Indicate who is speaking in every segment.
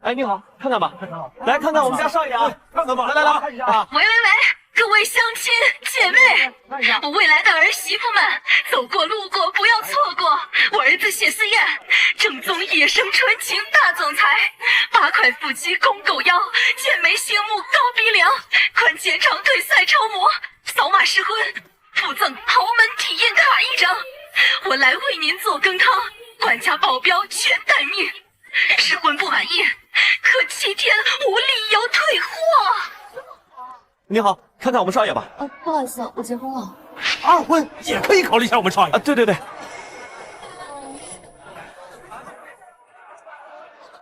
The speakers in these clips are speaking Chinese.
Speaker 1: 哎，你好，看看吧，来看看我们家少爷啊，看看吧，来看一下啊。
Speaker 2: 喂，各位乡亲姐妹，我未来的儿媳妇们，走过路过不要错过我儿子谢思燕，正宗野生纯情大总裁，8块腹肌公狗腰，健美醒目高鼻梁，宽肩长腿赛超模，扫码试婚，附赠豪门体验卡1张。我来为您做羹汤，管家保镖全待命。试婚不满意，可7天无理由退货。
Speaker 1: 你好，看看我们少爷吧。
Speaker 3: 不好意思，我结婚了。
Speaker 4: 2婚也可以考虑一下我们少爷
Speaker 1: 啊，对。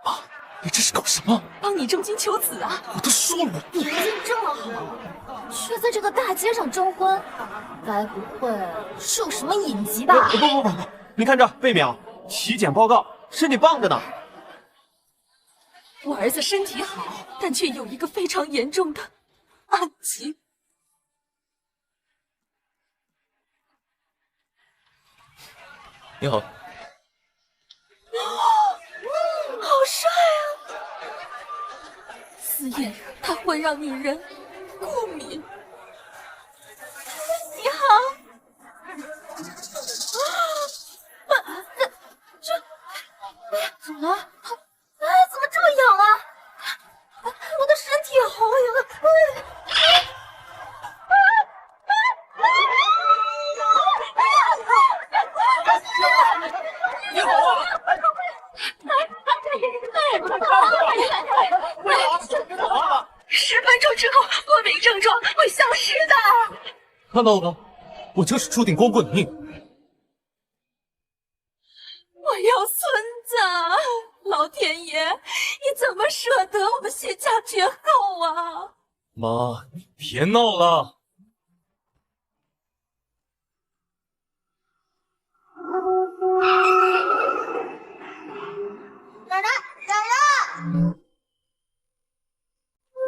Speaker 4: 啊，你这是搞什么？
Speaker 2: 帮你正经求子啊！
Speaker 4: 我都说了，我不。
Speaker 3: 条件这么好，却在这个大街上征婚，该不会是有什么隐疾吧？
Speaker 1: 不，你看这背面啊，体检报告，身体棒着呢。
Speaker 2: 我儿子身体好，但却有一个非常严重的暗疾。
Speaker 4: 你好，
Speaker 2: 好帅啊！思燕，它会让女人过敏。你好，
Speaker 3: 怎么了？怎么这么痒啊？我的身体好痒啊！
Speaker 4: 你好啊！10
Speaker 2: 分钟之后，过敏症状会消失的。
Speaker 4: 看到了吗？我就是注定光棍的命。
Speaker 2: 我要孙子！老天爷，你怎么舍得我们谢家绝后啊？
Speaker 4: 妈，你别闹了。
Speaker 3: 奶奶！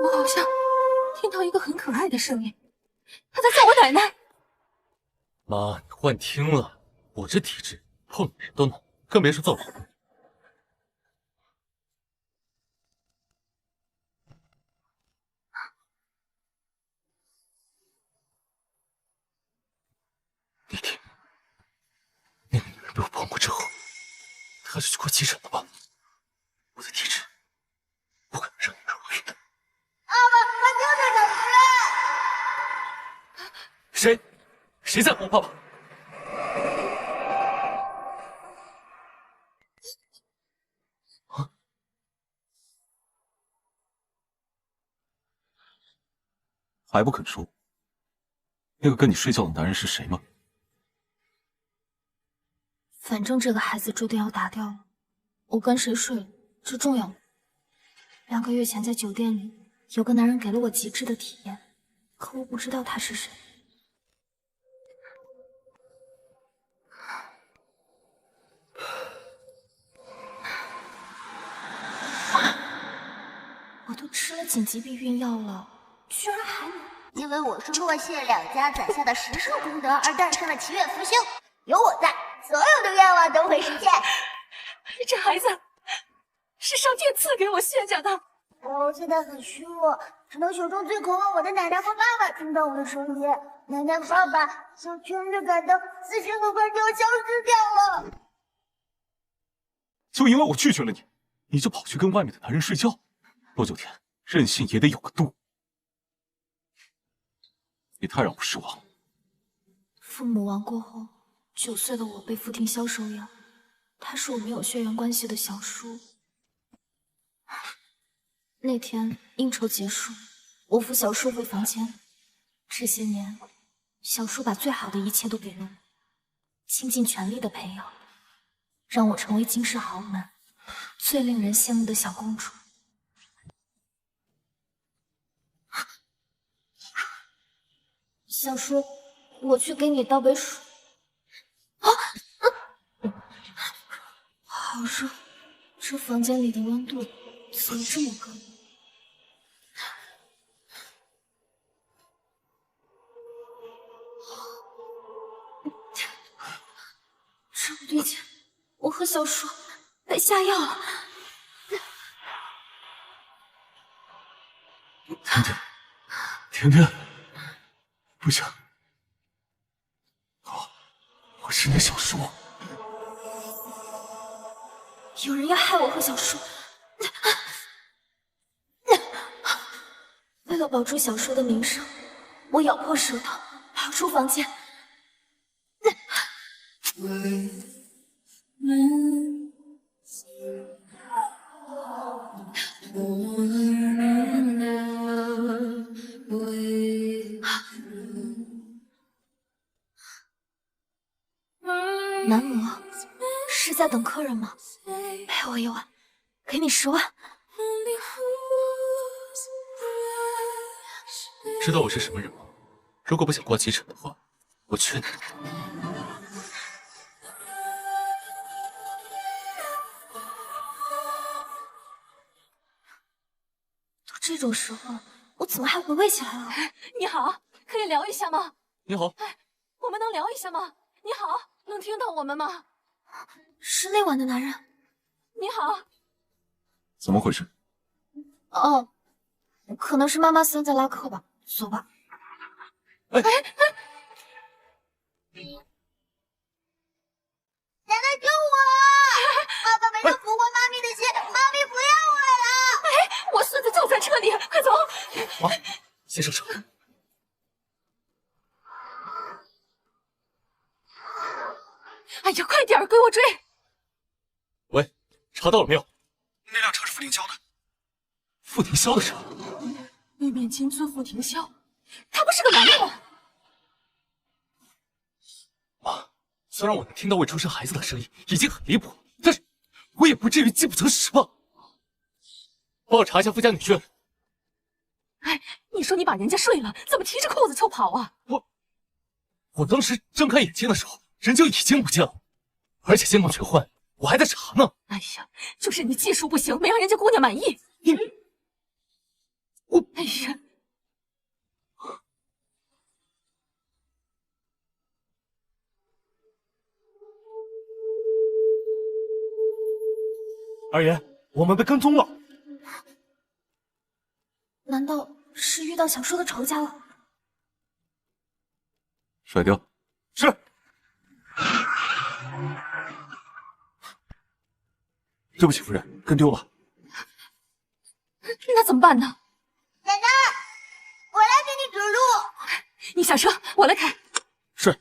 Speaker 2: 我好像听到一个很可爱的声音，他在叫我奶奶。
Speaker 4: 妈，你幻听了。我这体质碰人都恼，更别说揍人。那天那个女人被我碰过之后，她就去过急诊了吧？我的体质不可能让你们怀孕的。谁在哄爸爸？啊！还不肯说？那个跟你睡觉的男人是谁吗？
Speaker 3: 反正这个孩子注定要打掉了，我跟谁睡这重要吗？2个月前在酒店里，有个男人给了我极致的体验，可我不知道他是谁。我都吃了紧急避孕药了，居然还能……
Speaker 5: 因为我是洛谢2家攒下的10世功德而诞生的7月福星，有我在，所有的愿望都会实现。
Speaker 2: 这孩子是上天赐给我谢家的。
Speaker 5: 我现在很虚弱，只能求助最渴望我的奶奶和爸爸听到我的声音。奶奶和爸爸像全日感到自身很快就要消失掉了。
Speaker 4: 就因为我拒绝了你，你就跑去跟外面的男人睡觉？陆九天，任性也得有个度。你太让我失望了。
Speaker 3: 父母亡过后，9岁的我被傅庭霄收养，他是我没有血缘关系的小叔。那天应酬结束，我扶小叔回房间。这些年，小叔把最好的一切都给了我，倾尽全力的培养，让我成为金氏豪门最令人羡慕的小公主。小叔，我去给你倒杯水。好热，这房间里的温度怎么这么高？这不对劲，我和小叔被下药了。
Speaker 4: 甜甜，不行，我是你小叔。
Speaker 3: 有人要害我和小叔。为了保住小叔的名声，我咬破舌头跑出房间。南魔是在等客人吗？陪我一晚，给你10万。
Speaker 4: 知道我是什么人吗？如果不想挂急诊的话，我劝你。
Speaker 3: 都这种时候了，我怎么还回味起来了？
Speaker 2: 你好，可以聊一下吗？
Speaker 4: 你好，
Speaker 2: 我们能聊一下吗？你好，能听到我们吗？
Speaker 3: 是那晚的男人。
Speaker 2: 你好，
Speaker 4: 怎么回事？
Speaker 3: 哦，可能是妈妈桑在拉客吧。走吧。
Speaker 5: 奶奶救我！爸爸没能俘获妈咪的心，妈咪不要我了。
Speaker 2: 我孙子就在车里，快走！
Speaker 4: 先上车。
Speaker 2: 哎呀，快点儿，给我追！
Speaker 4: 喂，查到了没有？
Speaker 6: 那辆车是傅凌霄的。
Speaker 4: 傅凌霄的车？
Speaker 2: 一面金尊傅凌霄，他不是个男人。
Speaker 4: 妈，虽然我能听到未出生孩子的声音已经很离谱，但是我也不至于饥不择食吧？帮我查一下傅家女眷。
Speaker 2: 哎，你说你把人家睡了，怎么提着裤子就跑啊？
Speaker 4: 我当时睁开眼睛的时候，人就已经不见了，而且监控全换，我还在查呢。
Speaker 2: 哎呀，就是你技术不行，没让人家姑娘满意。哎呀，
Speaker 1: 二爷，我们被跟踪了。
Speaker 3: 难道是遇到小叔的仇家了？
Speaker 4: 甩掉。
Speaker 1: 是。
Speaker 4: 对不起，夫人，跟丢了。
Speaker 2: 那怎么办呢？
Speaker 5: 奶奶，我来给你指路。
Speaker 2: 你下车，我来开。
Speaker 4: 是。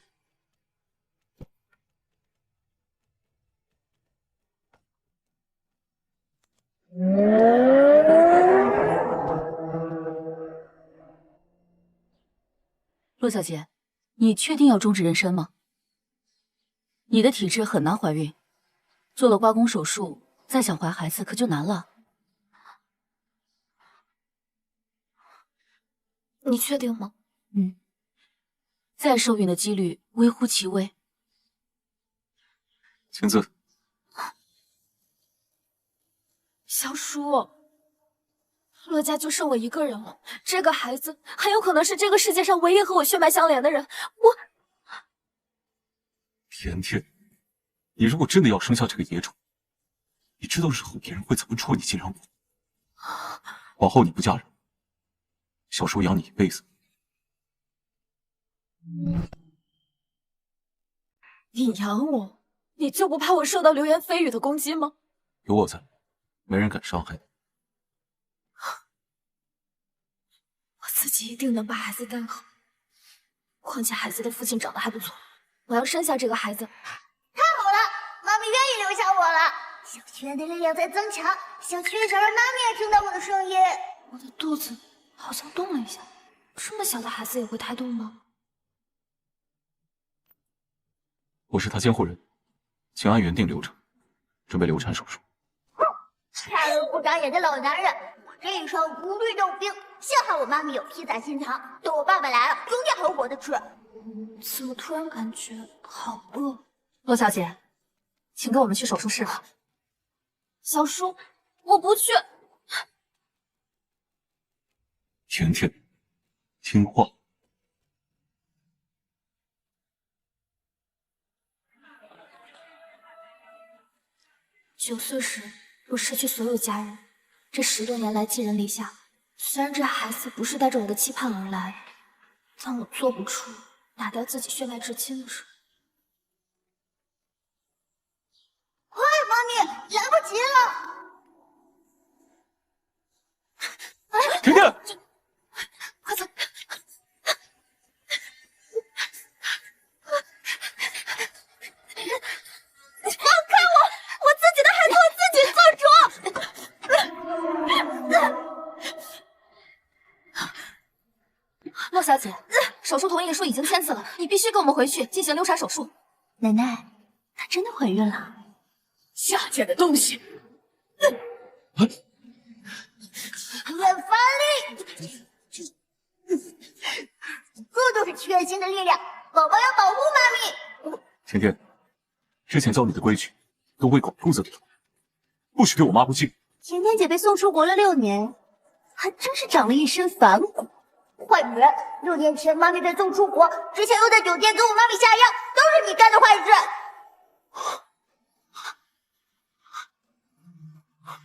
Speaker 2: 陆小姐，你确定要终止妊娠吗？你的体质很难怀孕，做了刮宫手术，再想怀孩子可就难了。
Speaker 3: 你确定吗？
Speaker 2: 再受孕的几率微乎其微。
Speaker 4: 签字。
Speaker 3: 小叔，乐家就剩我一个人了，这个孩子很有可能是这个世界上唯一和我血脉相连的人。
Speaker 4: 甜甜，你如果真的要生下这个野种，你知道日后别人会怎么戳你金梁骨？往后你不嫁人，小叔养你一辈子。
Speaker 3: 你养我，你就不怕我受到流言蜚语的攻击吗？
Speaker 4: 有我在，没人敢伤害你。
Speaker 3: 我自己一定能把孩子带好。况且孩子的父亲长得还不错，我要生下这个孩子。
Speaker 5: 太好了，妈咪愿意留下我了。小区院的力量在增强，小区院想让妈咪也听到我的声音。
Speaker 3: 我的肚子好像动了一下，这么小的孩子也会胎动吗？
Speaker 4: 我是他监护人，请按原定流程准备流产手术。
Speaker 5: 看了不长眼的老男人，我这一双无虑豆兵，幸好我妈咪有披萨心肠，等我爸爸来了，永远还有我的吃。
Speaker 3: 怎么突然感觉好饿？
Speaker 2: 罗小姐，请跟我们去手术室吧。
Speaker 3: 小叔，我不去。
Speaker 4: 甜甜，听话。
Speaker 3: 9岁时，我失去所有家人，这10多年来寄人篱下，虽然这孩子不是带着我的期盼而来，但我做不出打掉自己血脉至亲的事。
Speaker 5: 快，妈咪，来不及了！
Speaker 1: 婷婷，
Speaker 3: 快走！放开我！我自己的孩子我自己做主。洛小姐，手术同意书已经签字了，你必须跟我们回去进行流产手术。
Speaker 5: 奶奶，她真的怀孕了。
Speaker 2: 下贱的东西！
Speaker 5: 远发力，这都是全新的力量，宝宝要保护妈咪。
Speaker 4: 甜甜，之前教你的规矩都喂狗兔子里了，不许对我妈不敬。
Speaker 5: 甜甜姐被送出国了6年，还真是长了一身反骨。坏人！6年前妈咪被送出国，之前又在酒店给我妈咪下药，都是你干的坏事。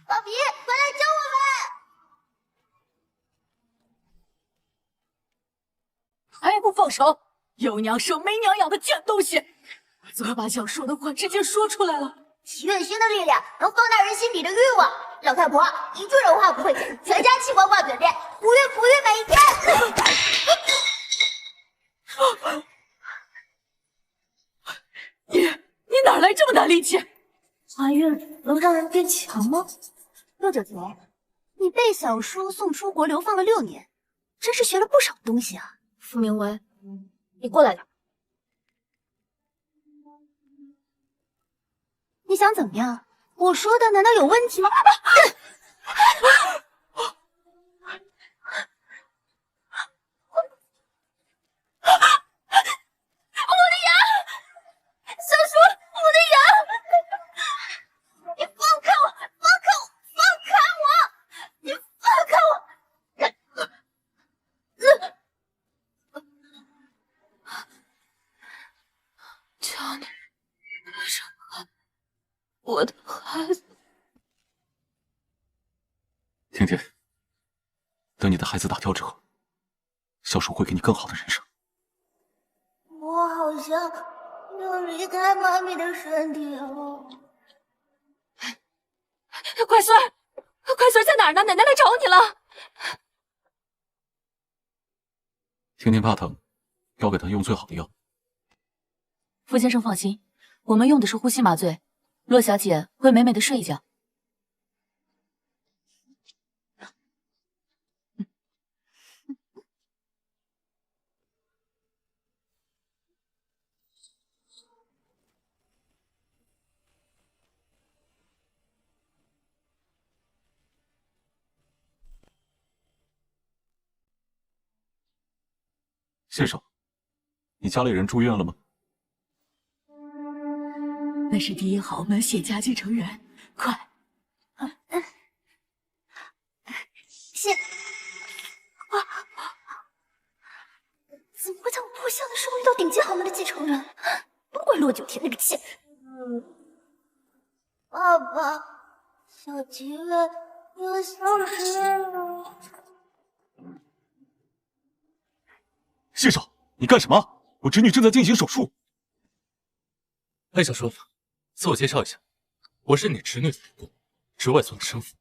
Speaker 5: 爸比，快来救我们！
Speaker 2: 还不放手！有娘生没娘养的贱东西！我怎么把想说的话直接说出来了？
Speaker 5: 全新的力量能放大人心底的欲望。老太婆一句人话不会讲，全家器官挂嘴边，不孕每一天。
Speaker 2: 你哪来这么大力气？
Speaker 5: 怀孕能让人变强吗？陆九田，你被小叔送出国流放了6年，真是学了不少东西啊。
Speaker 3: 傅明威，你过来点。
Speaker 5: 你想怎么样？我说的难道有问题吗？
Speaker 3: 求你伤害我的孩子。
Speaker 4: 甜甜，等你的孩子打掉之后，小叔会给你更好的人生。
Speaker 5: 我好像要离开妈咪的身体了。
Speaker 2: 快孙儿，快孙儿在哪儿呢？奶奶来找你了。
Speaker 4: 甜甜怕疼，要给她用最好的药。
Speaker 2: 傅先生放心，我们用的是呼吸麻醉，洛小姐会美美的睡一觉。
Speaker 4: 先生，你家里人住院了吗？
Speaker 2: 那是第一豪门谢家继承人，快！
Speaker 5: 谢怎么会在我破相的时候遇到顶级豪门的继承人？都怪洛九天那个贱人！爸爸，小吉月又消失了。
Speaker 4: 谢少，你干什么？我侄女正在进行手术。
Speaker 7: 哎，小叔，自我介绍一下，我是你侄女的主公，侄外孙的生父。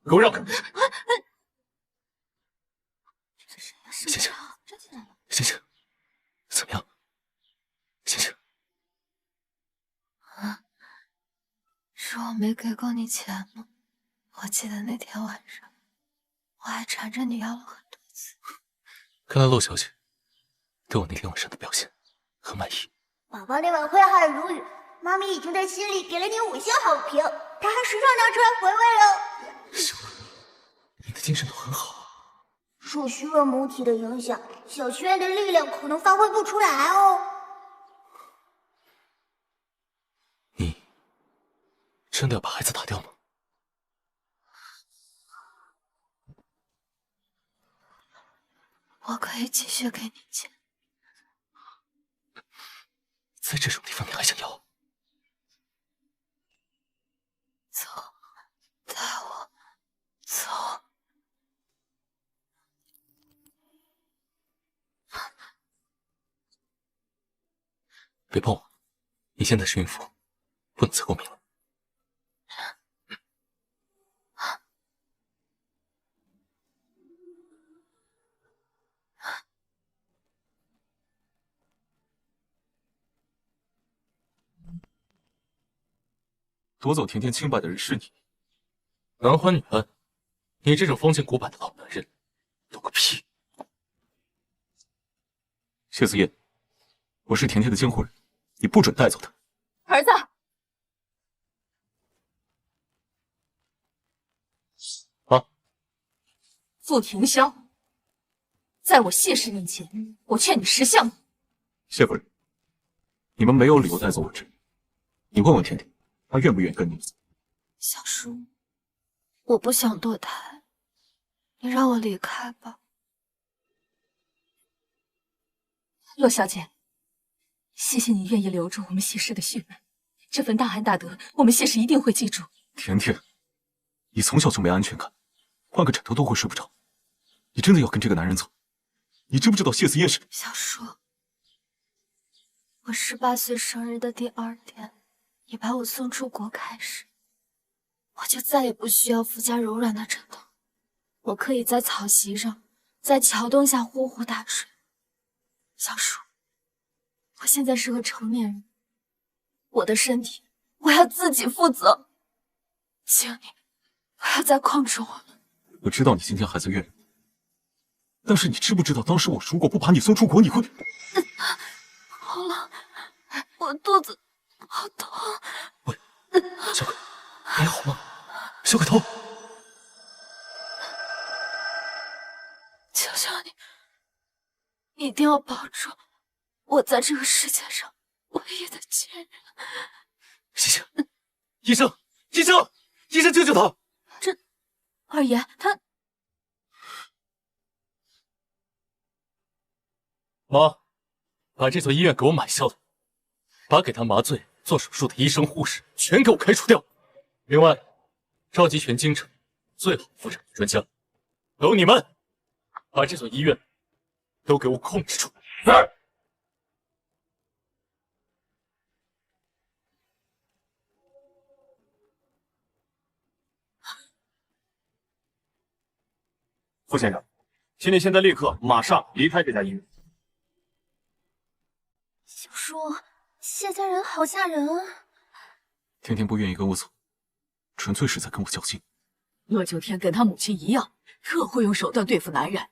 Speaker 7: 给我让开！
Speaker 4: 醒醒，醒醒，怎么样？醒醒！
Speaker 3: 是我没给够你钱吗？我记得那天晚上，我还缠着你要了很多次。
Speaker 7: 看来陆小姐对我那天晚上的表现很满意。
Speaker 5: 宝宝那晚挥汗如雨，妈咪已经在心里给了你5星好评，她还时常拿出来回味哦。
Speaker 7: 小哥，你的精神头很好。
Speaker 5: 受虚弱母体的影响，小学院的力量可能发挥不出来哦。
Speaker 7: 你真的要把孩子打掉吗？
Speaker 3: 我可以继续给你钱。
Speaker 7: 在这种地方你还想要？别碰我，你现在是孕妇，不能再过敏了。
Speaker 4: 夺走甜甜清白的人是你。
Speaker 7: 男欢女爱，你这种封建古板的老男人，懂个屁！
Speaker 4: 谢思燕，我是甜甜的监护人，你不准带走她。
Speaker 3: 儿子，
Speaker 7: 啊！
Speaker 3: 傅庭霄，在我谢氏面前，我劝你识相。
Speaker 4: 谢夫人，你们没有理由带走我侄女。你问问甜甜，她愿不愿意跟你们走？
Speaker 3: 小叔，我不想堕胎，你让我离开吧。洛小姐，谢谢你愿意留住我们谢氏的血脉，这份大恩大德，我们谢氏一定会记住。
Speaker 4: 甜甜，你从小就没安全感，换个枕头都会睡不着。你真的要跟这个男人走？你知不知道谢思燕是？
Speaker 3: 小叔，我18岁生日的第2天，你把我送出国开始，我就再也不需要附加柔软的枕头，我可以在草席上，在桥洞下呼呼大睡。小叔，我现在是个成年人，我的身体我要自己负责，请你不要再控制我了。
Speaker 4: 我知道你今天还在怨人，但是你知不知道当时我如果不把你送出国，你会……
Speaker 3: 好了，我肚子好痛。
Speaker 7: 喂，小鬼，你还好吗？小鬼头，
Speaker 3: 求求你，一定要保住我在这个世界上唯一的亲人。
Speaker 7: 谢谢。医生，医生，医生，救救他！
Speaker 3: 二爷，他……
Speaker 7: 妈，把这所医院给我买下来，把给他麻醉、做手术的医生、护士全给我开除掉。另外，召集全京城最好妇产科专家，都你们，把这所医院都给我控制住。
Speaker 1: 傅先生，请你现在立刻马上离开这家医院。
Speaker 5: 小叔，谢家人好吓人啊！
Speaker 4: 甜甜不愿意跟我走，纯粹是在跟我较劲。
Speaker 8: 骆九天跟他母亲一样，特会用手段对付男人。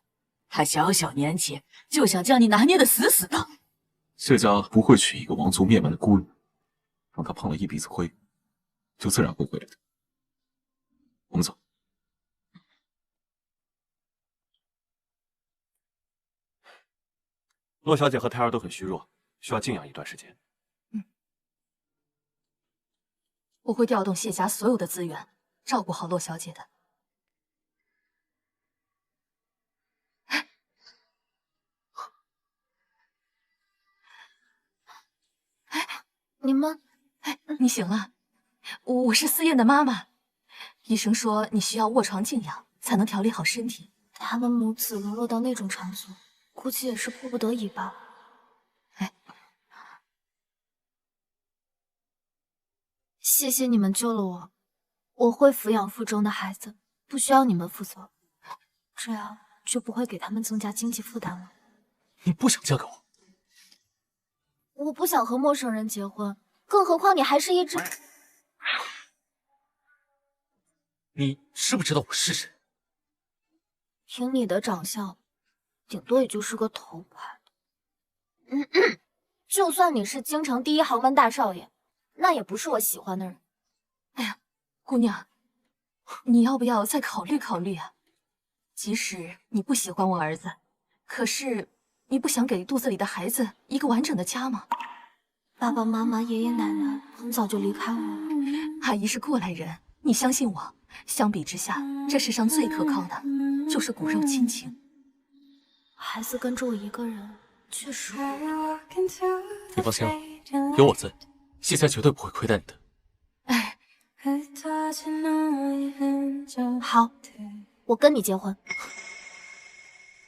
Speaker 8: 他小小年纪就想将你拿捏的死死的。
Speaker 4: 谢家不会娶一个王族灭门的孤女，让她碰了一鼻子灰，就自然会回来的。我们走。
Speaker 1: 洛小姐和胎儿都很虚弱，需要静养一段时间。
Speaker 3: 我会调动谢家所有的资源，照顾好洛小姐的。你们，你醒了？我是思燕的妈妈。医生说你需要卧床静养，才能调理好身体。他们母子沦落到那种场所，估计也是迫不得已吧。谢谢你们救了我，我会抚养腹中的孩子，不需要你们负责，这样就不会给他们增加经济负担了。
Speaker 7: 你不想嫁给我？
Speaker 5: 我不想和陌生人结婚，更何况你还是一只……
Speaker 7: 你知不知道我是谁？
Speaker 5: 凭你的长相，顶多也就是个头牌。就算你是京城第一豪门大少爷，那也不是我喜欢的人。
Speaker 3: 哎呀，姑娘，你要不要再考虑考虑啊？即使你不喜欢我儿子，可是你不想给肚子里的孩子一个完整的家吗？爸爸妈妈、爷爷奶奶很早就离开我了。阿姨是过来人，你相信我。相比之下，这世上最可靠的就是骨肉亲情。孩子跟着我一个人，确实……
Speaker 7: 你放心啊，有我在，谢家绝对不会亏待你的。
Speaker 3: 哎，
Speaker 5: 好，我跟你结婚。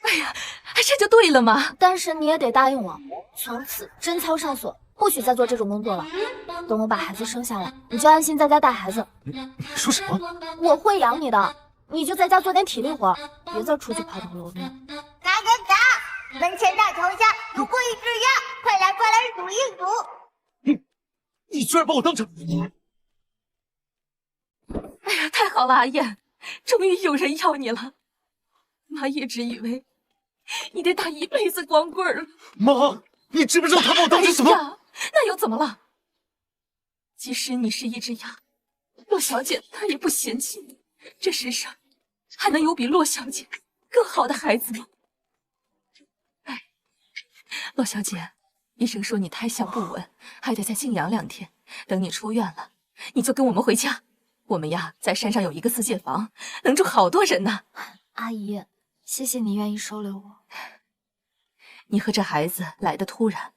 Speaker 3: 哎呀，这就对了嘛！
Speaker 5: 但是你也得答应我，从此贞操上锁，
Speaker 3: 不许再做这种工作了。等我把孩子生下来，你就安心在家带孩子。
Speaker 7: 你说什么？
Speaker 3: 我会养你的，你就在家做点体力活，别再出去抛头露面。
Speaker 5: 嘎嘎嘎！门前大桥下有过一只鸭，快来数一数。
Speaker 7: 你居然把我当成……
Speaker 8: 哎呀，太好了，阿燕，终于有人要你了。妈一直以为你得打一辈子光棍了。
Speaker 7: 妈，你知不知道他把我当成什么？
Speaker 8: 哎呀，那又怎么了？即使你是一只鸭，洛小姐她也不嫌弃你。这世上还能有比洛小姐更好的孩子吗？哎，洛小姐，医生说你胎象不稳，还得再静养2天。等你出院了，你就跟我们回家。我们呀，在山上有一个4间房，能住好多人呢。
Speaker 3: 阿姨，谢谢你愿意收留我。
Speaker 8: 你和这孩子来的突然，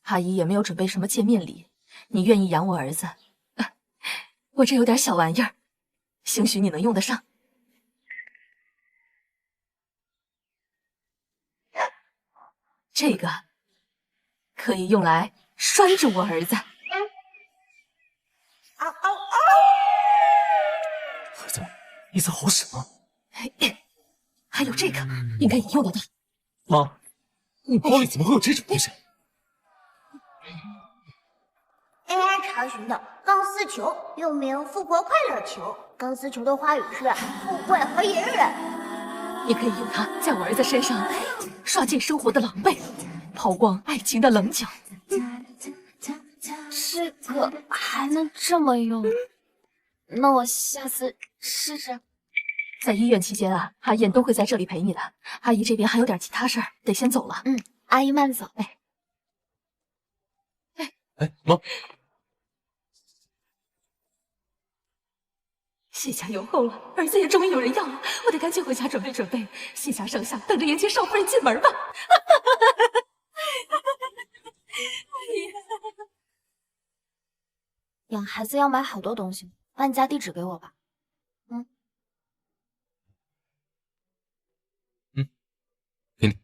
Speaker 8: 阿姨也没有准备什么见面礼。你愿意养我儿子，我这有点小玩意儿，兴许你能用得上。这个可以用来拴住我儿子。
Speaker 7: 孩子，你在吼什么？
Speaker 8: 还有这个，应该也用得到。
Speaker 7: 妈，你包里怎么会有这种东西
Speaker 5: ？AI 查询的钢丝球，又名富婆快乐球。钢丝球的花语是富贵和隐忍。
Speaker 8: 你可以用它在我儿子身上刷尽生活的狼狈，抛光爱情的棱角。
Speaker 3: 这个还能这么用？那我下次试试。
Speaker 8: 在医院期间啊，阿燕都会在这里陪你的。阿姨这边还有点其他事儿，得先走了。
Speaker 3: 阿姨慢走。
Speaker 7: 妈，
Speaker 8: 谢家有后了，儿子也终于有人要了，我得赶紧回家准备准备。谢家剩下，等着迎接少夫人进门吧。
Speaker 3: 养孩子要买好多东西，把你家地址给我吧。
Speaker 7: 给你。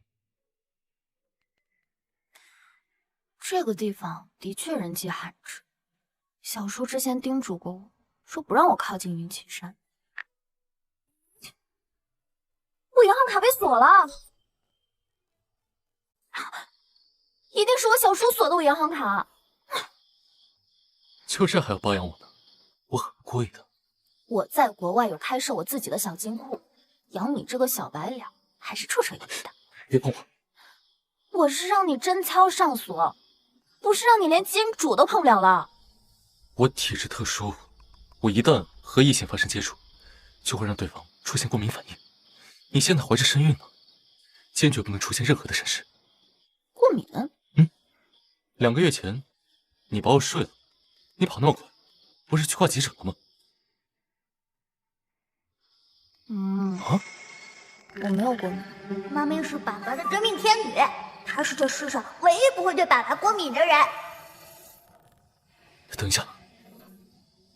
Speaker 3: 这个地方的确人迹罕至，小叔之前叮嘱过我，说不让我靠近云起山。我银行卡被锁了，一定是我小叔锁的我银行卡。
Speaker 7: 就这还要包养我呢？我很贵的。
Speaker 3: 我在国外有开设我自己的小金库，养你这个小白脸还是绰绰有余的。
Speaker 7: 别碰我！
Speaker 3: 我是让你真敲上锁，不是让你连金主都碰不了了。
Speaker 7: 我体质特殊，我一旦和异性发生接触，就会让对方出现过敏反应。你现在怀着身孕呢，坚决不能出现任何的闪失。
Speaker 3: 过敏
Speaker 7: ？2个月前，你把我睡了，你跑那么快，不是去挂急诊了吗？
Speaker 3: 我没有过敏。
Speaker 5: 妈咪是爸爸的真命天女，她是这世上唯一不会对爸爸过敏的人。
Speaker 7: 等一下，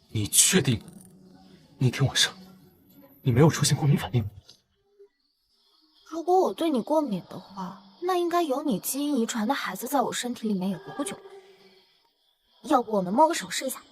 Speaker 7: 你确定那天晚上你没有出现过敏反应？
Speaker 3: 如果我对你过敏的话，那应该有你基因遗传的孩子在我身体里面也不久。要不我们摸个手试一下？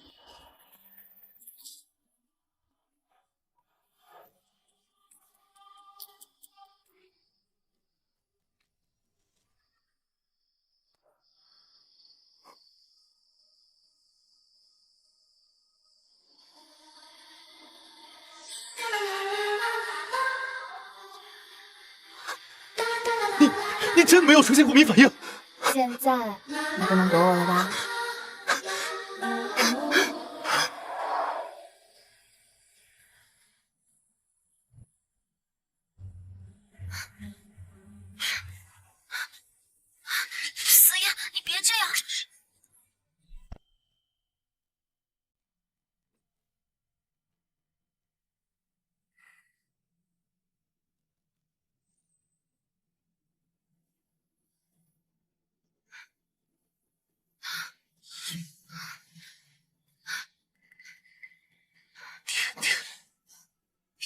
Speaker 7: 你真的没有出现过敏反应？
Speaker 3: 现在你不能躲我了吧？
Speaker 5: 思燕，你别这样。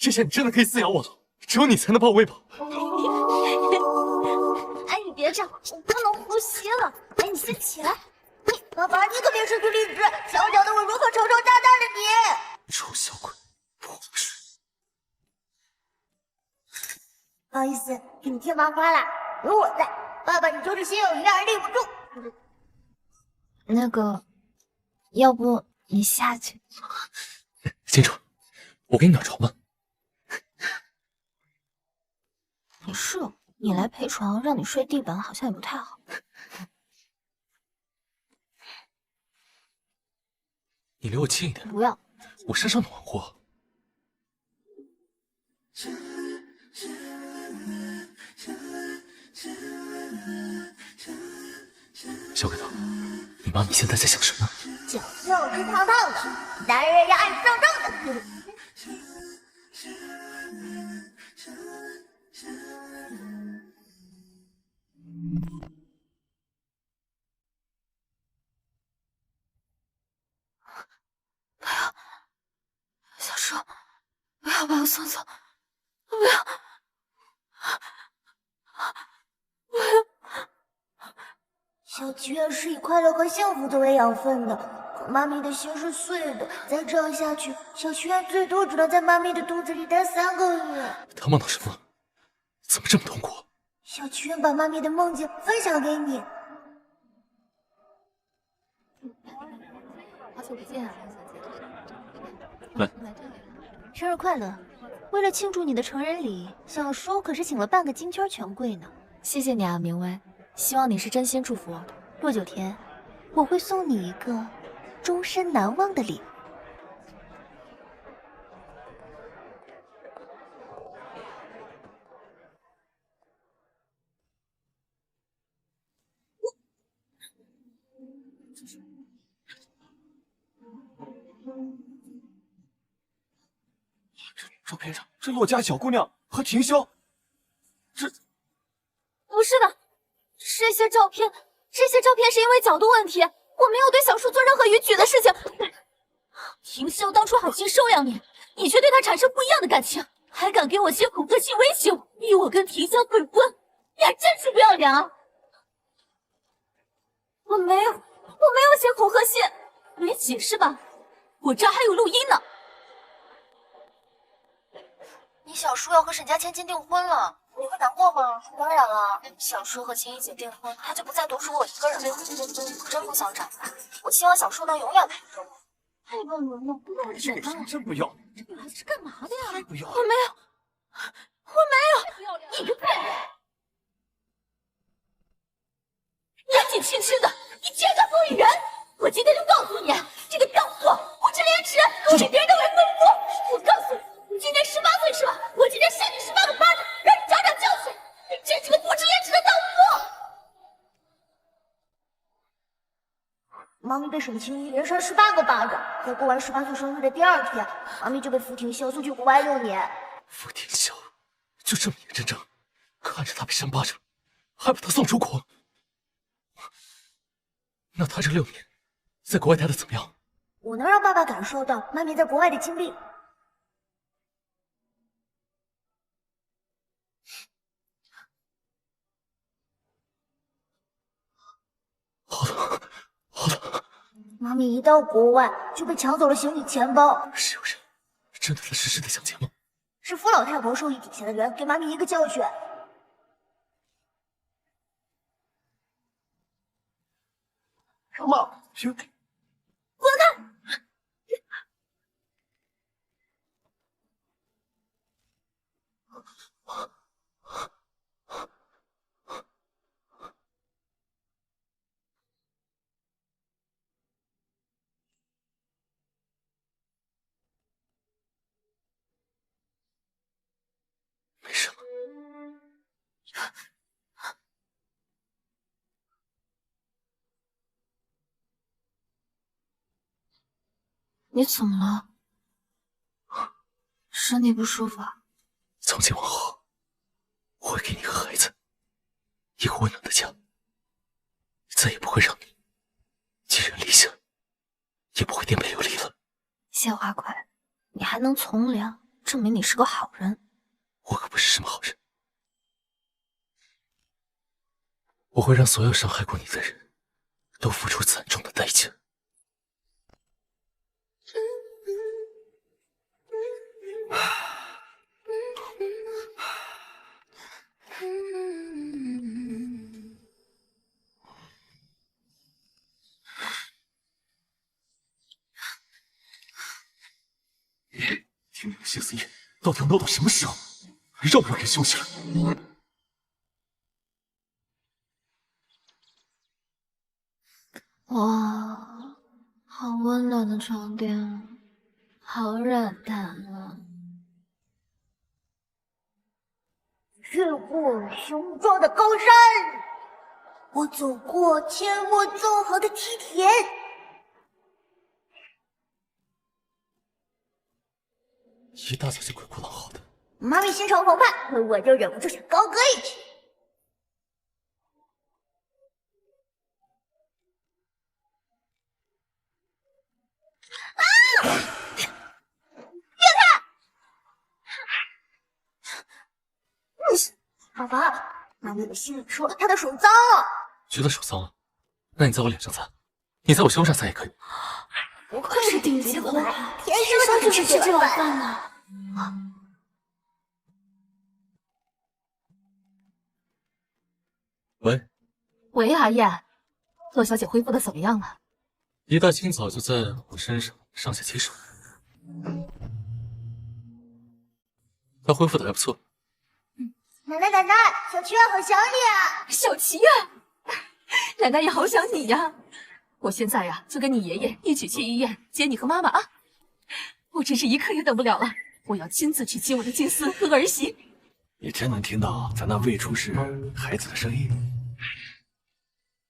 Speaker 7: 这下你真的可以饲养我了，只有你才能把我喂饱。
Speaker 5: 哎，你别这样，我不能呼吸了。哎，你先起来。爸爸，你可别失去理智！小小的我如何承受大大的你？
Speaker 7: 臭小鬼，不合适。
Speaker 5: 不好意思，给你添麻烦了。有我在，爸爸你就是心有余而力不足。
Speaker 3: 那个，要不你下去？
Speaker 7: 金城，我给你暖床吧。
Speaker 3: 也是，你来陪床，让你睡地板好像也不太好。
Speaker 7: 你离我近一点。
Speaker 3: 不要，
Speaker 7: 我身上暖和。小鬼头，你妈咪现在在想什么？
Speaker 5: 脚肉直烫烫的，男人要爱上正的。
Speaker 3: 小叔，不要把我送走，不要，不要。
Speaker 5: 小菊儿是以快乐和幸福作为养分的，可妈咪的心是碎的。再这样下去，小菊儿最多只能在妈咪的肚子里待3个月。
Speaker 7: 他梦到什么？怎么这么痛苦？
Speaker 5: 小菊儿把妈咪的梦境分享给你。
Speaker 3: 好久不见啊，
Speaker 4: 来，
Speaker 5: 生日快乐！为了庆祝你的成人礼，小叔可是请了半个金圈权贵呢。
Speaker 3: 谢谢你啊，明威，希望你是真心祝福我。
Speaker 5: 若九天，我会送你一个终身难忘的礼物。
Speaker 1: 照片上这洛家小姑娘和婷霄，
Speaker 3: 不是的，这些照片是因为角度问题，我没有对小叔做任何逾矩的事情。
Speaker 8: 婷霄当初好心收养你，你却对他产生不一样的感情，还敢给我写恐吓信威胁我，逼我跟婷霄鬼婚，你还真是不要脸啊！我没有写恐吓信，没解释吧？我这儿还有录音呢。
Speaker 3: 你小叔要和沈家千金订婚了，你会难过吗？当然了，小叔和秦姨姐订婚，他就不再独属我一个人了。我真不想长大，我希望小叔能永远陪着我。
Speaker 8: 太乱伦了，不让
Speaker 1: 这个事真不要，
Speaker 8: 这女孩子是干嘛的呀？
Speaker 1: 不要！
Speaker 8: 我没有，你个笨人！年纪轻轻的，你竟然敢风雨人！我今天就告诉你，这个荡妇、不知廉耻、勾引别人的伪贵妇！我告诉你，你今年18岁是吧？我今天扇你18个巴掌，让你长长教训！你真是个不知廉耻的荡妇！
Speaker 5: 妈咪被沈清一连扇18个巴掌，在过完18岁生日的第2天，妈咪就被傅庭霄送去国外6年。
Speaker 7: 傅庭霄就这么眼睁睁看着他被扇巴掌，还把他送出国。那他这6年在国外待的怎么样？
Speaker 5: 我能让爸爸感受到妈咪在国外的经历。
Speaker 7: 好的，好的。
Speaker 5: 妈咪一到国外就被抢走了行李钱包。
Speaker 7: 是有人真的在实施的抢劫吗？
Speaker 5: 是傅老太婆授意底下的人给妈咪一个教训。
Speaker 1: 什么？行。
Speaker 7: 没什么。
Speaker 3: 你怎么了？身体不舒服啊？
Speaker 7: 从今往后，我会给你和孩子一个温暖的家，再也不会让你寄人篱下，也不会颠沛流离了。
Speaker 3: 谢花魁，你还能从良，证明你是个好人。
Speaker 7: 我可不是什么好人，我会让所有伤害过你的人都付出惨重的代价。
Speaker 4: 天明谢思夜到底要闹到什么时候？还让不让人休息了？
Speaker 3: 哇，好温暖的床垫，好软弹啊！
Speaker 5: 越过雄壮的高山，我走过阡陌纵横的梯田。
Speaker 7: 一大早就鬼哭狼嚎的，
Speaker 5: 妈咪心潮澎湃，我就忍不住想高歌一曲。爸爸，妈咪的心里说她的手脏了。
Speaker 7: 觉得手脏了，那你在我脸上擦，你在我胸上擦也可以。
Speaker 3: 不愧是顶级的花，
Speaker 5: 天生就是吃这碗饭
Speaker 3: 呢。
Speaker 7: 喂，
Speaker 8: 喂，阿燕，洛小姐恢复的怎么样了？
Speaker 7: 一大清早就在我身上上下其手，她恢复的还不错。
Speaker 5: 奶奶，小七月好想你啊！
Speaker 8: 小琪呀，奶奶也好想你呀。我现在呀，就跟你爷爷一起去医院接你和妈妈啊！我真是一刻也等不了了，我要亲自去接我的金丝和儿媳。
Speaker 6: 你真能听到咱那未出世孩子的声音？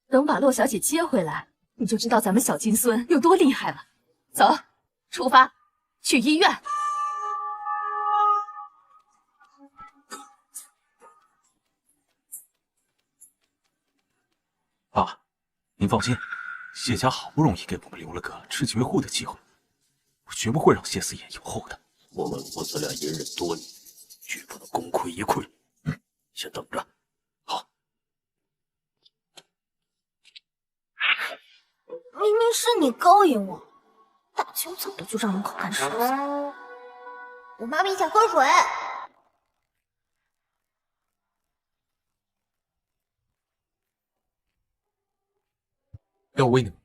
Speaker 8: 等把洛小姐接回来，你就知道咱们小金孙有多厉害了。走，出发，去医院。
Speaker 4: 爸，您放心，谢家好不容易给我们留了个吃绝户的机会，我绝不会让谢思言有后的。
Speaker 6: 我们父子俩隐忍多年，绝不能功亏一篑。先等着。
Speaker 4: 好。
Speaker 3: 明明是你勾引我，大清早的就让门口干什么？
Speaker 5: 我妈咪想喝水。
Speaker 7: 要我喂你吗？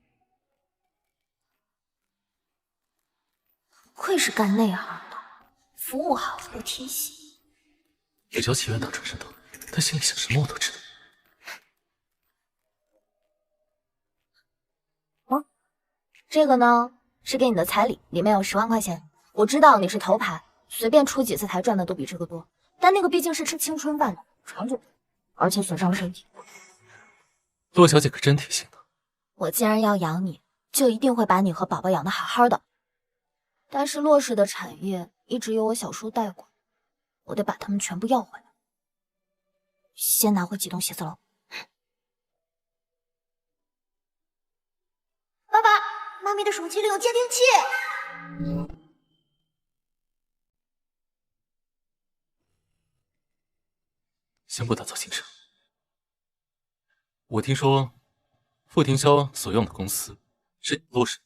Speaker 3: 愧是干内行的，服务好又贴心。
Speaker 7: 我叫齐元当传声筒，他心里想什么我都知道。
Speaker 3: 这个呢是给你的彩礼，里面有10万块钱。我知道你是头牌，随便出几次台赚的都比这个多，但那个毕竟是吃青春饭的，传就而且损伤身体。
Speaker 7: 洛小姐可真贴心呢。
Speaker 3: 我既然要养你，就一定会把你和宝宝养得好好的。但是洛氏的产业一直由我小叔代管，我得把他们全部要回来。先拿回几栋写字楼。
Speaker 5: 爸爸，妈咪的手机里有监听器。
Speaker 7: 先不打草惊蛇。我听说傅庭霄所用的公司是洛氏。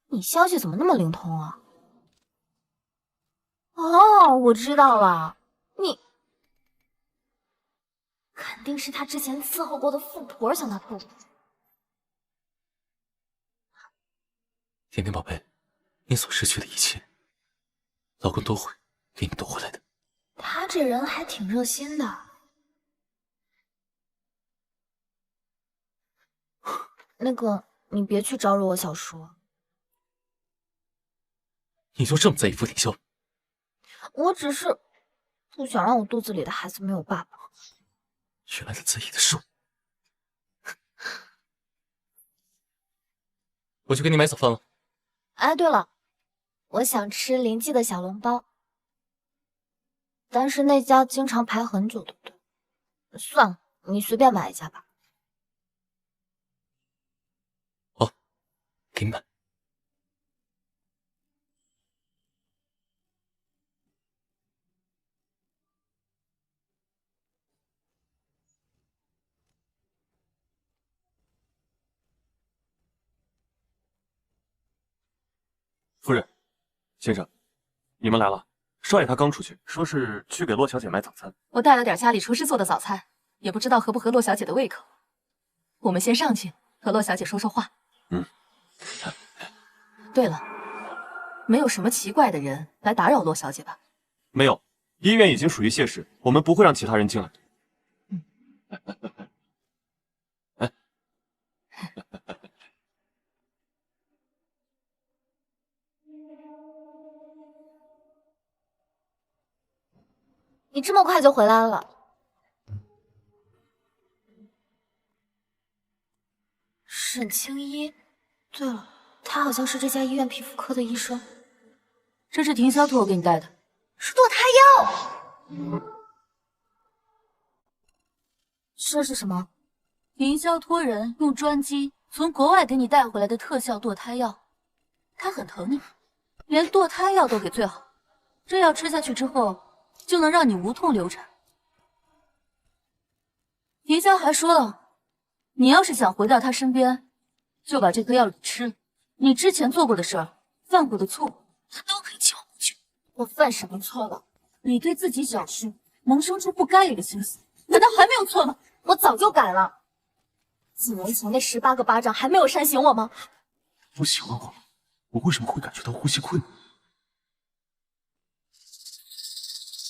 Speaker 3: 你消息怎么那么灵通啊？哦，我知道了，你肯定是他之前伺候过的富婆向他透露。
Speaker 7: 甜甜宝贝，你所失去的一切，老公都会给你夺回来的。
Speaker 3: 他这人还挺热心的。那个，你别去招惹我小叔。
Speaker 7: 你就这么在意傅庭霄？
Speaker 3: 我只是不想让我肚子里的孩子没有爸爸。
Speaker 7: 原来他在意的是我。我去给你买早饭了。
Speaker 3: 哎，对了，我想吃林记的小笼包，但是那家经常排很久，对不对？算了，你随便买一家吧。
Speaker 7: 好，给你买。
Speaker 1: 夫人，先生，你们来了。少爷他刚出去，说是去给洛小姐买早餐。
Speaker 8: 我带了点家里厨师做的早餐，也不知道合不合洛小姐的胃口。我们先上去和洛小姐说说话。对了，没有什么奇怪的人来打扰洛小姐吧？
Speaker 1: 没有，医院已经属于谢氏，我们不会让其他人进来。
Speaker 3: 你这么快就回来了？沈清一，对了，他好像是这家医院皮肤科的医生。
Speaker 8: 这是婷霄托我给你带的，
Speaker 3: 是堕胎药。这是什么？
Speaker 8: 婷霄托人用专机从国外给你带回来的特效堕胎药，它很疼你，连堕胎药都给最好。这药吃下去之后，就能让你无痛流产。婷霄还说了，你要是想回到他身边，就把这颗药吃了。你之前做过的事儿，犯过的错误，他都可以既往不咎。
Speaker 3: 我犯什么错了？
Speaker 8: 你对自己小事萌生出不该有的心思，难道还没有错吗？
Speaker 3: 我早就改了。几年前那18个巴掌还没有扇醒我吗？
Speaker 4: 不喜欢我为什么会感觉到呼吸困难？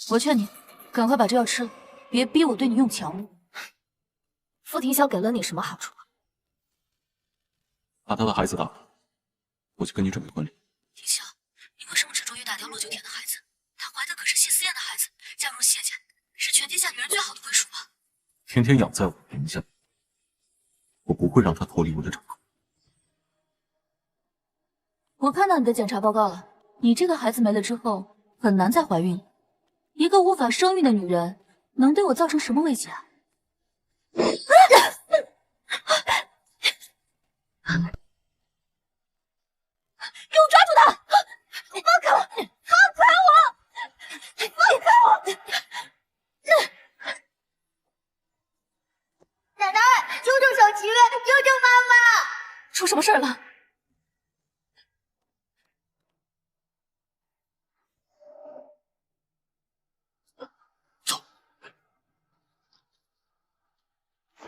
Speaker 8: 我劝你赶快把这药吃了，别逼我对你用强了。
Speaker 3: 傅庭霄给了你什么好处？
Speaker 4: 把他的孩子打了，我去跟你准备婚礼。
Speaker 8: 庭霄，你为什么执着于打掉洛九天的孩子？她怀的可是谢思燕的孩子，嫁入谢家是全天下女人最好的归属了。
Speaker 4: 天天养在我名下，我不会让他脱离我的掌控。
Speaker 8: 我看到你的检查报告了，你这个孩子没了之后，很难再怀孕了。一个无法生育的女人，能对我造成什么威胁啊？给我抓住他！放开我！放开我！放开我！
Speaker 5: 奶奶，救救小七月，救救妈妈！
Speaker 8: 出什么事儿了？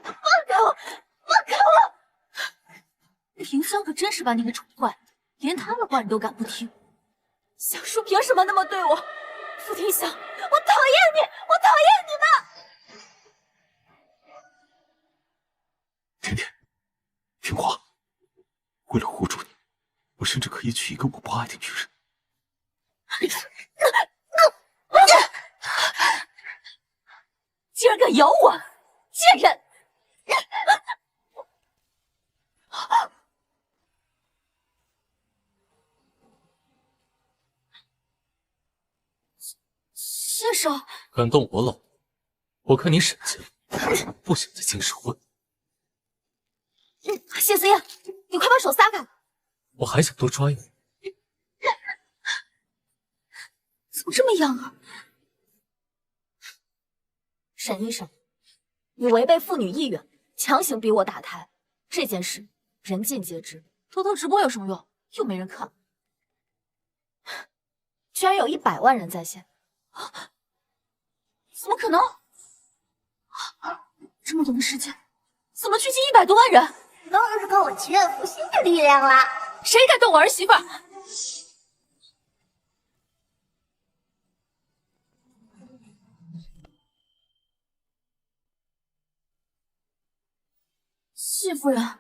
Speaker 8: 放开我！放开我！庭香可真是把你给宠坏了，连他的话你都敢不听。小叔凭什么那么对我？傅庭香，我讨厌你！我讨厌你们！
Speaker 4: 甜甜，听话。为了护住你，我甚至可以娶一个我不爱的女人。
Speaker 8: 竟然敢咬我，贱人！谢少，
Speaker 7: 敢动我老婆，我看你沈家不想在京师混。
Speaker 3: 谢思燕，你快把手撒开！
Speaker 7: 我还想多抓一会儿。
Speaker 3: 怎么这么痒啊？沈医生，你违背妇女意愿，强行逼我打胎，这件事人尽皆知。
Speaker 8: 偷偷直播有什么用？又没人看。
Speaker 3: 居然有100万人在线，
Speaker 8: 怎么可能？这么短的时间，怎么聚集100多万人？
Speaker 5: 当然是靠我祈愿复兴的力量啦！
Speaker 8: 谁敢动我儿媳妇？谢夫人，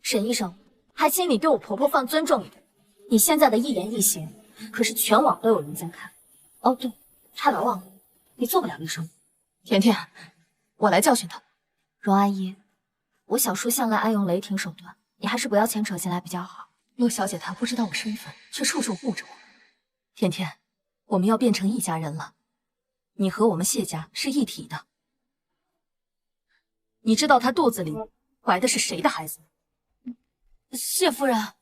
Speaker 3: 沈医生，还请你对我婆婆放尊重一点。你现在的一言一行，可是全网都有人在看。哦，对，差点忘了，你做不了医生。
Speaker 8: 甜甜，我来教训他。
Speaker 3: 荣阿姨，我小叔向来爱用雷霆手段，你还是不要牵扯进来比较好。
Speaker 8: 洛小姐她不知道我身份，却处处护着我。甜甜，我们要变成一家人了，你和我们谢家是一体的。你知道她肚子里怀的是谁的孩子吗？谢夫人，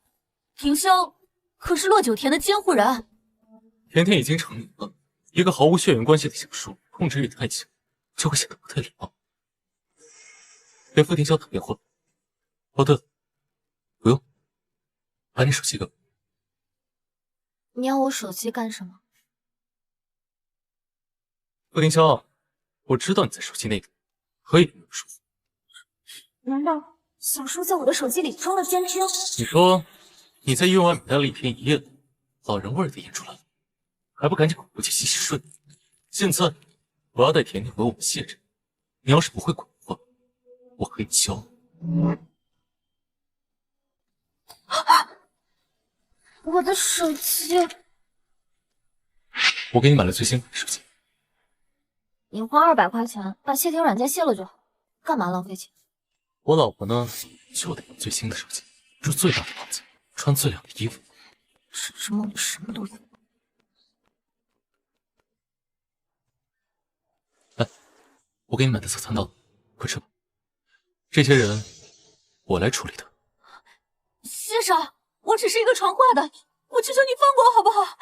Speaker 8: 庭霄可是洛九田的监护人。
Speaker 7: 甜甜已经成年了，一个毫无血缘关系的小叔，控制欲太强，就会显得不太礼貌。给傅庭霄打电话。哦，对了，不用，把你手机给我。
Speaker 3: 你要我手机干什么？
Speaker 7: 傅凌霄，我知道你在手机内部可以没有说。
Speaker 3: 难道小叔在我的手机里装了监听？
Speaker 7: 你说你在医院外面待了1天1夜的，老人味儿都演出来了，还不赶紧滚回去洗洗睡？现在我要带甜甜回我们谢镇，你要是不会滚的话，我可以教。
Speaker 3: 我的手机，
Speaker 7: 我给你买了最新款手机。
Speaker 3: 你花200块钱把谢霆软件卸了就好，干嘛浪费钱？
Speaker 7: 我老婆呢，就得用最新的手机，住最大的房子，穿最亮的衣服。
Speaker 3: 这梦里什么都有。
Speaker 7: 来，我给你买的早餐到了，快吃吧。这些人我来处理的。
Speaker 8: 谢少，我只是一个传话的，我求求你放过我好不好？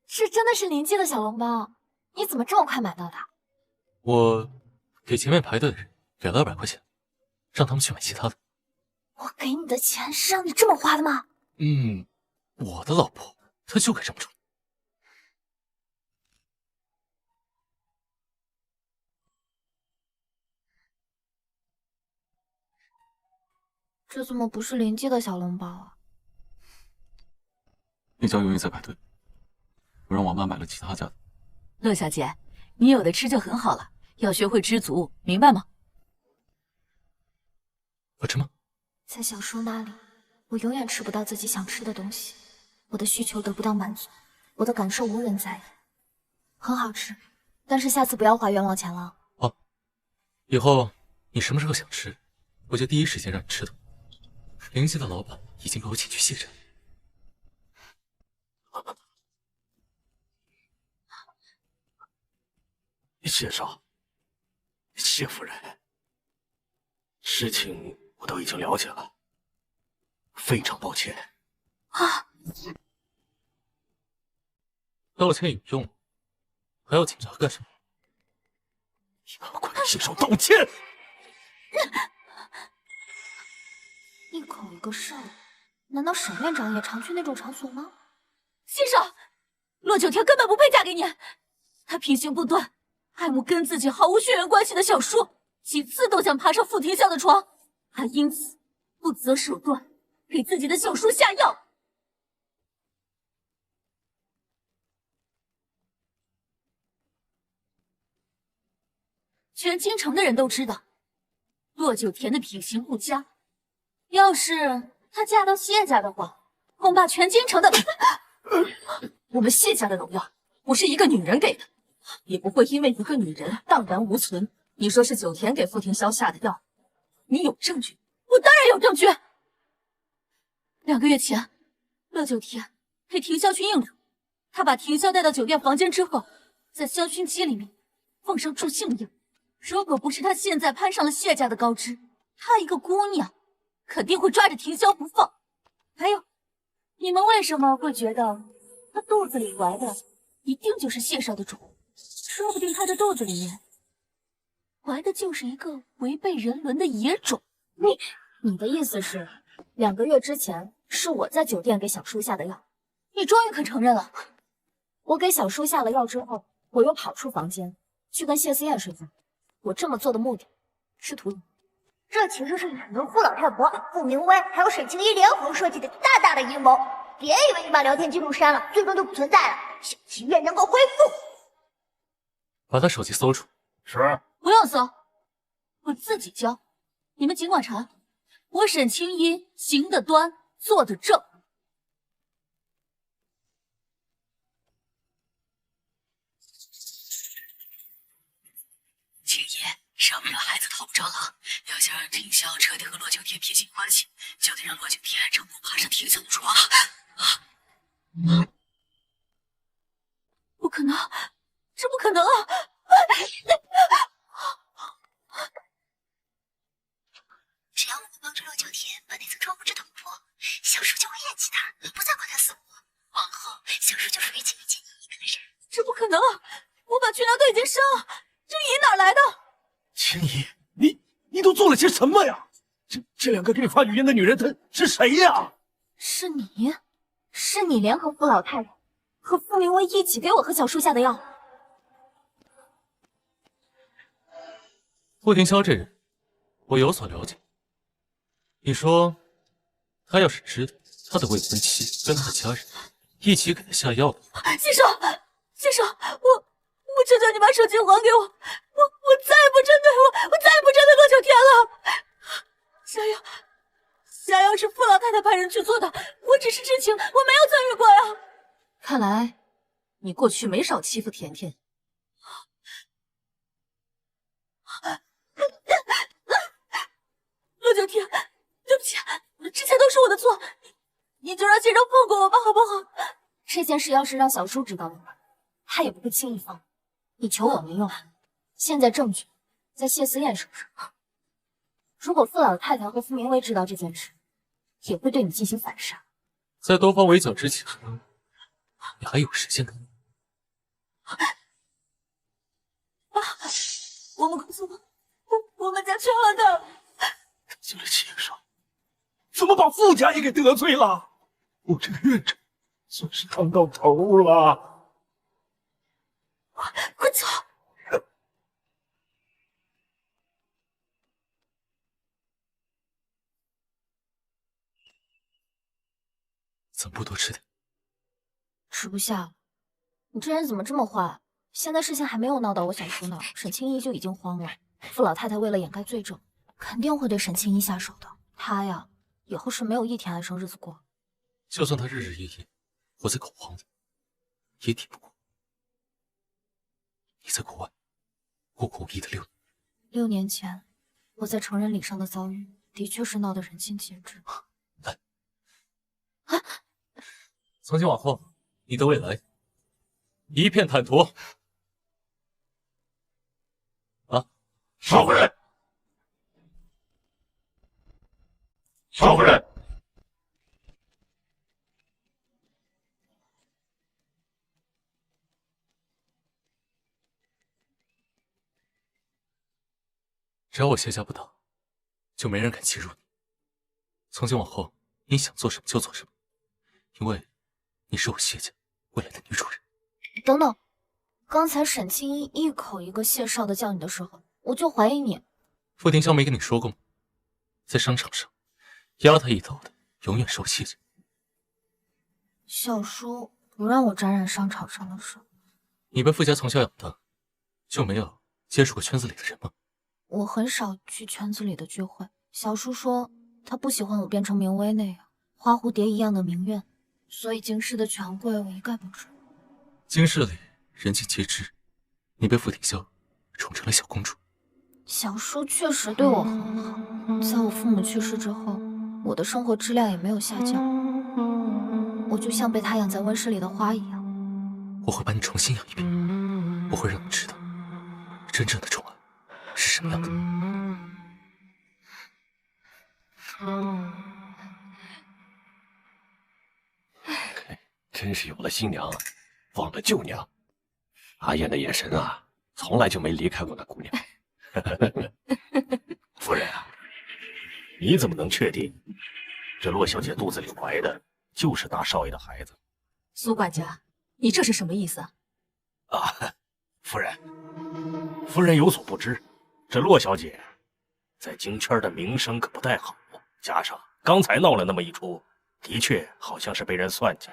Speaker 3: 这真的是临界的小笼包，你怎么这么快买到的？
Speaker 7: 我给前面排队的人给了200块钱，让他们去买其他的。
Speaker 3: 我给你的钱是让你这么花的吗？
Speaker 7: 我的老婆她就该这么做。
Speaker 3: 这怎么不是临界的小笼包啊？
Speaker 4: 那家由于在排队，我让王妈买了其他家的。
Speaker 8: 乐小姐，你有的吃就很好了，要学会知足，明白吗？
Speaker 7: 好吃吗？
Speaker 3: 在小叔那里，我永远吃不到自己想吃的东西，我的需求得不到满足，我的感受无人在意。很好吃，但是下次不要花冤枉钱了。
Speaker 7: 好，以后你什么时候想吃，我就第一时间让你吃的。临界的老板已经被我请去谢诊。
Speaker 6: 谢少，谢夫人，事情我都已经了解了，非常抱歉。
Speaker 7: 道歉有用吗？还要警察干什么？
Speaker 6: 快给谢少道歉！
Speaker 3: 一口一个少，难道沈院长也常去那种场所吗？
Speaker 8: 谢少，洛九天根本不配嫁给你，他品行不端，爱慕跟自己毫无血缘关系的小叔，几次都想爬上傅庭香的床，还因此不择手段给自己的小叔下药。全京城的人都知道，洛九田的品行不佳，要是她嫁到谢家的话，恐怕全京城的我们谢家的荣耀不是一个女人给的，也不会因为一个女人荡然无存。你说是九田给傅庭霄下的药，你有证据？我当然有证据。2个月前，乐九田陪庭霄去应酬，他把庭霄带到酒店房间之后，在香薰机里面放上助兴药。如果不是他现在攀上了谢家的高枝，她一个姑娘肯定会抓着庭霄不放。还有，你们为什么会觉得她肚子里怀的一定就是谢少的种？说不定她的肚子里面怀的就是一个违背人伦的野种。
Speaker 3: 你的意思是，2个月之前是我在酒店给小叔下的药？
Speaker 8: 你终于肯承认了。
Speaker 3: 我给小叔下了药之后，我又跑出房间去跟谢思燕睡觉。我这么做的目的是图你。
Speaker 5: 这其实是你和傅老太婆、傅明威还有沈清一联合设计的大大的阴谋。别以为你把聊天记录删了，最终就不存在了，小祈愿能够恢复。
Speaker 7: 把他手机搜出。
Speaker 6: 是。
Speaker 8: 不用搜，我自己教。你们尽管查，我沈清一行得端，坐得正。
Speaker 2: 青爷，少不了孩子逃不着狼，要想让庭霄彻底和洛九天撇清关系，就得让洛九天成功爬上庭霄的床。
Speaker 8: 不可能，这不可能啊！
Speaker 5: 只要我们帮助洛九天把那层窗户纸捅破，小叔就会厌弃他，不再管他死活。往后，小叔就属于秦一一个人。
Speaker 8: 这不可能啊！我把军粮都已经烧了，这银哪来的？
Speaker 6: 青怡，你都做了些什么呀？这2个给你发语音的女人，她是谁呀？
Speaker 3: 是你？是你联合傅老太太和傅明威一起给我和小叔下的药。
Speaker 7: 傅凌霄这人，我有所了解。你说，他要是知道他的未婚妻跟他的家人一起给他下药的话，
Speaker 8: 先生，我求求你把手机还给我，我再也不针对我再也不针对洛九天了。下药是傅老太太派人去做的，我只是知情，我没有参与过呀。看来你过去没少欺负甜甜。洛九天，对不起，之前都是我的错，你就让先生放过我吧，好不好？
Speaker 3: 这件事要是让小叔知道了，他也不会轻易放。你求我没用，现在证据在谢思燕手上。如果傅老太太和傅明威知道这件事，也会对你进行反杀。
Speaker 7: 在多方围剿之前，你还有时间的。
Speaker 8: 我们快走吧，我们家缺了的。
Speaker 6: 得罪了妾少，怎么把傅家也给得罪了？我这个院长算是当到头了。
Speaker 8: 快走！
Speaker 7: 怎么不多吃点？
Speaker 3: 吃不下了。你这人怎么这么坏？现在事情还没有闹到我小叔那儿，沈清一就已经慌了。傅老太太为了掩盖罪证，肯定会对沈清一下手的。她呀，以后是没有一天安生日子过。
Speaker 7: 就算他日日夜夜活在恐慌里，也抵不过你在国外孤苦无依的6年。
Speaker 3: 6年前，我在成人礼上的遭遇，的确是闹得人尽皆知。
Speaker 7: 来，从今往后，你的未来一片坦途。
Speaker 6: 少夫人，少夫人，
Speaker 7: 只要我谢家不倒，就没人敢欺辱你。从今往后，你想做什么就做什么，因为你是我谢家未来的女主人。
Speaker 3: 等等，刚才沈清一一口一个谢少的叫你的时候，我就怀疑你。
Speaker 7: 傅廷霄没跟你说过吗？在商场上压他一头的，永远是我谢家。
Speaker 3: 小叔不让我沾染商场上的事。
Speaker 7: 你被傅家从小养大，就没有接触过圈子里的人吗？
Speaker 3: 我很少去圈子里的聚会。小叔说他不喜欢我变成明威那样花蝴蝶一样的名媛，所以京师的权贵我一概不知。
Speaker 7: 京市里人尽皆知，你被傅廷霄宠成了小公主。
Speaker 3: 小叔确实对我很好，在我父母去世之后，我的生活质量也没有下降，我就像被他养在温室里的花一样。
Speaker 7: 我会把你重新养一遍，我会让你知道真正的宠爱是什么样的。
Speaker 6: 真是有了新娘，忘了旧娘。阿燕的眼神啊，从来就没离开过那姑娘。夫人啊，你怎么能确定这洛小姐肚子里怀的就是大少爷的孩子？
Speaker 8: 苏管家，你这是什么意思啊？
Speaker 6: 夫人有所不知，这洛小姐在京圈的名声可不太好，加上刚才闹了那么一出，的确好像是被人算计。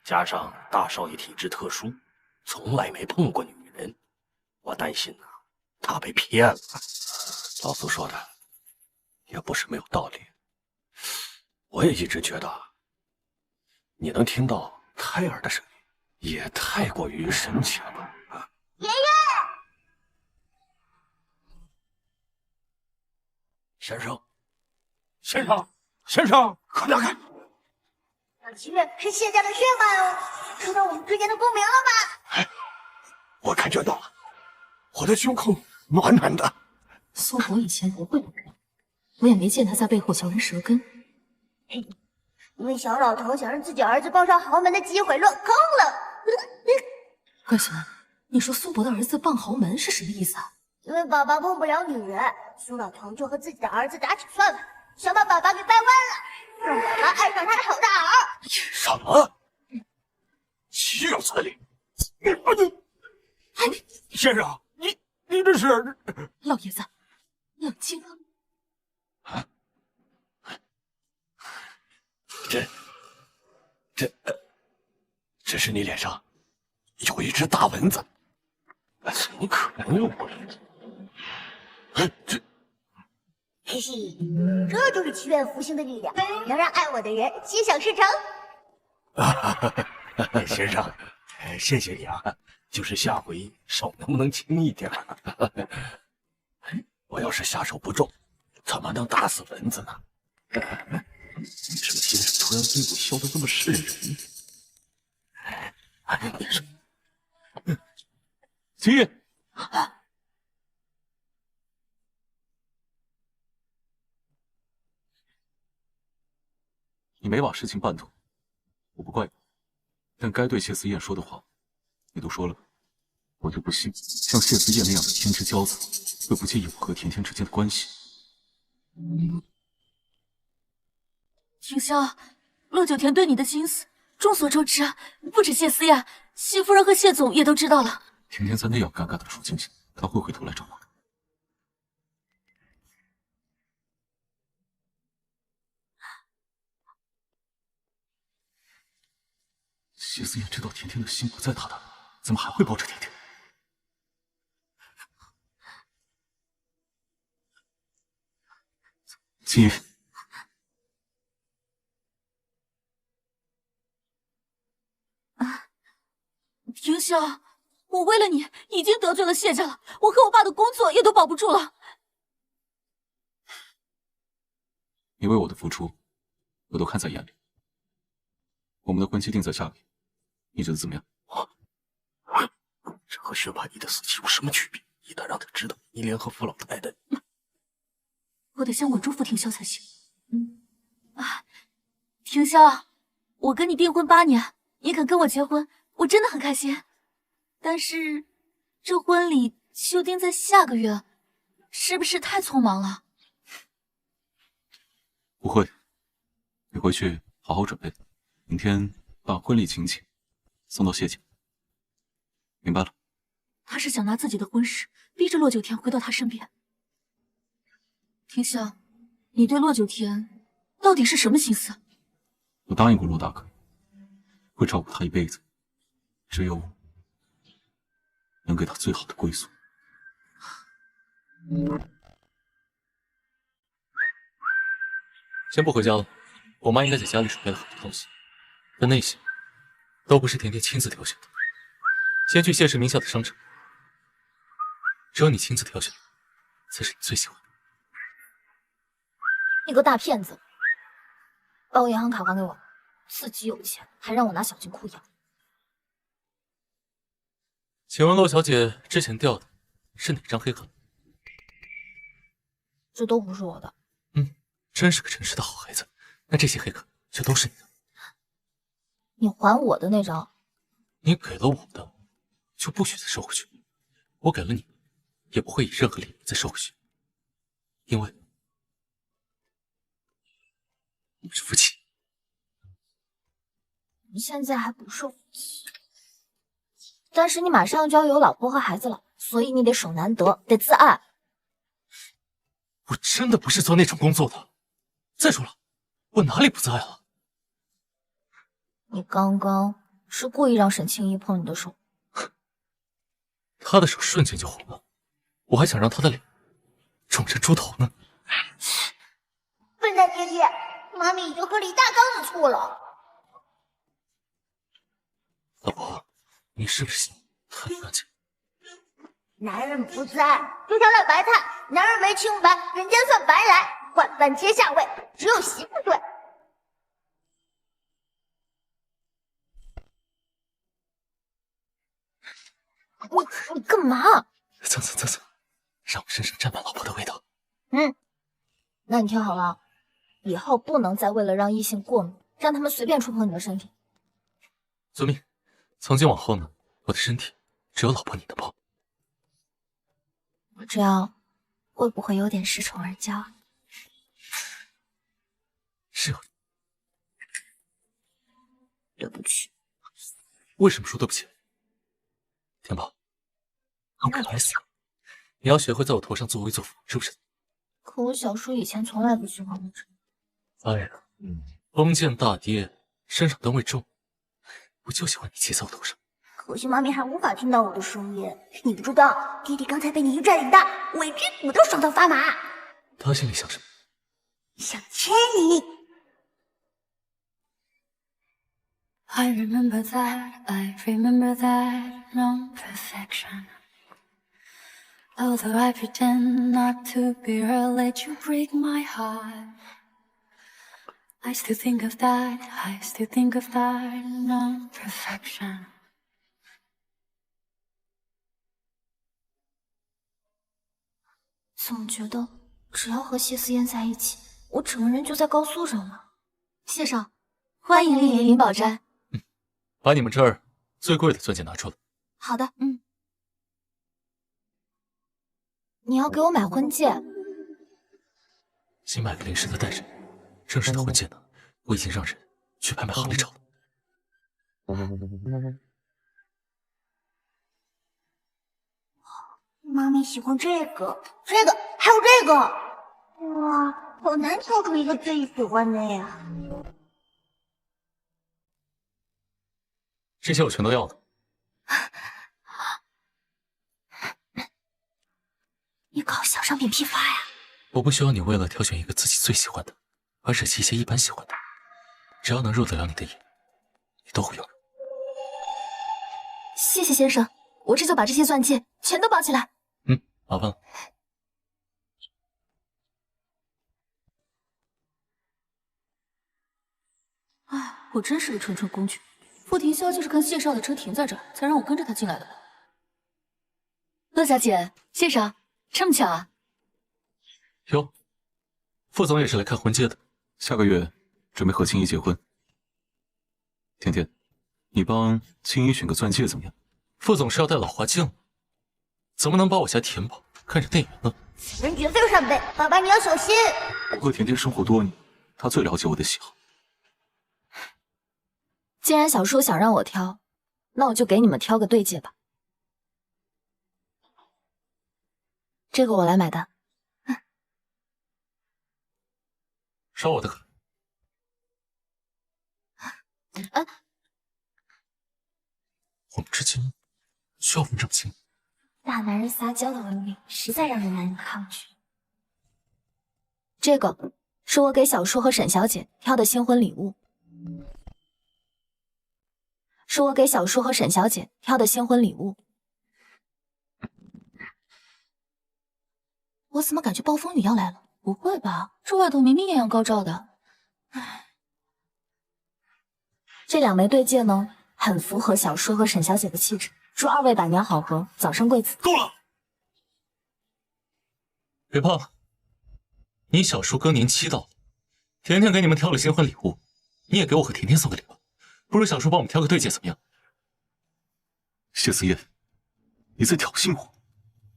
Speaker 6: 加上大少爷体质特殊，从来没碰过女人，我担心呐，他被骗了。老苏说的也不是没有道理，我也一直觉得，你能听到胎儿的声音，也太过于神奇了吧？
Speaker 5: 爷爷，
Speaker 6: 先生，快让开！
Speaker 5: 小七月是谢家的血脉哦，知道我们之间的共鸣了吧？
Speaker 6: 我感觉到了，我的胸口暖暖的。
Speaker 8: 苏博以前不会懂人，我也没见他在背后嚼人舌根。
Speaker 5: 因为小老头想让自己儿子抱上豪门的机会落空了。
Speaker 8: 乖孙，你说苏博的儿子傍豪门是什么意思啊？
Speaker 5: 因为爸爸碰不了女人，苏老头就和自己的儿子打起算盘，想把爸爸给掰弯了，让爸爸爱上他的好大儿。
Speaker 6: 什么？岂有此理！先生，你这是……
Speaker 8: 老爷子，冷静啊！
Speaker 6: 这是你脸上有一只大蚊子，怎么可能有蚊子？
Speaker 5: 嘿嘿，这就是祈愿福星的力量，能让爱我的人心想事成。
Speaker 6: 先生，谢谢你啊！就是下回手能不能轻一点？我要是下手不重，怎么能打死蚊子呢？为什么先生突然对我笑得这么瘆人？你说，
Speaker 4: 秦羽，你没把事情办妥，我不怪你，但该对谢思燕说的话，你都说了吧？我就不信像谢思燕那样的天之骄子，会不介意我和甜甜之间的关系。
Speaker 8: 庭香，洛九田对你的心思众所周知，不止谢思燕，谢夫人和谢总也都知道了。
Speaker 4: 甜甜在那样尴尬的处境下，她会回头来找我的。谢思燕知道甜甜的心不在她那儿，怎么还会抱着甜甜？秦羽，
Speaker 8: 庭香，我为了你已经得罪了谢家了，我和我爸的工作也都保不住了。
Speaker 4: 你为我的付出，我都看在眼里。我们的婚期定在下个月，你觉得怎么样？
Speaker 6: 这和薛蟠你的死期有什么区别？一旦让他知道你联合傅老太太，
Speaker 8: 我得先稳住傅庭香才行。庭香，我跟你订婚8年，你肯跟我结婚，我真的很开心。但是这婚礼就定在下个月，是不是太匆忙了？
Speaker 4: 不会，你回去好好准备，明天把婚礼请柬送到谢家。明白了？
Speaker 8: 他是想拿自己的婚事逼着洛九田回到他身边。庭香，你对洛九田到底是什么心思？
Speaker 4: 我答应过洛大哥，会照顾他一辈子，只有我能给他最好的归宿。
Speaker 7: 先不回家了，我妈应该在家里准备了很多东西，但那些都不是甜甜亲自挑选的。先去谢氏名下的商城，只有你亲自挑选的，才是你最喜欢的。
Speaker 3: 你个大骗子！把我银行卡还给我，自己有钱还让我拿小金库养。
Speaker 7: 请问洛小姐之前掉的是哪张黑卡？
Speaker 3: 这都不是我的。
Speaker 7: 真是个诚实的好孩子。那这些黑卡就都是你的。
Speaker 3: 你还我的那张，
Speaker 7: 你给了我的，就不许再收回去。我给了你，也不会以任何理由再收回去，因为我们是夫妻。
Speaker 3: 你现在还不是夫妻，但是你马上就要有老婆和孩子了，所以你得守难得，得自爱。
Speaker 7: 我真的不是做那种工作的。再说了，我哪里不自爱了？
Speaker 3: 你刚刚是故意让沈清一碰你的手，
Speaker 7: 他的手瞬间就红了，我还想让他的脸肿成猪头呢。
Speaker 5: 笨蛋爹爹，妈咪已经喝了一大缸子醋了。
Speaker 7: 老婆，你是不是很犯贱？
Speaker 5: 男人不自爱就像烂白菜，男人没清白，人家算白来。万般皆下位，只有媳妇对。
Speaker 3: 你干嘛？
Speaker 7: 蹭，让我身上沾满老婆的味道。
Speaker 3: 那你听好了，以后不能再为了让异性过敏，让他们随便触碰你的身体。
Speaker 7: 遵命。从今往后呢，我的身体只有老婆你能碰。
Speaker 3: 我这样会不会有点恃宠而骄？对不起。
Speaker 7: 为什么说对不起？天宝，你可爱死了！你要学会在我头上作威作福，是不是？
Speaker 3: 可我小叔以前从来不喜欢我这样。
Speaker 7: 哎呀，封建大爹身上单位重，我就喜欢你骑在我头上。
Speaker 5: 可惜妈咪还无法听到我的声音。你不知道，爹爹刚才被你一拽领带，尾椎骨都爽到发麻。
Speaker 7: 他心里想什么？
Speaker 5: 想亲你。
Speaker 9: I remember that, no perfection. Although I pretend not to be, I'll let you break my heart. I still think of that, no perfection.
Speaker 3: 总觉得只要和谢思燕在一起，我整个人就在高速上了。谢少，欢迎莅临灵宝斋。
Speaker 7: 把你们这儿最贵的钻戒拿出来。
Speaker 3: 好的，你要给我买婚戒？
Speaker 7: 新买个临时的戴着，正式的婚戒呢，我已经让人去拍卖行里找了。
Speaker 5: 妈咪喜欢这个，还有这个。哇，好难挑出一个最喜欢的呀。
Speaker 7: 这些我全都要了。
Speaker 3: 你搞小商品批发呀？
Speaker 7: 我不需要你为了挑选一个自己最喜欢的，而舍弃一些一般喜欢的。只要能入得了你的眼，你都会拥有。
Speaker 3: 谢谢先生，我这就把这些钻戒全都包起来。
Speaker 7: 麻烦了。
Speaker 8: 哎，我真是个纯纯公举。傅廷霄就是看谢少的车停在这儿，才让我跟着他进来的。乐小姐，谢少，这么巧啊？
Speaker 7: 哟，傅总也是来看婚戒的。
Speaker 4: 下个月准备和青衣结婚。甜甜，你帮青衣选个钻戒怎么样？
Speaker 7: 傅总是要戴老花镜，怎么能把我家田宝看成店员呢？
Speaker 5: 人绝对上辈，爸爸你要小心。
Speaker 4: 我和甜甜生活多年，她最了解我的喜好。
Speaker 3: 既然小叔想让我挑，那我就给你们挑个对戒吧。这个我来买单。
Speaker 7: 少我的很。我们之间需要分这么清？
Speaker 3: 大男人撒娇的文明实在让人难以抗拒。这个是我给小叔和沈小姐挑的新婚礼物。我怎么感觉暴风雨要来了？不会吧，这外头明明艳阳高照的。唉，这两枚对戒呢，很符合小叔和沈小姐的气质。祝二位百年好合，早生贵子。
Speaker 4: 够了！
Speaker 7: 别怕了，你小叔更年期到了，甜甜给你们挑了新婚礼物，你也给我和甜甜送个礼吧。不如小叔帮我们挑个对戒怎么样？
Speaker 4: 谢思燕，你在挑衅我。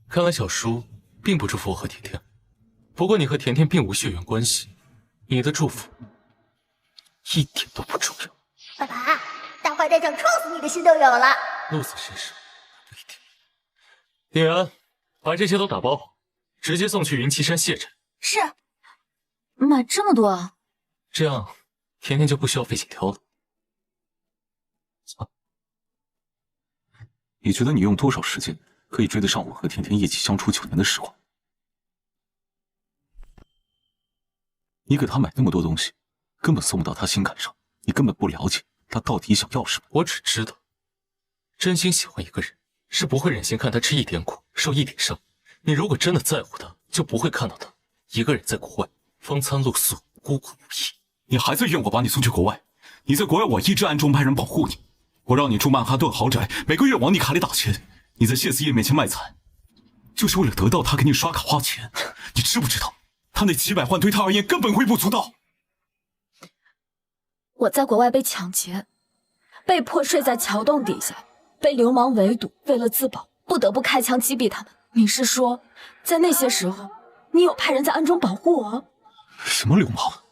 Speaker 7: 看来小叔并不祝福我和甜甜，不过你和甜甜并无血缘关系，你的祝福一点都不重要。
Speaker 5: 爸爸，大坏蛋想撞死你的心都有了。
Speaker 7: 鹿死谁手不一定。店员，把这些都打包好，直接送去云栖山谢诊。
Speaker 3: 是，买这么多啊？
Speaker 7: 这样甜甜就不需要费劲挑了。
Speaker 4: 你觉得你用多少时间可以追得上我和甜甜一起相处9年的时光？你给她买那么多东西，根本送不到她心坎上，你根本不了解她到底想要什么。
Speaker 7: 我只知道，真心喜欢一个人是不会忍心看他吃一点苦，受一点伤。你如果真的在乎他，就不会看到他一个人在国外风餐露宿，孤苦无依。
Speaker 4: 你还在怨我把你送去国外？你在国外，我一直暗中派人保护你。我让你住曼哈顿豪宅，每个月往你卡里打钱。你在谢思燕面前卖惨，就是为了得到她给你刷卡花钱。你知不知道，她那几百万对她而言根本微不足道。
Speaker 3: 我在国外被抢劫，被迫睡在桥洞底下，被流氓围堵，为了自保，不得不开枪击毙他们。你是说，在那些时候，你有派人在暗中保护我？
Speaker 4: 什么流氓？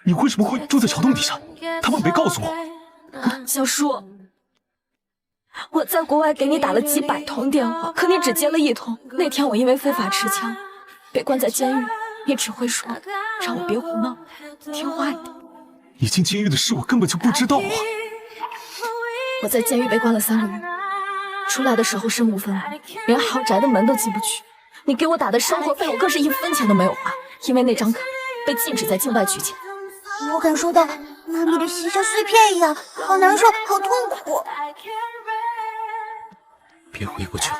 Speaker 4: 你为什么会住在桥洞底下？他们没告诉我。
Speaker 3: 小叔，我在国外给你打了几百通电话，可你只接了1通。那天我因为非法持枪被关在监狱，你只会说让我别胡闹，听话一点。
Speaker 4: 你进监狱的事我根本就不知道啊！
Speaker 3: 我在监狱被关了3个月，出来的时候身无分文，连豪宅的门都进不去。你给我打的生活费，我更是1分钱都没有花，因为那张卡被禁止在境外取钱。
Speaker 5: 我感受到妈咪的心像碎片一样，好难受，好痛苦。
Speaker 4: 别回过去了，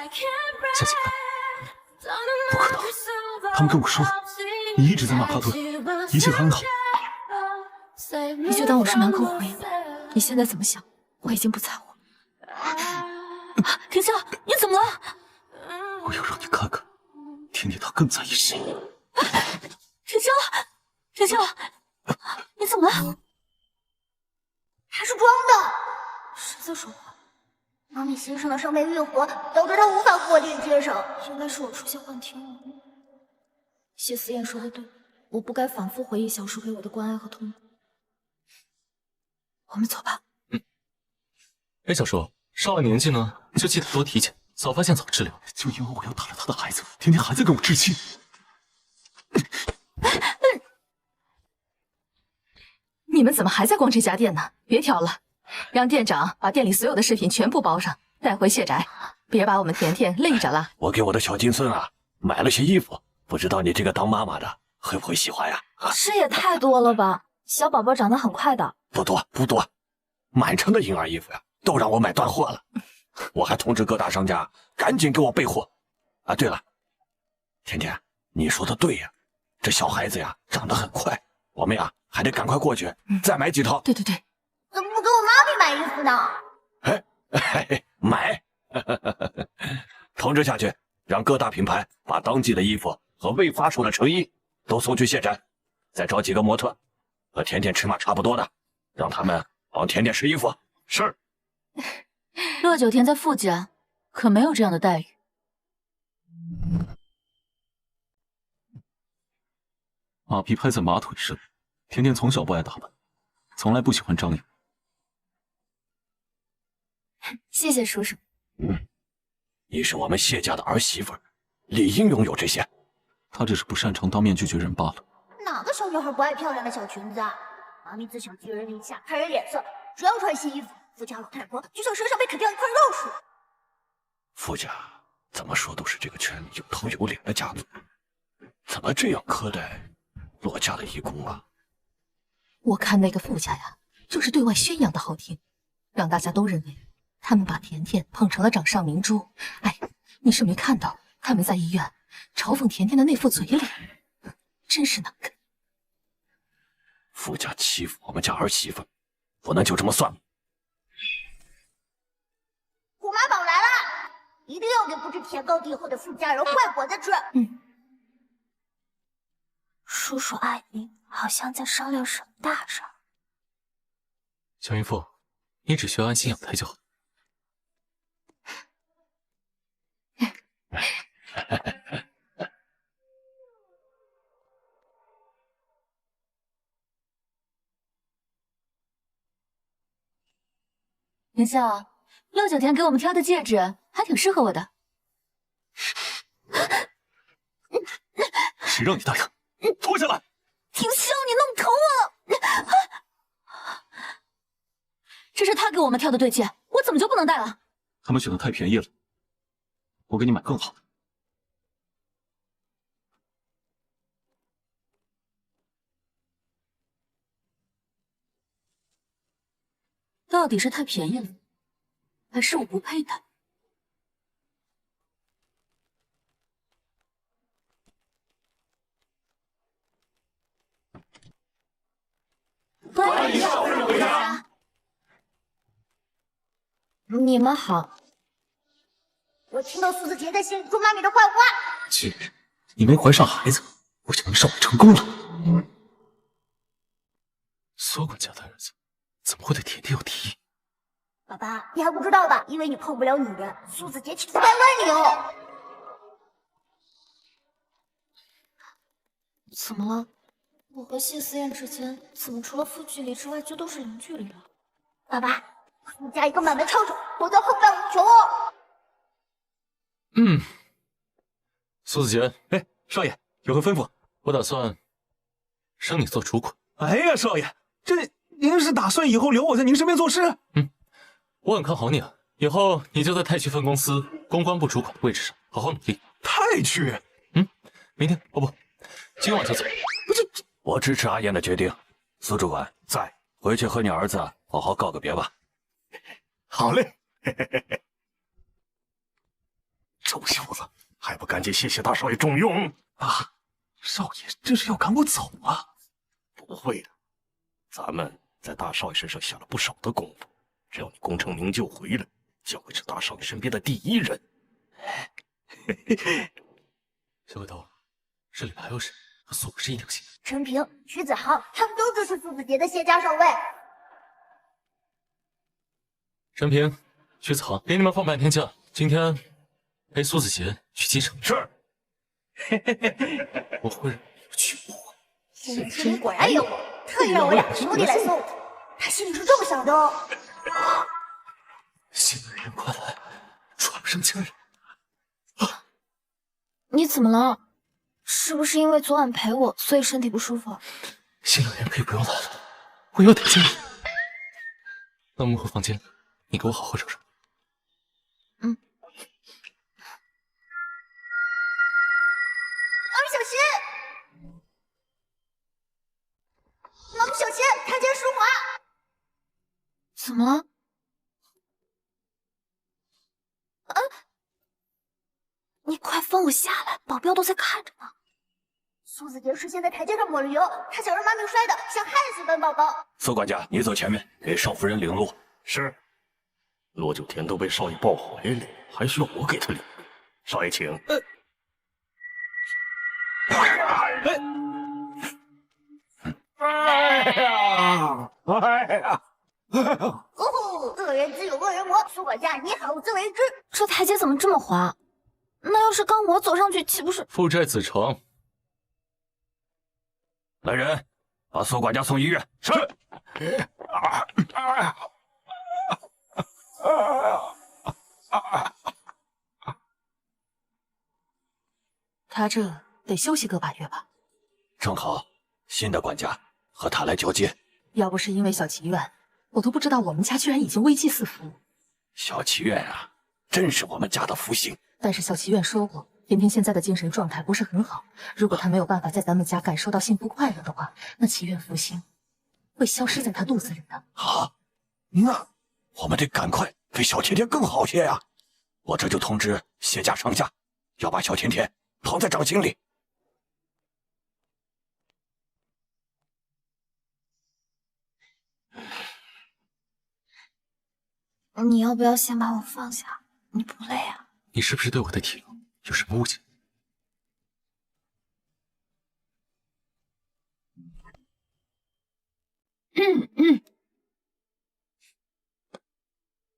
Speaker 4: 小姐，不可能！他们跟我说的，你一直在曼哈顿，一切很好。
Speaker 3: 你就当我是满口胡言。你现在怎么想，我已经不在乎了。婷笑，你怎么了？
Speaker 4: 我要让你看看，甜甜她更在意谁。
Speaker 3: 婷笑，婷笑，你怎么了？
Speaker 5: 还是装的。
Speaker 3: 谁在说话？
Speaker 5: 妈咪心上的伤被愈合，导致她无法和我链接上。
Speaker 3: 应该是我出现幻听了。谢思燕说的对，我不该反复回忆小叔给我的关爱和痛苦。我们走吧。
Speaker 7: 哎，小叔，上了年纪呢，就记得多体检，早发现早治疗。
Speaker 4: 就因为我要打了他的孩子，甜甜还在跟我置气。
Speaker 8: 你们怎么还在逛这家店呢？别挑了，让店长把店里所有的饰品全部包上，带回谢宅，别把我们甜甜累着了。
Speaker 6: 我给我的小金孙啊买了些衣服，不知道你这个当妈妈的会不会喜欢呀？
Speaker 3: 这也太多了吧！小宝宝长得很快的。
Speaker 6: 不多，满城的婴儿衣服呀，都让我买断货了。我还通知各大商家赶紧给我备货。啊，对了，甜甜，你说的对呀，这小孩子呀长得很快，我们呀还得赶快过去再买几套。
Speaker 8: 对，
Speaker 5: 怎么不给我妈咪买衣服呢？
Speaker 6: 买，通知下去，让各大品牌把当季的衣服和未发售的成衣都送去谢展，再找几个模特和甜甜尺码差不多的，让他们帮甜甜试衣服。是。
Speaker 8: 乐九田在富家可没有这样的待遇。
Speaker 4: 马屁拍在马腿上，甜甜从小不爱打扮，从来不喜欢张扬。
Speaker 3: 谢谢叔叔。
Speaker 6: 你是我们谢家的儿媳妇，理应拥有这些。
Speaker 4: 她只是不擅长当面拒绝人罢了。
Speaker 5: 哪个小女孩不爱漂亮的小裙子啊？妈咪自小寄人篱下，看人脸色，只要穿新衣服，富家老太婆就像身上被啃掉一块肉似的。
Speaker 6: 富家怎么说都是这个圈里有头有脸的家族，怎么这样苛待骆家的义工啊？
Speaker 8: 我看那个富家呀，就是对外宣扬的好听，让大家都认为他们把甜甜捧成了掌上明珠。哎，你是没看到他们在医院嘲讽甜甜的那副嘴脸，真是难看。
Speaker 6: 富家欺负我们家儿媳妇，不能就这么算了。
Speaker 5: 虎妈宝来了，一定要给不知天高地厚的富家人坏活的吃。
Speaker 3: 叔叔阿姨好像在商量什么大事。
Speaker 7: 小孕妇，你只需要安心养胎就好。
Speaker 8: 林笑，乐九田给我们挑的戒指还挺适合我的。
Speaker 4: 谁让你答应？脱下来！
Speaker 8: 婷笑，你弄疼我了！这是他给我们挑的对戒，我怎么就不能戴了？
Speaker 4: 他们选的太便宜了，我给你买更好的。
Speaker 8: 到底是太便宜了，还是我不配戴？
Speaker 3: 欢迎少夫人回家。你们好。
Speaker 5: 我听到苏子杰在心里说妈咪的坏话。
Speaker 4: 今日你没怀上孩子，我就能少你成功了。
Speaker 7: 索管家的儿子怎么会对甜甜有敌意？
Speaker 5: 爸爸，你还不知道吧？因为你碰不了女人，苏子杰气死100万你哦。
Speaker 3: 怎么了？我和谢思燕之间怎么除了负距离之外就都是零距离了？
Speaker 5: 爸爸，你加一个满门抄手，否则后败无穷哦。
Speaker 7: 苏子杰，
Speaker 1: 哎，少爷有何吩咐？
Speaker 7: 我打算升你做主管。
Speaker 10: 哎呀，少爷，这您是打算以后留我在您身边做事？
Speaker 7: 我很看好你啊，以后你就在太区分公司公关部主管的位置上好好努力。
Speaker 10: 太区？
Speaker 7: 明天不，今晚就走。
Speaker 1: 我支持阿燕的决定。苏主管
Speaker 6: 在，
Speaker 1: 回去和你儿子好好告个别吧。
Speaker 6: 好嘞。臭小子，还不赶紧谢谢大少爷重用
Speaker 10: 啊！少爷这是要赶我走啊？
Speaker 6: 不会的，咱们在大少爷身上下了不少的功夫，只要你功成名就回来，将会是大少爷身边的第一人。
Speaker 7: 小鬼头，这里还有谁和苏是一条心？
Speaker 5: 陈平、徐子航，他们都支持苏子杰的谢家上位。
Speaker 7: 陈平、徐子航，给你们放半天假，今天陪苏子杰去机场。
Speaker 6: 是。
Speaker 7: 我会让你去后悔。
Speaker 5: 谢青果然有我，特意让我俩兄弟来送他，他心里是这么想的哦。
Speaker 7: 新的人快来，喘不上气儿。
Speaker 3: 你怎么了？是不是因为昨晚陪我，所以身体不舒服？
Speaker 7: 新的人可以不用来了，我有点建议。那我们回房间，你给我好好收拾。
Speaker 5: 老米小心！老米小心！台阶湿滑。
Speaker 3: 怎么了？你快放我下来，保镖都在看着呢。
Speaker 5: 苏子杰事先在台阶上抹了油，他想让妈咪摔的，想害死本宝宝。
Speaker 1: 苏管家，你走前面，给少夫人领路。
Speaker 6: 是。骆九田都被少爷抱怀里，还需要我给他领路？少爷请。
Speaker 5: 恶人自有恶人磨，苏管家你好自为之。
Speaker 3: 这台阶怎么这么滑？那要是刚我走上去，岂不是
Speaker 7: 父债子偿？
Speaker 1: 来人，把苏管家送医院。
Speaker 6: 是。
Speaker 8: 他这得休息个把月吧。
Speaker 1: 正好，新的管家和他来交接。
Speaker 8: 要不是因为小祈愿，我都不知道我们家居然已经危机四伏。
Speaker 1: 小祈愿啊，真是我们家的福星。
Speaker 8: 但是小祈愿说过，甜甜现在的精神状态不是很好，如果她没有办法在咱们家感受到幸福快乐的话，那祈愿福星会消失在她肚子里的。
Speaker 1: 啊，那我们得赶快对小甜甜更好些呀！我这就通知谢家上下，要把小甜甜捧在掌心里。
Speaker 3: 你要不要先把我放下？你不累啊？
Speaker 7: 你是不是对我的体能有什么误解？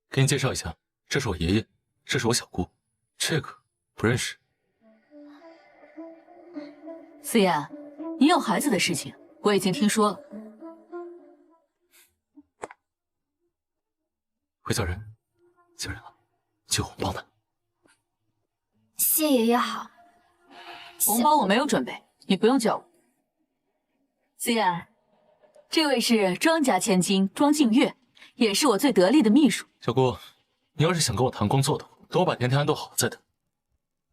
Speaker 7: 给你介绍一下，这是我爷爷，这是我小姑，这个不认识。
Speaker 8: 思妍，你有孩子的事情，我已经听说了。
Speaker 7: 会叫人，叫人了，就红包呢。
Speaker 3: 谢爷爷好。
Speaker 8: 红包我没有准备，你不用叫我。思妍，这位是庄家千金庄静月，也是我最得力的秘书。
Speaker 7: 小姑，你要是想跟我谈工作的话，等我把甜甜安顿好了再谈。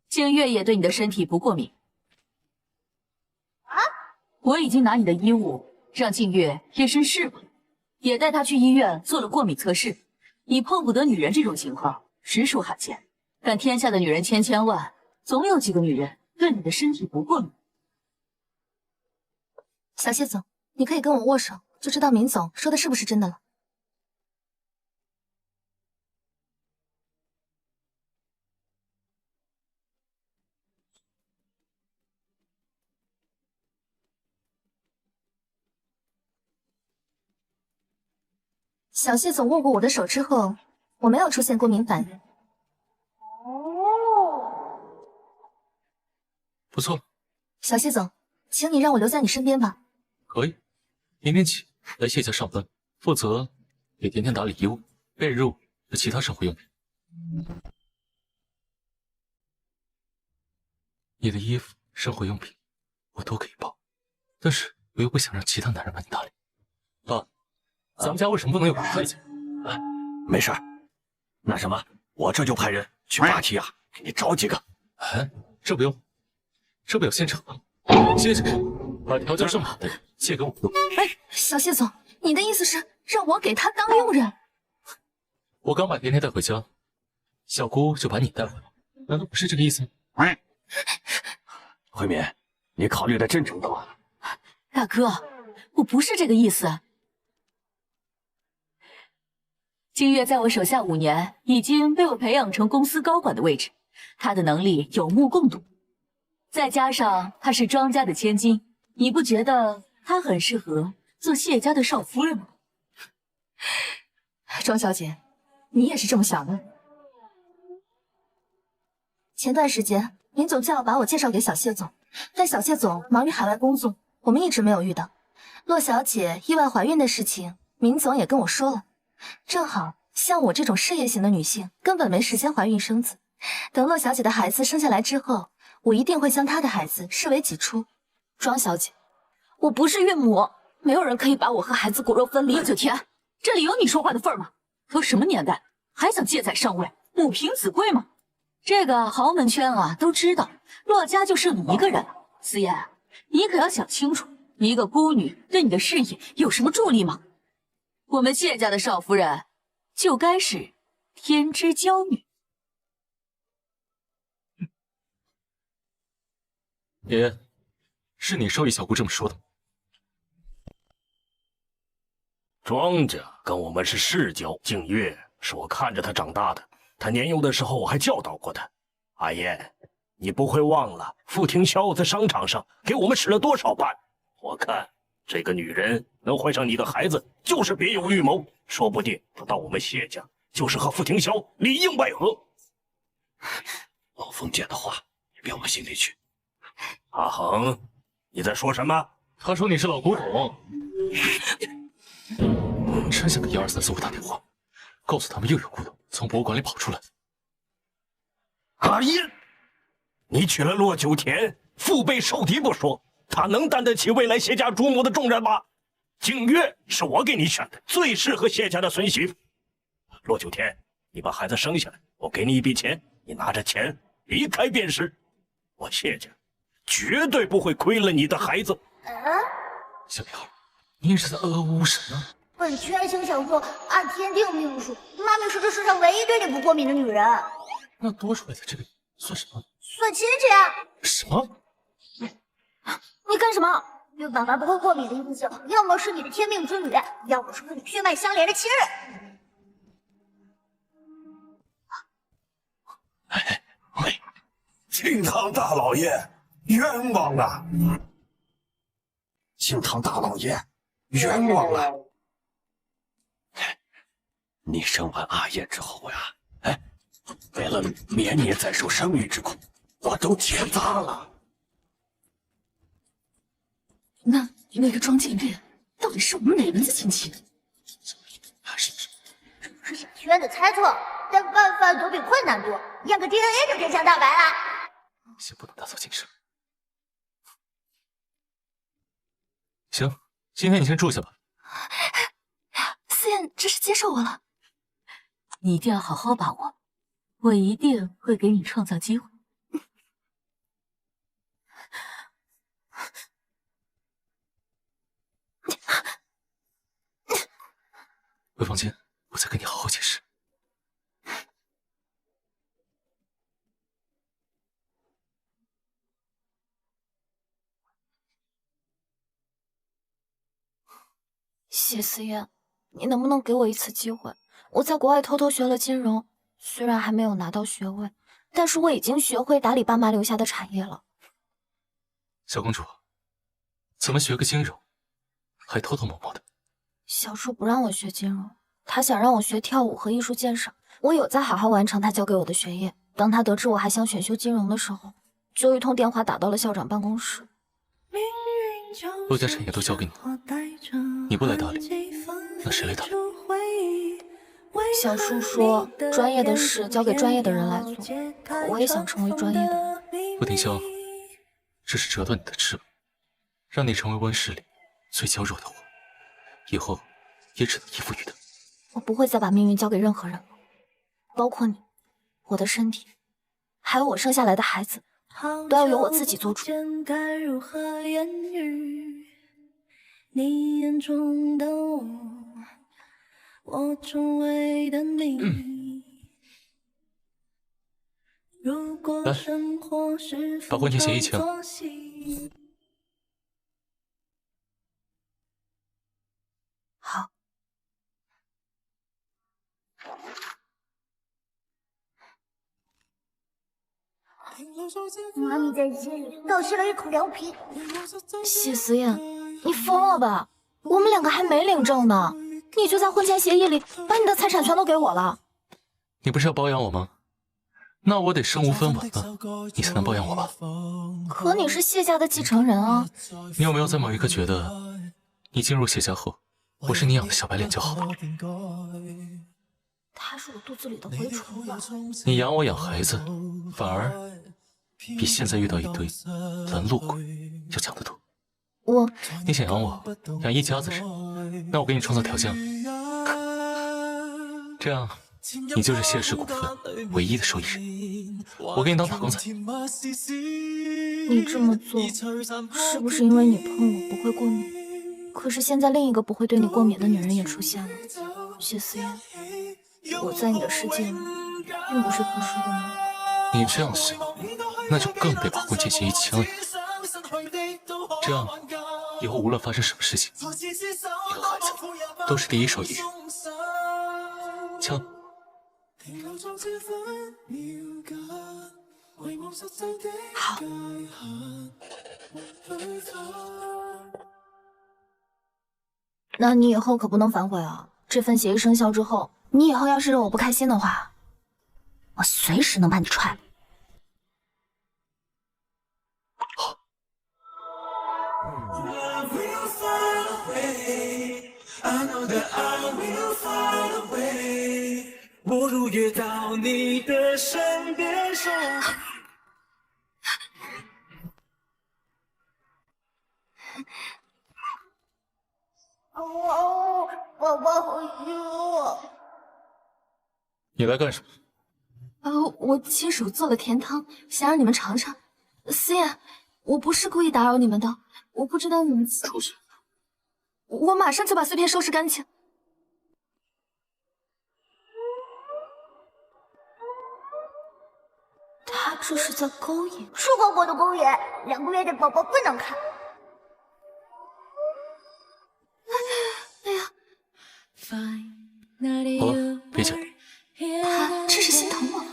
Speaker 8: 静月也对你的身体不过敏。啊！我已经拿你的衣物让静月验身试过，也带她去医院做了过敏测试。你碰不得女人这种情况实属罕见，但天下的女人千千万，总有几个女人对你的身体不过敏。
Speaker 3: 小谢总，你可以跟我握手，就知道明总说的是不是真的了。小谢总握过我的手之后，我没有出现过敏反应。
Speaker 7: 不错。
Speaker 3: 小谢总，请你让我留在你身边吧。
Speaker 7: 可以，明天起来谢家上班，负责给甜甜打理衣物、被褥和其他生活用品。你的衣服、生活用品我都可以包，但是我又不想让其他男人帮你打理。爸，咱们家为什么不能有个太监？
Speaker 1: 没事儿，那什么，我这就派人去芭提雅给你找几个。
Speaker 7: 哎，这不用，这不有现成的吗？谢谢，把条件这么好的人借给我用。
Speaker 3: 哎，小谢总，你的意思是让我给他当佣人？
Speaker 7: 我刚把甜甜带回家，小姑就把你带回来，难道不是这个意思吗？
Speaker 1: 慧敏，你考虑的真周到啊！
Speaker 8: 大哥，我不是这个意思。金月在我手下5年，已经被我培养成公司高管的位置，他的能力有目共睹。再加上她是庄家的千金，你不觉得她很适合做谢家的少夫人吗？庄小姐，你也是这么想的？
Speaker 3: 前段时间，林总叫我把我介绍给小谢总，但小谢总忙于海外工作，我们一直没有遇到。洛小姐意外怀孕的事情，明总也跟我说了。正好，像我这种事业型的女性，根本没时间怀孕生子。等洛小姐的孩子生下来之后，我一定会将她的孩子视为己出。庄小姐，我不是孕母，没有人可以把我和孩子骨肉分离。
Speaker 8: 陆九天，这里有你说话的份儿吗？都什么年代，还想借仔上位，母凭子贵吗？这个豪门圈啊，都知道洛家就剩你一个人了。思妍，你可要想清楚，一个孤女对你的事业有什么助力吗？我们谢家的少夫人就该是天之娇女。
Speaker 7: 爷爷，是你授意小姑这么说的吗？
Speaker 6: 庄家跟我们是世交，静月是我看着她长大的。他年幼的时候，我还教导过他。阿燕，你不会忘了傅庭霄在商场上给我们使了多少绊？我看这个女人能怀上你的孩子，就是别有预谋，说不定不到我们谢家，就是和傅庭霄里应外合。
Speaker 1: 老封建的话，你别往心里去。
Speaker 6: 阿恒，你在说什么？
Speaker 7: 他说你是老古董。真想给12345打电话，告诉他们又有古董从博物馆里跑出来。
Speaker 6: 阿燕，你娶了骆九田，腹背受敌不说，他能担得起未来谢家主母的重任吗？景月是我给你选的，最适合谢家的孙媳妇。骆九田，你把孩子生下来，我给你一笔钱，你拿着钱离开便是。我谢家绝对不会亏了你的孩子。
Speaker 7: 小苗，你也是在呜什么？
Speaker 5: 本全情想做按天定命数，妈咪是这世上唯一对你不过敏的女人。
Speaker 7: 那多出来的这个算什么？
Speaker 5: 算亲戚。
Speaker 7: 什么？
Speaker 5: 你干什么？对爸妈不会过敏的异性，要么是你的天命之女，要么是和你血脉相连的亲人。
Speaker 1: 喂，庆堂大老爷，冤枉了！庆堂大老爷，冤枉了！你生完阿燕之后呀，为了免你再受生育之苦，我都结扎了。
Speaker 8: 那个庄景烈到底是我们哪门子亲戚？
Speaker 5: 是小圈的猜测，但办法总比困难多，验个 DNA 就真相大白了。
Speaker 7: 先不能打草惊蛇。行，今天你先住下吧。
Speaker 3: 思妍这是接受我了，
Speaker 8: 你一定要好好把握，我一定会给你创造机会。
Speaker 7: 回房间，我再跟你好好解释。
Speaker 3: 谢思妍，你能不能给我一次机会？我在国外偷偷学了金融，虽然还没有拿到学位，但是我已经学会打理爸妈留下的产业了。
Speaker 7: 小公主，怎么学个金融，还偷偷摸摸的？
Speaker 3: 小叔不让我学金融，他想让我学跳舞和艺术鉴赏。我有在好好完成他交给我的学业。当他得知我还想选修金融的时候，就一通电话打到了校长办公室。
Speaker 7: 陆家产业都交给你，你不来打理，那谁来打理？
Speaker 3: 小叔说，专业的事交给专业的人来做，我也想成为专业的人。
Speaker 7: 陆廷霄，这是折断你的翅膀，让你成为温室里最娇弱的我，以后也只能依附于他。
Speaker 3: 我不会再把命运交给任何人了，包括你。我的身体，还有我生下来的孩子，都要由我自己做主。
Speaker 9: 你眼中的我周围的你。如果生活是
Speaker 7: 把婚前协议签了。
Speaker 3: 好。
Speaker 5: 妈咪在心里倒吸了一口凉皮。
Speaker 3: 谢思燕，你疯了吧？我们两个还没领证呢，你就在婚前协议里把你的财产全都给我了。
Speaker 7: 你不是要包养我吗？那我得身无分文了，你才能包养我吧？
Speaker 3: 可你是谢家的继承人啊。
Speaker 7: 你有没有在某一刻觉得，你进入谢家后，我是你养的小白脸就好了？
Speaker 3: 他是我肚子里的蛔虫吧？
Speaker 7: 你养我养孩子，反而比现在遇到一堆拦路鬼要强得多。你想养我，养一家子人，那我给你创造条件，这样你就是谢氏股份唯一的受益人，我给你当打工仔。
Speaker 3: 你这么做是不是因为你碰我不会过敏？可是现在另一个不会对你过敏的女人也出现了，谢思燕，我在你的世界里并不是特殊的吗？
Speaker 7: 你这样想，那就更得把婚前协议签了。这样以后无论发生什么事情，你和孩子都是第一受益人。签了。
Speaker 3: 好。那你以后可不能反悔啊！这份协议生效之后，你以后要是惹我不开心的话，我随时能把你踹了。
Speaker 7: 好。
Speaker 11: 我如约到你的身边说。
Speaker 5: 哦，宝宝好凶啊！
Speaker 7: 你来干什么？
Speaker 8: 我亲手做了甜汤，想让你们尝尝。思燕，我不是故意打扰你们的，我不知道你们
Speaker 7: 出去。
Speaker 8: 我马上就把碎片收拾干净。
Speaker 3: 他这是在勾引？
Speaker 5: 出过国的公园，2个月的宝宝不能看。
Speaker 8: 哎呀，
Speaker 7: 好了，别讲。
Speaker 8: 他这是心疼我。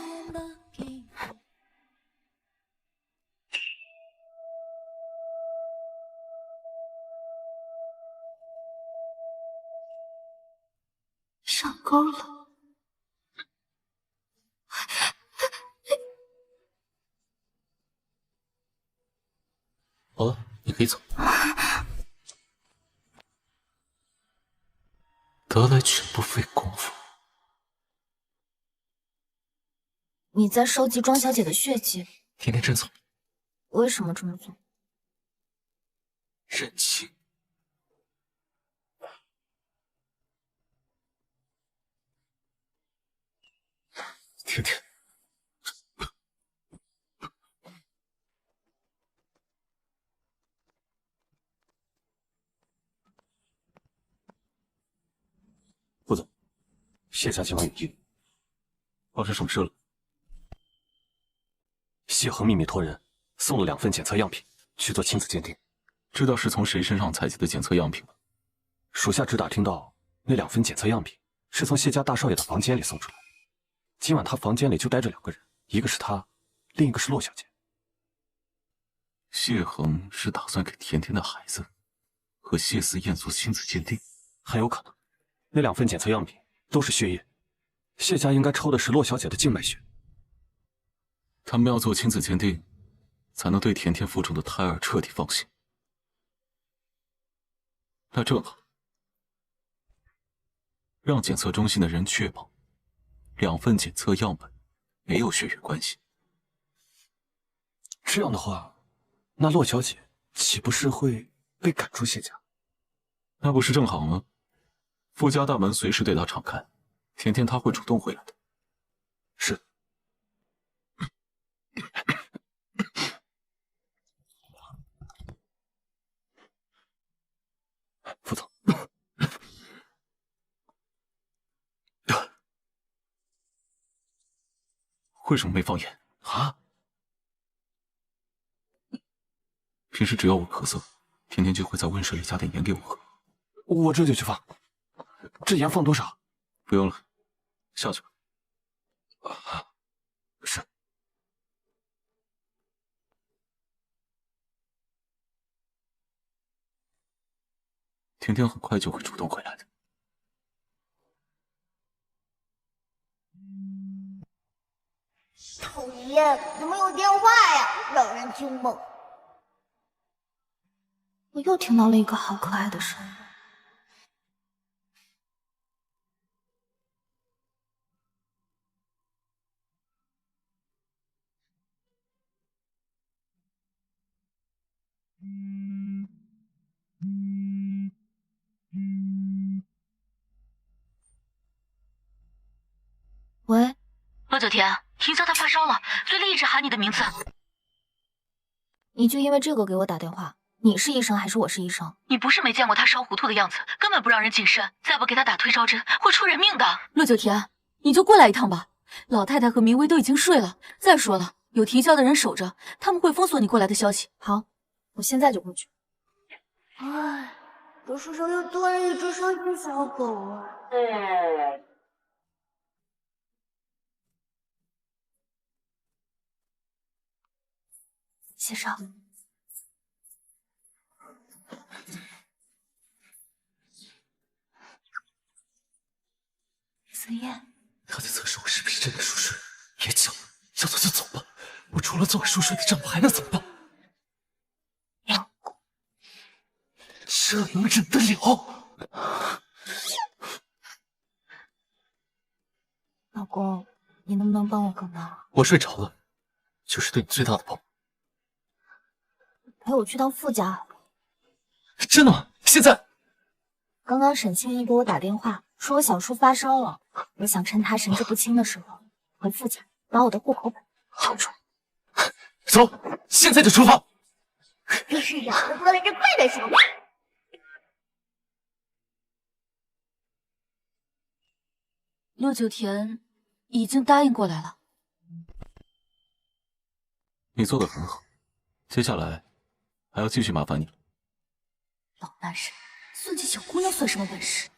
Speaker 8: 上钩了。
Speaker 7: 好了，你可以走。得来全不费工夫。
Speaker 3: 你在收集庄小姐的血迹？
Speaker 7: 甜甜真聪明。
Speaker 3: 为什么这么做？
Speaker 7: 任性。甜甜。
Speaker 1: 副总，谢家今晚有异发生什么事了？谢恒秘密托人送了2份检测样品去做亲子鉴定，
Speaker 4: 知道是从谁身上采集的检测样品吗？
Speaker 1: 属下只打听到那2份检测样品是从谢家大少爷的房间里送出来。今晚他房间里就待着2个人，一个是他，另一个是洛小姐。
Speaker 4: 谢恒是打算给甜甜的孩子和谢思燕做亲子鉴定？
Speaker 1: 很有可能，那2份检测样品都是血液，谢家应该抽的是洛小姐的静脉血。
Speaker 4: 他们要做亲子鉴定，才能对甜甜腹中的胎儿彻底放心。那正好，让检测中心的人确保2份检测样本没有血缘关系。
Speaker 1: 这样的话，那洛小姐岂不是会被赶出谢家？
Speaker 4: 那不是正好吗？傅家大门随时对她敞开，天天她会主动回来的。
Speaker 1: 是的。副总，
Speaker 4: 为什么没放盐
Speaker 1: 啊？
Speaker 4: 平时只要我咳嗽，天天就会在温水里加点盐给我喝。
Speaker 1: 我这就去放。这盐放多少？
Speaker 4: 不用了，下去吧。
Speaker 1: 是。
Speaker 4: 甜甜很快就会主动回来的。
Speaker 5: 讨厌，怎么有电话呀？让人听梦。
Speaker 3: 我又听到了一个好可爱的声音。喂，
Speaker 2: 罗九田，婷潇她发烧了，嘴里一直喊你的名字。
Speaker 3: 你就因为这个给我打电话？你是医生还是我是医生？
Speaker 2: 你不是没见过她烧糊涂的样子，根本不让人近身，再不给她打退烧针，会出人命的。
Speaker 8: 陆九田，你就过来一趟吧，老太太和明威都已经睡了。再说了，有婷潇的人守着，他们会封锁你过来的消息。
Speaker 3: 好，我现在就过去。
Speaker 5: 唉，这世上又多了一只伤心小狗啊！
Speaker 3: 谢少，子夜，
Speaker 7: 他在测试我是不是真的熟睡。别讲了，要走就走吧。我除了作为熟睡的丈夫，还能怎么办？
Speaker 3: 老公，
Speaker 7: 这能忍得了？
Speaker 3: 老公，你能不能帮我个忙？
Speaker 7: 我睡着了，就是对你最大的帮。
Speaker 3: 陪我去趟傅家好了。
Speaker 7: 真的吗？现在？
Speaker 3: 刚刚沈清怡给我打电话，说我小叔发烧了，我想趁他神志不清的时候回傅家，把我的户口本掏出来。
Speaker 7: 走，现在就出发。
Speaker 5: 这世上又多了一只快乐小狗。
Speaker 8: 陆九田已经答应过来了。
Speaker 4: 你做得很好，接下来还要继续麻烦你了。
Speaker 8: 老男人，算计小姑娘算什么本事？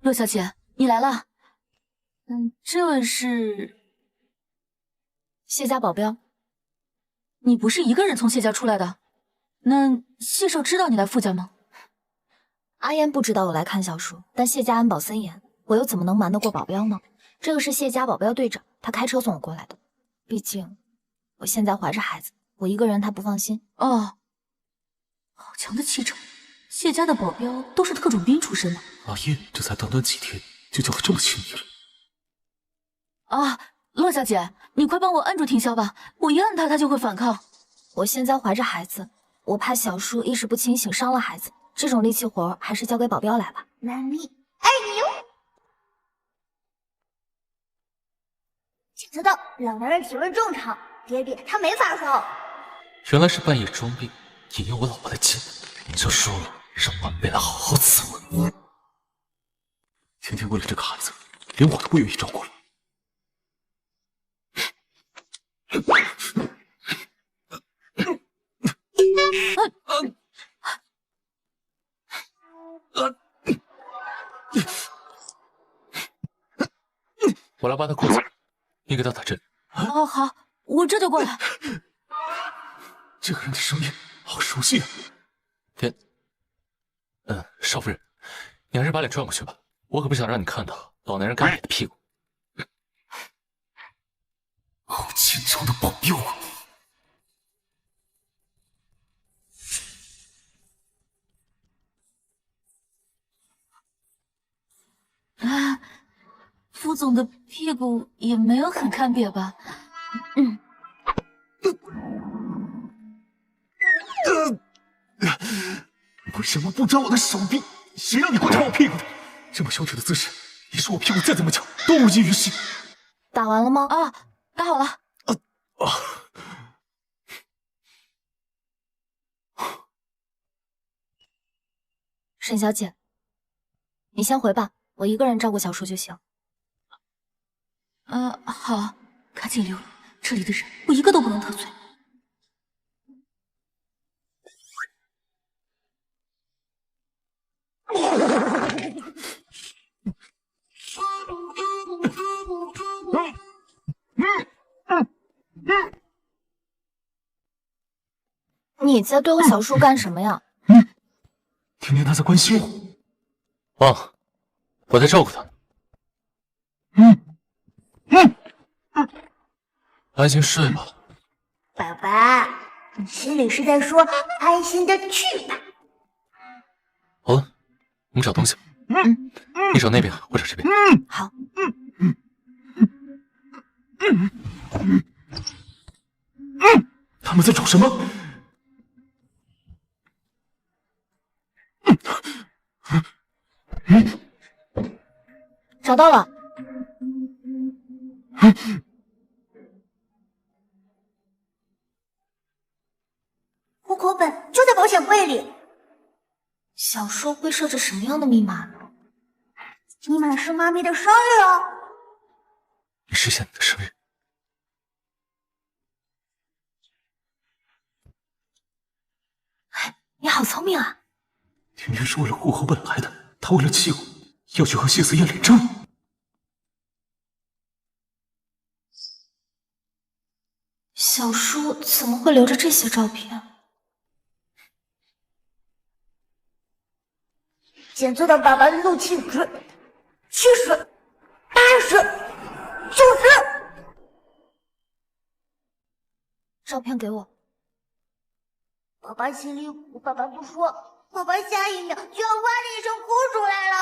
Speaker 8: 陆小姐，你来了。这位是
Speaker 3: 谢家保镖。
Speaker 8: 你不是一个人从谢家出来的？那谢少知道你来傅家吗？
Speaker 3: 阿烟不知道我来看小叔，但谢家安保森严，我又怎么能瞒得过保镖呢？这个是谢家保镖队长，他开车送我过来的。毕竟我现在怀着孩子，我一个人他不放心。
Speaker 8: 哦，好强的气场！谢家的保镖都是特种兵出身吗？
Speaker 7: 阿叶，这才短短几天，就叫得这么亲密了。
Speaker 8: 啊，洛小姐，你快帮我按住婷潇吧，我一按他就会反抗。
Speaker 3: 我现在怀着孩子，我怕小叔意识不清醒伤了孩子，这种力气活还是交给保镖来吧。
Speaker 5: 妈咪，爱你哟！检测到老男人体温正常，爹爹他没发烧。
Speaker 7: 原来是半夜装病，引诱我老婆的劲，就说了让晚辈来好好伺候。
Speaker 4: 天天为了这个孩子，连我都不愿意照顾了。
Speaker 7: 我来扒他裤子，你给他打针。
Speaker 8: 哦，好，我这就过来。
Speaker 7: 这个人的声音好熟悉啊！少夫人，你还是把脸转过去吧，我可不想让你看到老男人干瘪的屁股。好牵强的保镖啊！
Speaker 3: 总的屁股也没有很看瘪吧？
Speaker 10: 为什么不抓我的手臂？谁让你光抓我屁股的？这么羞耻的姿势，你说我屁股再怎么翘都无济于事。
Speaker 3: 打完了吗？啊，打好了。沈小姐，你先回吧，我一个人照顾小叔就行。好，赶紧溜，这里的人我一个都不能得罪。你在对我小叔干什么呀？
Speaker 10: 听听他在关心我。
Speaker 7: 啊，我在照顾他。安心睡吧。
Speaker 5: 爸爸，你心里是在说安心的去吧？
Speaker 7: 好了，我们找东西。你找那边或者这边。
Speaker 3: 好。
Speaker 10: 他们在找什么？
Speaker 3: 找到了。
Speaker 5: 户口本就在保险柜里。
Speaker 3: 小叔会设置什么样的密码呢？
Speaker 5: 密码是妈咪的生日哦。
Speaker 7: 你实现你的生日。
Speaker 3: 你好聪明啊！
Speaker 10: 甜甜是为了户口本来的，她为了气我，要去和谢思燕领证。
Speaker 3: 小叔怎么会留着这些照片？
Speaker 5: 检测到爸爸的怒气值70、80、90。
Speaker 3: 照片给我。
Speaker 5: 爸爸心里苦，爸爸不说，爸爸下一秒就要哇的一声哭出来了。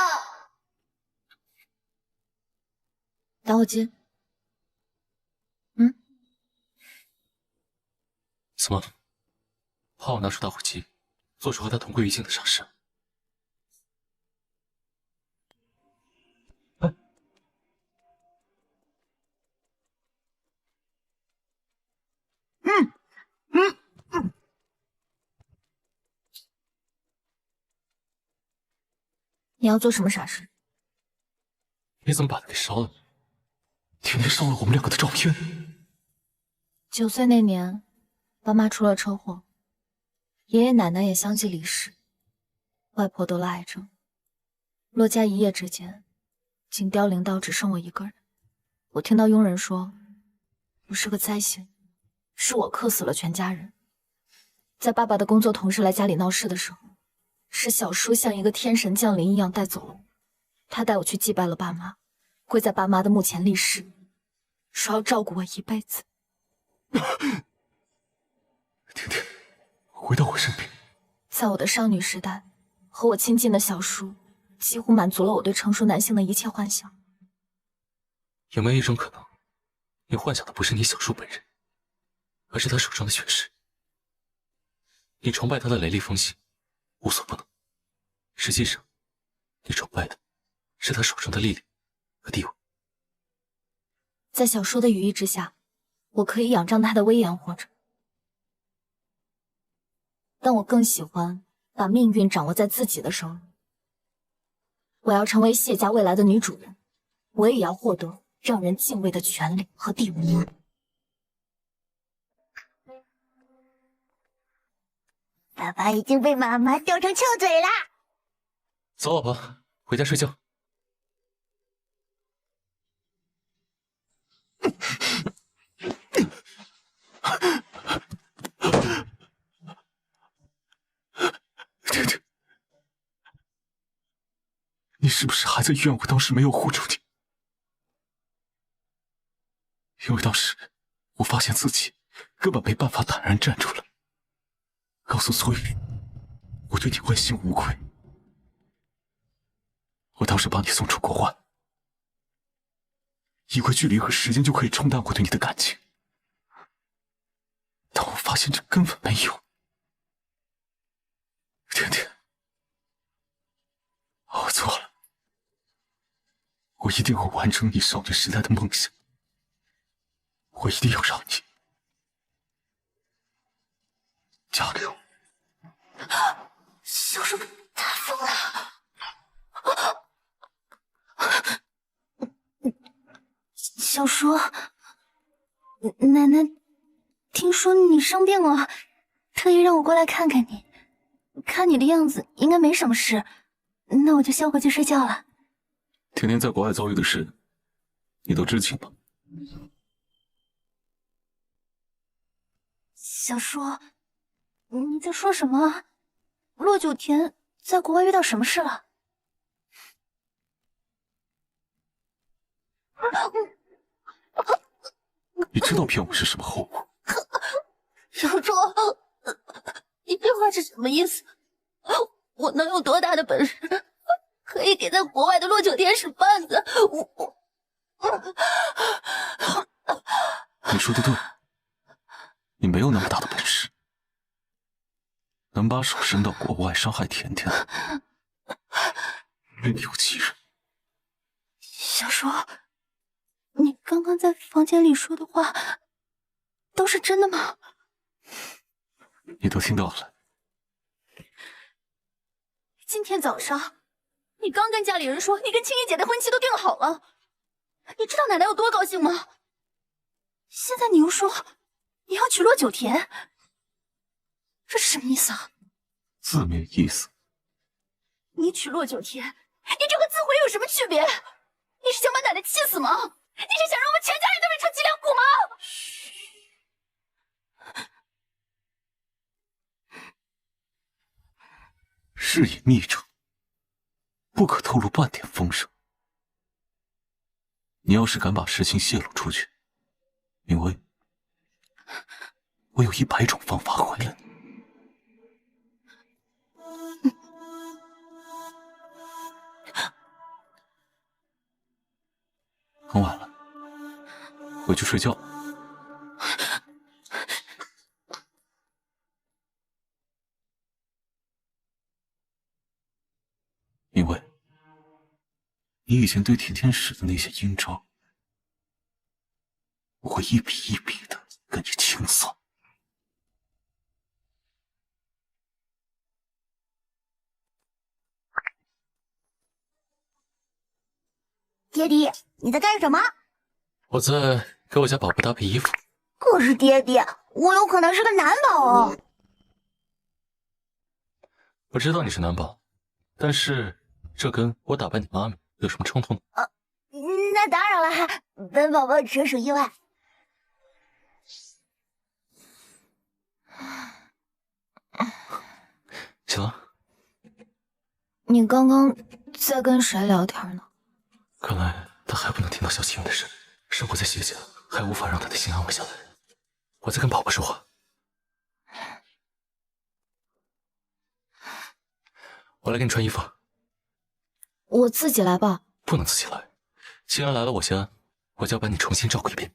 Speaker 3: 打火机。
Speaker 7: 怎么？怕我拿出打火机，做出和他同归于尽的傻事？
Speaker 3: 你要做什么傻事？
Speaker 7: 你怎么把它给烧了？
Speaker 10: 甜甜烧了我们两个的照片。
Speaker 3: 9岁那年，爸妈出了车祸，爷爷奶奶也相继离世，外婆得了癌症，骆家一夜之间，竟凋零到只剩我一个人。我听到佣人说，不是个灾星，是我克死了全家人。在爸爸的工作同事来家里闹事的时候，是小叔像一个天神降临一样带走了我。他带我去祭拜了爸妈，跪在爸妈的墓前立誓，说要照顾我一辈子。
Speaker 10: 甜甜，回到我身边。
Speaker 3: 在我的少女时代，和我亲近的小叔几乎满足了我对成熟男性的一切幻想。
Speaker 7: 有没有一种可能，你幻想的不是你小叔本人，而是他手上的权势？你崇拜他的雷厉风行，无所不能，实际上，你崇拜的是他手上的力量和地位。
Speaker 3: 在小叔的羽翼之下，我可以仰仗他的威严活着，但我更喜欢把命运掌握在自己的手里。我要成为谢家未来的女主人，我也要获得让人敬畏的权利和地位。
Speaker 5: 爸爸已经被妈妈吊成翘嘴啦！
Speaker 7: 走，老婆，回家睡觉。
Speaker 10: 甜甜，你是不是还在怨我当时没有护住你？因为当时我发现自己根本没办法坦然站出来，告诉所有人我对你问心无愧。我当时把你送出国外，以为距离和时间就可以冲淡我对你的感情，但我发现这根本没有。甜甜，我错了，我一定会完成你少女时代的梦想，我一定要让你嫁给我。
Speaker 5: 小叔他疯了。小叔，奶奶听说你生病了，特意让我过来看看你。看你的样子，应该没什么事，那我就先回去睡觉了。
Speaker 10: 甜甜在国外遭遇的事，你都知情吗？
Speaker 5: 小叔，你在说什么？骆九田在国外遇到什么事了？
Speaker 10: 你知道骗我是什么后果？
Speaker 5: 小叔，你这话是什么意思？我能有多大的本事，可以给在国外的骆九田使绊子？
Speaker 10: 你说的对，你没有那么大的本事，能把手伸到国外伤害甜甜，另有其人。
Speaker 5: 小叔，你刚刚在房间里说的话都是真的吗？
Speaker 10: 你都听到了。
Speaker 5: 今天早上，你刚跟家里人说你跟青衣姐的婚期都定好了，你知道奶奶有多高兴吗？现在你又说你要娶骆九田，这是什么意思啊？
Speaker 10: 字面意思。
Speaker 5: 你娶骆九田，你这和自毁有什么区别？你是想把奶奶气死吗？你是想让我们全家人都变成脊梁骨吗？
Speaker 10: 事以密成，不可透露半点风声。你要是敢把事情泄露出去，明威，我有100种方法毁了你。很晚了，回去睡觉。明威，你以前对甜甜使的那些阴招，我会一笔一笔的跟你清算。
Speaker 5: 爹地，你在干什么？
Speaker 7: 我在给我家宝贝搭配衣服。
Speaker 5: 可是爹地，我有可能是个男宝哦。
Speaker 7: 我知道你是男宝，但是这跟我打败你妈咪有什么冲突呢？
Speaker 5: 那当然了，本宝宝纯属意外。
Speaker 7: 起了。
Speaker 3: 你刚刚在跟谁聊天呢？
Speaker 7: 看来他还不能听到小青云的事，生活在谢家还无法让他的心安稳下来。我在跟宝宝说话。我来给你穿衣服。
Speaker 3: 我自己来吧。
Speaker 7: 不能自己来，既然来了我家，我就要把你重新照顾一遍。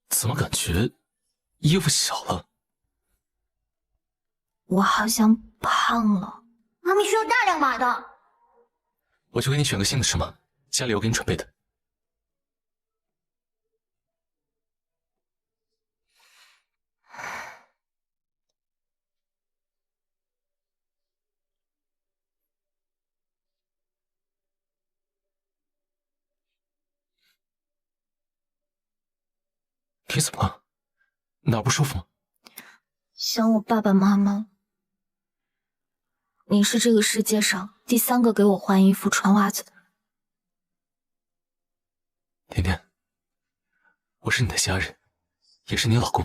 Speaker 7: 怎么感觉衣服小了？
Speaker 3: 我好像胖了。
Speaker 5: 妈咪需要大量码的。
Speaker 7: 我就给你选个新的尺码，家里有给你准备的。你怎么了？哪儿不舒服吗？
Speaker 3: 想我爸爸妈妈。你是这个世界上第3个给我换衣服、穿袜子的人。
Speaker 7: 甜甜，我是你的家人，也是你老公。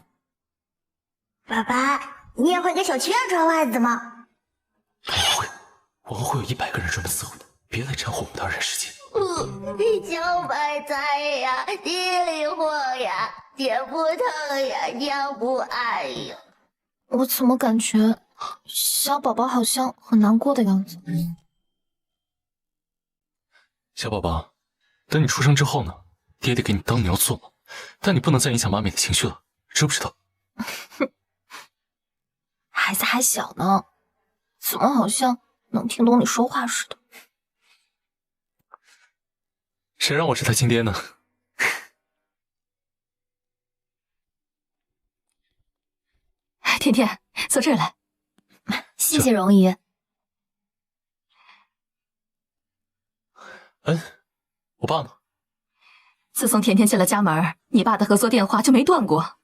Speaker 5: 爸爸，你也会给小青燕穿袜子吗？
Speaker 7: 我们会有100个人专门伺候你，别来掺和我们的2人世界。
Speaker 5: 茭白菜呀，地里货呀，爹不疼呀，娘不爱呀。
Speaker 3: 我怎么感觉小宝宝好像很难过的样子。
Speaker 7: 小宝宝，等你出生之后呢，爹爹给你当牛做嘛，但你不能再影响妈咪的情绪了，知不知道？
Speaker 3: 孩子还小呢，怎么好像能听懂你说话似的？
Speaker 7: 谁让我是他亲爹呢？
Speaker 8: 甜甜，坐这儿来。
Speaker 3: 谢谢容姨。
Speaker 7: 我爸呢？
Speaker 8: 自从甜甜进了家门，你爸的合作电话就没断过。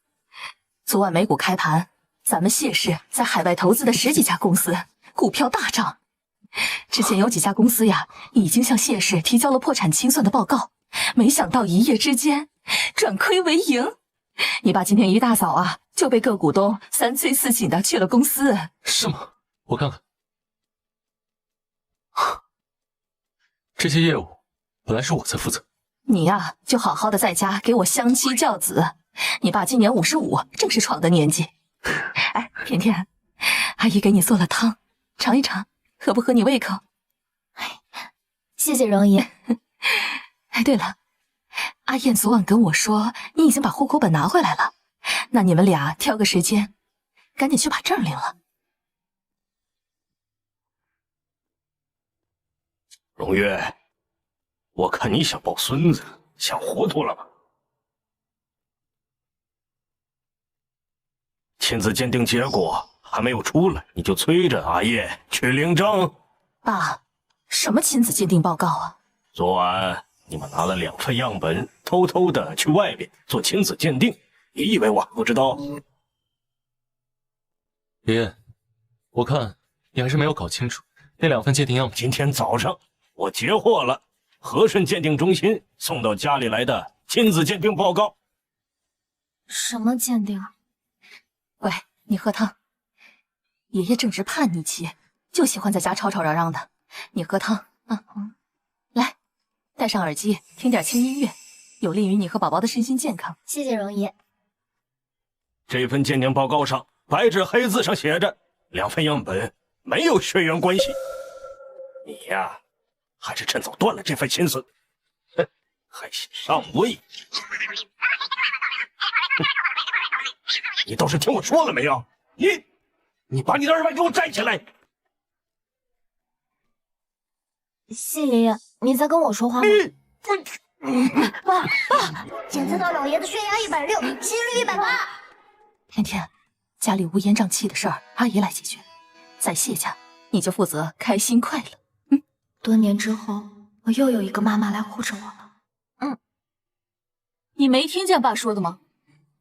Speaker 8: 昨晚美股开盘，咱们谢氏在海外投资的10几家公司股票大涨。之前有几家公司呀，已经向谢氏提交了破产清算的报告，没想到一夜之间转亏为盈。你爸今天一大早啊，就被各股东3催4请的去了公司。
Speaker 7: 是吗？我看看。这些业务本来是我在负责。
Speaker 8: 你呀，就好好的在家给我相妻教子。你爸今年55，正是闯的年纪。哎，甜甜，阿姨给你做了汤，尝一尝，合不合你胃口？
Speaker 3: 谢谢容姨。
Speaker 8: 哎，对了，阿燕昨晚跟我说你已经把户口本拿回来了，那你们俩挑个时间，赶紧去把证领了。
Speaker 6: 荣月，我看你想抱孙子，想糊涂了吧？亲子鉴定结果还没有出来，你就催着阿叶去领证。
Speaker 8: 爸，什么亲子鉴定报告啊？
Speaker 6: 昨晚你们拿了2份样本，偷偷的去外边做亲子鉴定，你以为我还不知道？
Speaker 7: 爷，我看你还是没有搞清楚那2份鉴定样本。
Speaker 6: 今天早上我截获了和顺鉴定中心送到家里来的亲子鉴定报告。
Speaker 3: 什么鉴定？
Speaker 8: 喂，你喝汤。爷爷正值叛逆期，就喜欢在家吵吵嚷嚷的。你喝汤啊，来，戴上耳机，听点轻音乐，有利于你和宝宝的身心健康。
Speaker 3: 谢谢容姨。
Speaker 6: 这份鉴定报告上白纸黑字上写着，2份样本没有血缘关系。你呀，还是趁早断了这份心思。哼，还想上位？你倒是听我说了没有？你把你的耳环给我摘起来！
Speaker 3: 谢爷爷，你在跟我说话吗？
Speaker 5: 爸，检测到老爷子血压160，心率180。
Speaker 8: 甜甜，家里乌烟瘴气的事儿，阿姨来解决。在谢家，你就负责开心快乐。
Speaker 3: 多年之后，我又有一个妈妈来护着我了。
Speaker 8: 你没听见爸说的吗？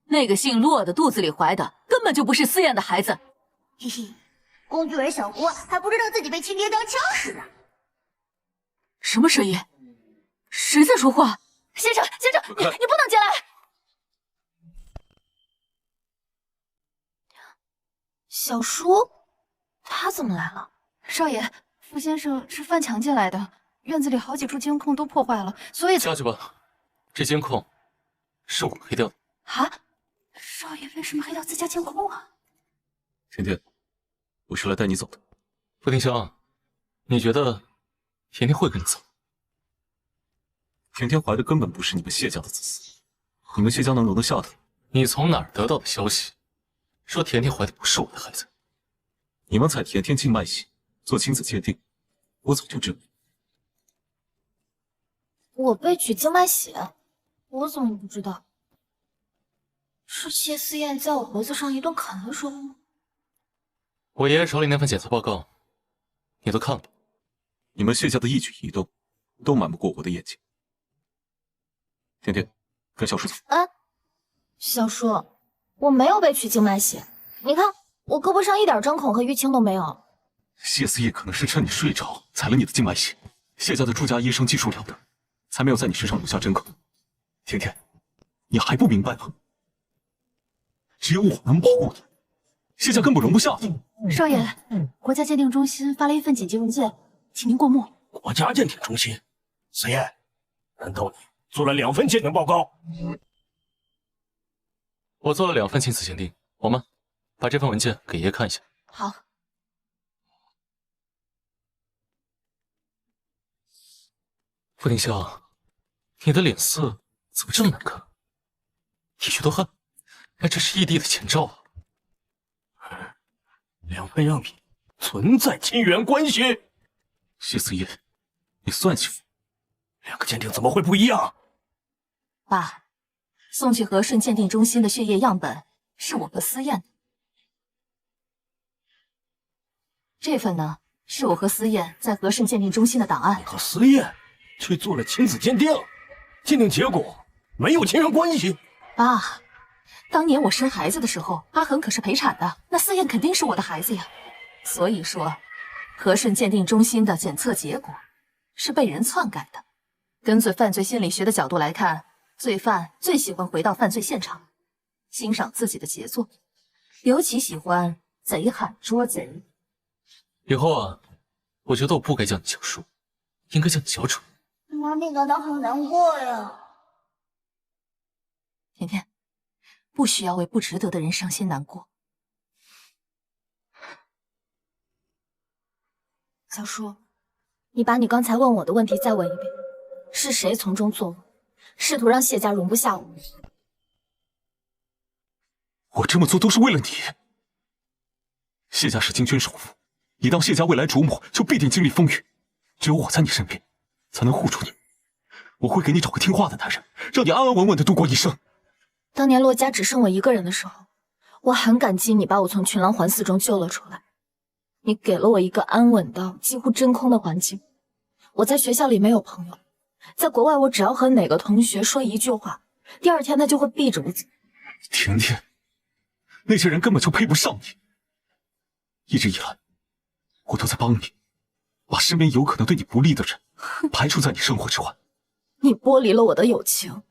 Speaker 8: 那个姓骆的肚子里怀的根本就不是思燕的孩子。
Speaker 5: 嘿嘿，工具人小郭还不知道自己被亲爹当枪使呢。
Speaker 8: 什么声音？谁在说话？先生，你不能进来！
Speaker 3: 小叔，他怎么来了？
Speaker 12: 少爷，傅先生是翻墙进来的，院子里好几处监控都破坏了，所以
Speaker 7: 下去吧，这监控是我黑掉的。
Speaker 12: 啊，少爷为什么黑掉自家监控啊？
Speaker 10: 甜甜，我是来带你走的。
Speaker 7: 傅丁香，你觉得甜甜会跟你走？
Speaker 10: 甜甜怀的根本不是你们谢家的子嗣，你们谢家能容得下她？
Speaker 7: 你从哪儿得到的消息，说甜甜怀的不是我的孩子？
Speaker 10: 你们采甜甜静脉血做亲子鉴定，我早就知道。
Speaker 3: 我被取静脉血，我怎么不知道？是谢思燕在我脖子上一顿砍的时候吗？
Speaker 7: 我爷爷手里那份检测报告，你都看了吧？
Speaker 10: 你们谢家的一举一动，都瞒不过我的眼睛。甜甜，跟小叔走。
Speaker 3: 小叔，我没有被取静脉血，你看我胳膊上一点针孔和淤青都没有。
Speaker 10: 谢思燕可能是趁你睡着采了你的静脉血，谢家的朱家医生技术了得，才没有在你身上留下针孔。甜甜，你还不明白吗？只有我能保护你，谢家根本容不下你。
Speaker 12: 少爷，国家鉴定中心发了一份紧急文件，请您过目。
Speaker 6: 国家鉴定中心，思燕，难道你做了2份鉴定报告？
Speaker 7: 我做了2份亲子鉴定，我们把这份文件给爷爷看一下。
Speaker 8: 好，
Speaker 7: 傅庭霄，你的脸色怎么这么难看？一血多汗，该这是异地的前兆啊！
Speaker 6: 两份样品存在亲缘关系。
Speaker 10: 谢思夜，你算清楚，
Speaker 6: 两个鉴定怎么会不一样？
Speaker 8: 爸，送去和顺鉴定中心的血液样本是我和思燕的，这份呢是我和思燕在和顺鉴定中心的档案。
Speaker 6: 你和思燕去做了亲子鉴定，鉴定结果没有亲缘关系。
Speaker 8: 爸，当年我生孩子的时候，阿恒可是陪产的，那思燕肯定是我的孩子呀。所以说，和顺鉴定中心的检测结果是被人篡改的。根据犯罪心理学的角度来看，罪犯最喜欢回到犯罪现场，欣赏自己的杰作，尤其喜欢贼喊捉贼。
Speaker 7: 以后啊，我觉得我不该叫你小叔，应该叫你小楚。
Speaker 5: 妈咪感到好难过呀。
Speaker 8: 甜甜，不需要为不值得的人伤心难过。
Speaker 3: 小叔，你把你刚才问我的问题再问一遍，是谁从中作恶，试图让谢家容不下我？
Speaker 10: 我这么做都是为了你。谢家是京圈首富，一旦谢家未来主母，就必定经历风雨。只有我在你身边，才能护住你。我会给你找个听话的男人，让你安安稳稳的度过一生。
Speaker 3: 当年洛家只剩我一个人的时候，我很感激你把我从群狼环伺中救了出来。你给了我一个安稳到几乎真空的环境。我在学校里没有朋友，在国外我只要和哪个同学说一句话，第二天他就会避着我走。
Speaker 10: 甜甜，那些人根本就配不上你。一直以来，我都在帮你，把身边有可能对你不利的人排除在你生活之外。
Speaker 3: 你剥离了我的友情，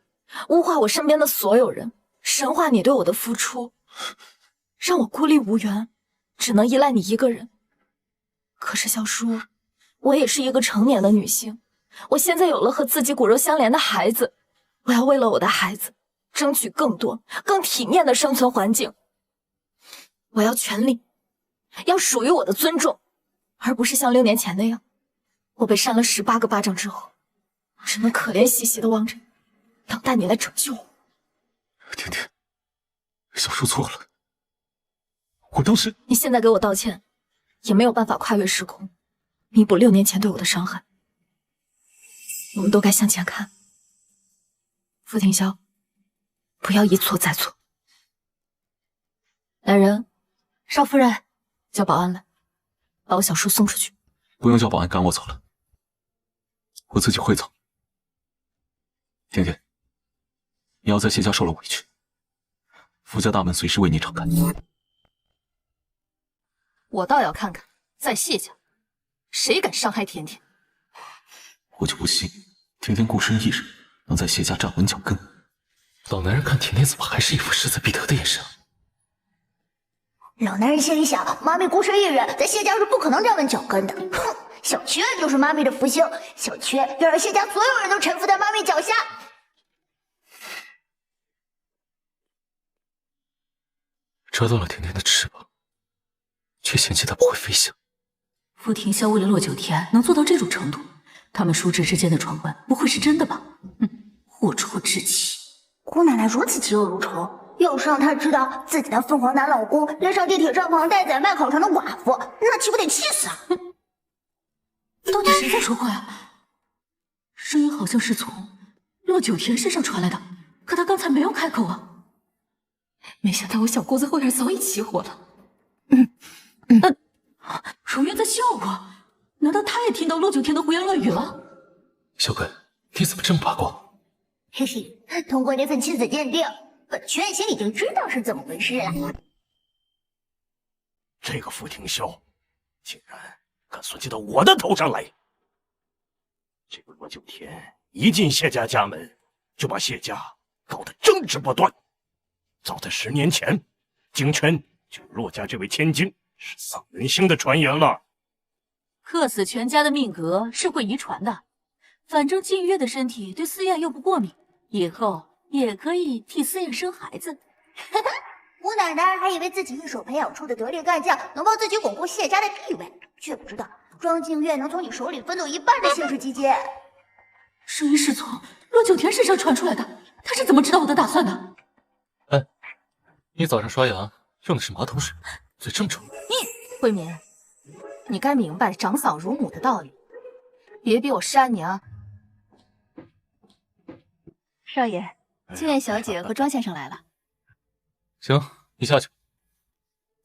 Speaker 3: 污化我身边的所有人，神化你对我的付出，让我孤立无援，只能依赖你一个人。可是小叔，我也是一个成年的女性，我现在有了和自己骨肉相连的孩子，我要为了我的孩子争取更多、更体面的生存环境。我要权利，要属于我的尊重，而不是像6年前那样，我被扇了18个巴掌之后，只能可怜兮兮的望着，等待你来拯救我。
Speaker 10: 甜甜，小叔错了，我当时……
Speaker 3: 你现在给我道歉，也没有办法跨越时空，弥补6年前对我的伤害。我们都该向前看。傅庭霄，不要一错再错。来人，少夫人，叫保安来，把我小叔送出去。
Speaker 10: 不用叫保安赶我走了，我自己会走。甜甜，你要在谢家受了委屈，傅家大门随时为你敞开。
Speaker 8: 我倒要看看，在谢家，谁敢伤害甜甜。
Speaker 10: 我就不信甜甜孤身一人能在谢家站稳脚跟。
Speaker 7: 老男人看甜甜怎么还是一副势在必得的眼神？
Speaker 5: 老男人心里想，妈咪孤身一人在谢家是不可能站稳脚跟的。哼，小缺就是妈咪的福星，小缺要让谢家所有人都臣服在妈咪脚下。
Speaker 7: 折断了甜甜的翅膀，却嫌弃她不会飞翔。
Speaker 8: 傅庭霄为了洛九天能做到这种程度，他们叔侄之间的传闻不会是真的吧？龌龊至极。
Speaker 5: 姑奶奶如此嫉恶如仇，要是让她知道自己的凤凰男老公连上地铁站旁待宰卖烤肠的寡妇，那岂不得气死啊！
Speaker 8: 到底谁在说话呀？声音好像是从洛九天身上传来的，可他刚才没有开口啊。没想到我小姑子后院早已起火了。荣渊在笑我，难道他也听到洛九天的胡言乱语了？
Speaker 7: 小本，你怎么这么八卦？
Speaker 5: 嘿嘿，通过这份亲子鉴定，本圈心已经知道是怎么回事了。
Speaker 6: 这个傅庭霄，竟然敢算计到我的头上来！这个罗九天一进谢家家门，就把谢家搞得争执不断。早在10年前，京圈就有骆家这位千金是丧人星的传言了。
Speaker 8: 克死全家的命格是会遗传的，反正静月的身体对思燕又不过敏，以后也可以替思燕生孩子。
Speaker 5: 吴奶奶还以为自己一手培养出的得力干将能帮自己巩固谢家的地位，却不知道庄静月能从你手里分走1半的姓氏基金。
Speaker 8: 声音是从洛九田身上传出来的，他是怎么知道我的打算的？
Speaker 7: 哎，你早上刷牙用的是马桶水，嘴这么臭。
Speaker 12: 慧敏，你该明白长嫂如母的道理，别逼我扇你啊！
Speaker 5: 少爷，清苑小姐和庄先生来了。
Speaker 7: 行，你下去。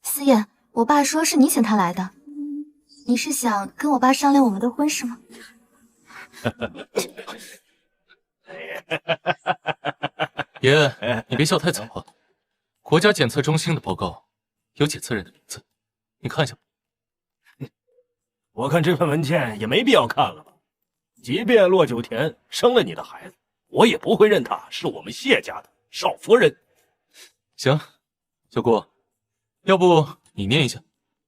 Speaker 3: 思燕，我爸说是你请他来的，你是想跟我爸商量我们的婚事吗？
Speaker 7: 爷，你别笑太早啊！国家检测中心的报告有检测人的名字，你看一下吧。
Speaker 6: 我看这份文件也没必要看了吧。即便骆九田生了你的孩子，我也不会认她是我们谢家的少夫人。
Speaker 7: 行，小顾，要不你念一下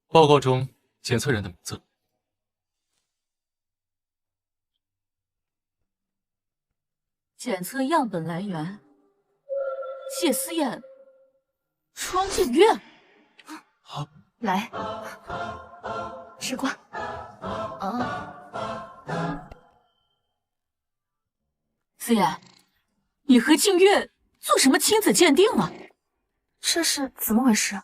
Speaker 7: 报告中检测人的名字。
Speaker 8: 检测样本来源：谢思燕、庄静月。
Speaker 7: 好，
Speaker 12: 来，
Speaker 3: 吃瓜。
Speaker 8: 思燕，你和静月做什么亲子鉴定啊？
Speaker 3: 这是怎么回事？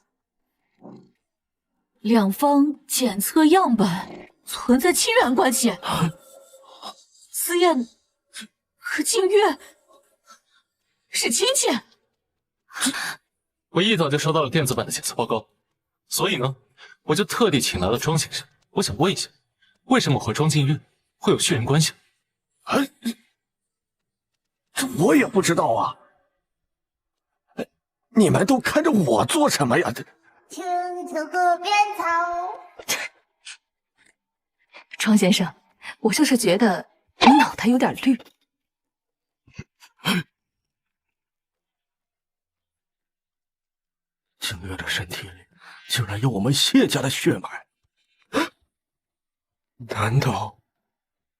Speaker 8: 两方检测样本存在亲缘关系。思燕和静月是亲戚。
Speaker 7: 我一早就收到了电子版的检测报告，所以呢，我就特地请来了庄先生。我想问一下，为什么我和庄静月会有血缘关系？
Speaker 1: 这我也不知道啊！你们都看着我做什么呀？
Speaker 5: 青草河边草。
Speaker 8: 庄先生，我就是觉得你脑袋有点绿。
Speaker 6: 静月的身体里竟然有我们谢家的血脉，难道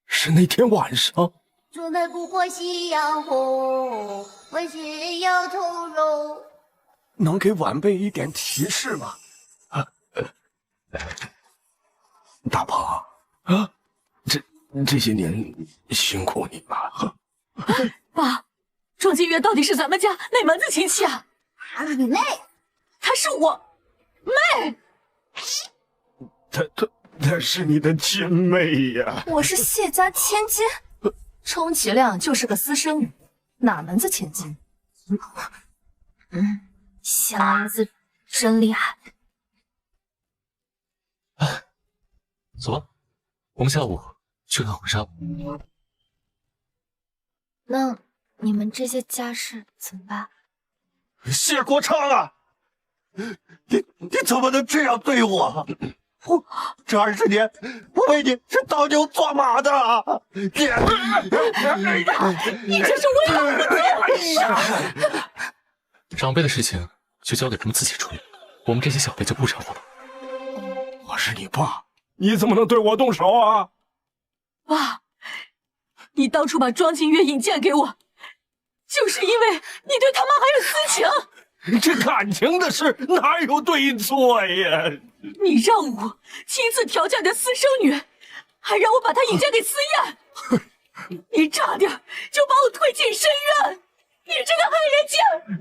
Speaker 6: 是那天晚上？
Speaker 5: 竹梅不过夕阳红，为谁要愁容？
Speaker 1: 能给晚辈一点提示吗？大鹏啊，这些年辛苦你了。
Speaker 8: 爸，庄静月到底是咱们家哪门子亲戚啊？
Speaker 5: 你妹！
Speaker 8: 她是我妹。
Speaker 1: 她是你的亲妹呀！
Speaker 12: 我是谢家千金，充其量就是个私生女，哪门子千金？
Speaker 3: 小儿子真厉害。
Speaker 7: 走吧，我们下午去看婚纱吧。
Speaker 3: 那你们这些家事怎么办？
Speaker 1: 谢国昌啊，你怎么能这样对我？这20年，我为你是当牛做马的。你这
Speaker 8: 是为了我！
Speaker 7: 长辈的事情就交给他们自己处理，我们这些小辈就不掺和了。
Speaker 6: 我是你爸，你怎么能对我动手啊？
Speaker 8: 爸，你当初把庄静月引荐给我，就是因为你对他妈还有私情。
Speaker 6: 这感情的事哪有对错呀？
Speaker 8: 你让我亲自调教你的私生女，还让我把她引荐给思燕，你差点就把我推进深渊！你这个害人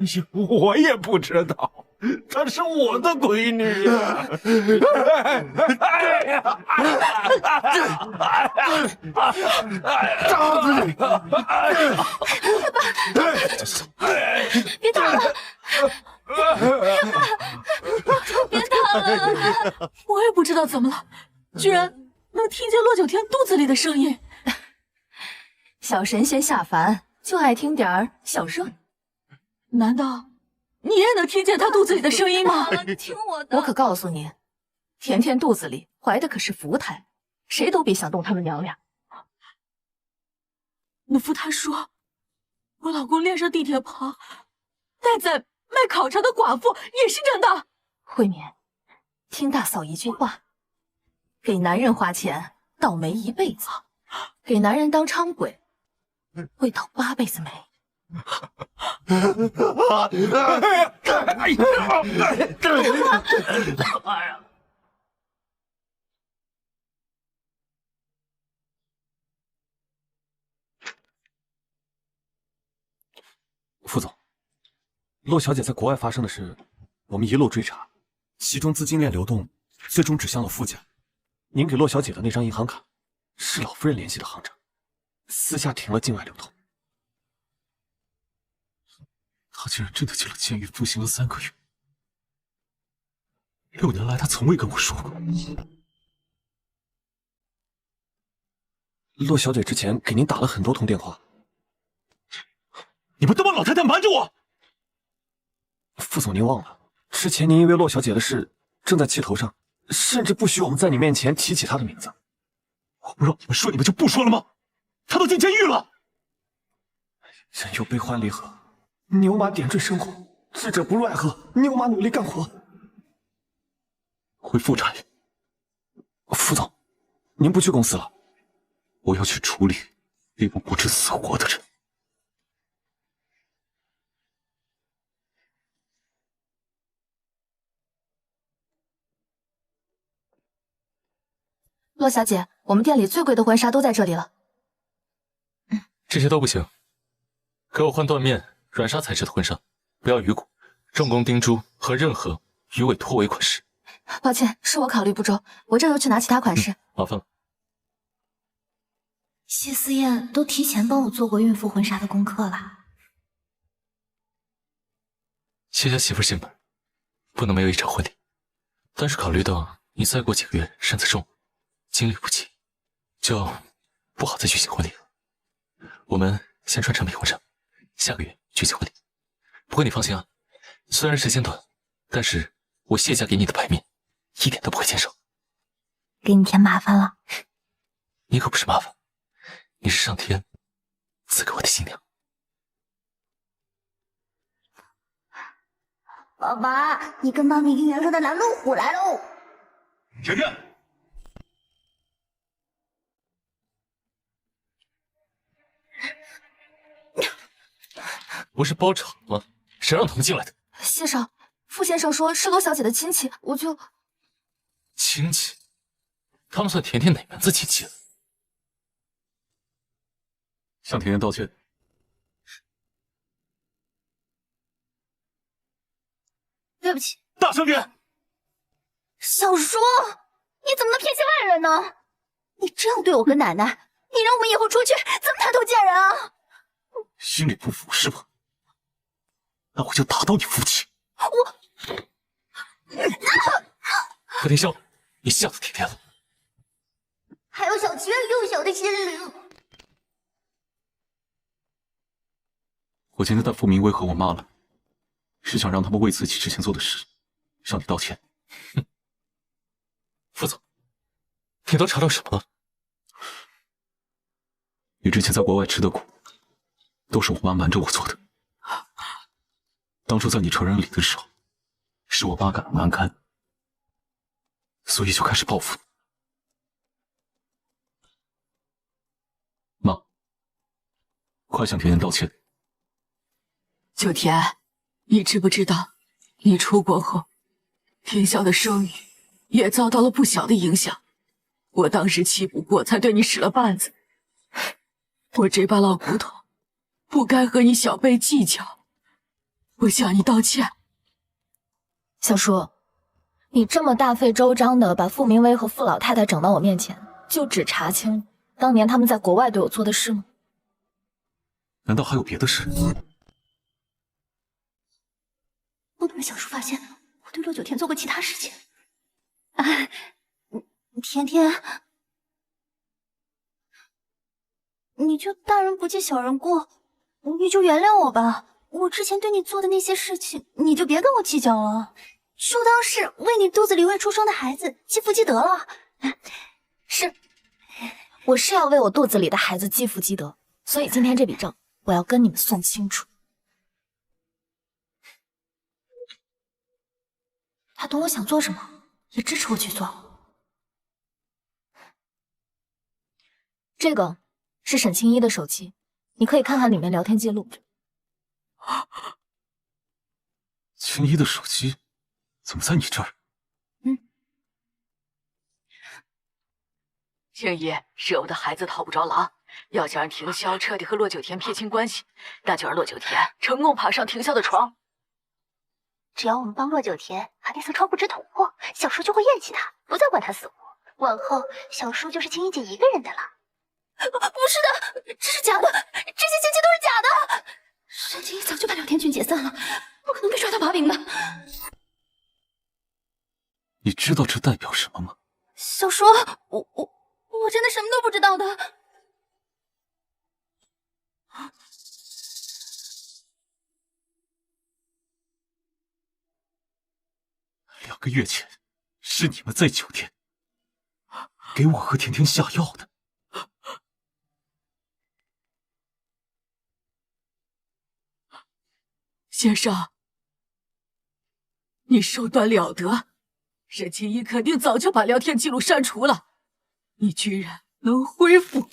Speaker 8: 精！
Speaker 6: 我也不知道，她是我的闺女啊！
Speaker 1: 张子你！
Speaker 3: 别打了！别打了！
Speaker 8: 我也不知道怎么了，居然能听见骆九天肚子里的声音。
Speaker 12: 小神仙下凡就爱听点儿小热闹，
Speaker 8: 难道你也能听见他肚子里的声音吗？
Speaker 3: 听我的！
Speaker 12: 我可告诉你，甜甜肚子里怀的可是福胎，谁都别想动他们娘俩。
Speaker 8: 那福胎说，我老公恋上地铁旁待在卖烤肠的寡妇也是真的。
Speaker 12: 慧敏，听大嫂一句话，给男人花钱倒霉一辈子，给男人当伥鬼会倒8辈子霉。
Speaker 10: 洛小姐在国外发生的事，我们一路追查，其中资金链流动最终指向了傅家。您给洛小姐的那张银行卡，是老夫人联系的行长，私下停了境外流通。他竟然真的进了监狱，服刑了3个月。6年来，他从未跟我说过。洛小姐之前给您打了很多通电话，你们都帮老太太瞒着我！副总，您忘了，之前您因为洛小姐的事正在气头上，甚至不许我们在你面前提起她的名字。我不让你们说，你们就不说了吗？她都进监狱了。人有悲欢离合，牛马点缀生活，智者不入爱河，牛马努力干活。回妇产局。副总，您不去公司了？我要去处理令我不知死活的人。
Speaker 3: 洛小姐，我们店里最贵的婚纱都在这里了。
Speaker 7: 这些都不行，给我换缎面、软纱材质的婚纱，不要鱼骨、重工钉珠和任何鱼尾拖尾款式。
Speaker 3: 抱歉，是我考虑不周，我这就去拿其他款式。
Speaker 7: 麻烦了。
Speaker 5: 谢思燕都提前帮我做过孕妇婚纱的功课了。
Speaker 7: 谢家媳妇心门，不能没有一场婚礼。但是考虑到你再过几个月身子重，精力不济，就不好再举行婚礼了。我们先穿成品婚纱，下个月举行婚礼。不过你放心啊，虽然时间短，但是我谢家给你的牌面一点都不会减少。
Speaker 5: 给你添麻烦了。
Speaker 7: 你可不是麻烦，你是上天赐给我的新娘。
Speaker 5: 爸爸，你跟妈咪预言说的拦路虎来喽！
Speaker 10: 甜甜。
Speaker 7: 不是包场吗？谁让他们进来的？
Speaker 3: 谢少，傅先生说是洛小姐的亲戚，我就……
Speaker 7: 亲戚？他们算甜甜哪门子亲戚了？
Speaker 10: 向甜甜道歉。
Speaker 5: 对不起，
Speaker 10: 大声点！
Speaker 5: 小叔，你怎么能偏心外人呢？你这样对我和奶奶，你让我们以后出去怎么抬头见人啊？
Speaker 10: 心里不服是吧？那我就打到你服气。
Speaker 7: 贺天霄，你吓死甜甜了。
Speaker 5: 还有小七幼小的心灵。
Speaker 10: 我今天带傅明威和我妈来，是想让他们为自己之前做的事向你道歉。
Speaker 7: 哼，副总，你都查到什么了？
Speaker 10: 你之前在国外吃的苦，都是我妈瞒着我做的。当初在你成人礼的时候，是我妈感到难堪，所以就开始报复你。妈，快向甜甜道歉。
Speaker 8: 九田，你知不知道，你出国后，天啸的声誉也遭到了不小的影响。我当时气不过，才对你使了绊子。我这把老骨头，不该和你小辈计较。我向你道歉。
Speaker 3: 小叔，你这么大费周章的把傅明威和傅老太太整到我面前，就只查清当年他们在国外对我做的事吗？
Speaker 10: 难道还有别的事？
Speaker 5: 不能让小叔发现我对洛九田做过其他事情。甜甜，你就大人不计小人过，你就原谅我吧。我之前对你做的那些事情，你就别跟我计较了，就当是为你肚子里未出生的孩子积福积德了。
Speaker 3: 是，我是要为我肚子里的孩子积福积德，所以今天这笔账我要跟你们算清楚。他懂我想做什么，也支持我去做。这个是沈清一的手机，你可以看看里面聊天记录。
Speaker 10: 青衣的手机怎么在你这儿？
Speaker 8: 青衣，惹我的孩子套不着狼。要想让庭霄彻底和洛九田撇清关系，那就让洛九田成功爬上庭霄的床。
Speaker 5: 只要我们帮洛九田把那层窗户纸捅破，小叔就会厌弃他，不再管他死活。往后，小叔就是青衣姐一个人的了。
Speaker 3: 不是的，这是假的，这些亲戚都是假的。沈清一早就把聊天群解散了，不可能被抓到把柄的。
Speaker 10: 你知道这代表什么吗？
Speaker 3: 小叔，我真的什么都不知道的。
Speaker 10: 2个月前，是你们在酒店给我和甜甜下药的。
Speaker 8: 先生，你手段了得，沈清一肯定早就把聊天记录删除了，你居然能恢复。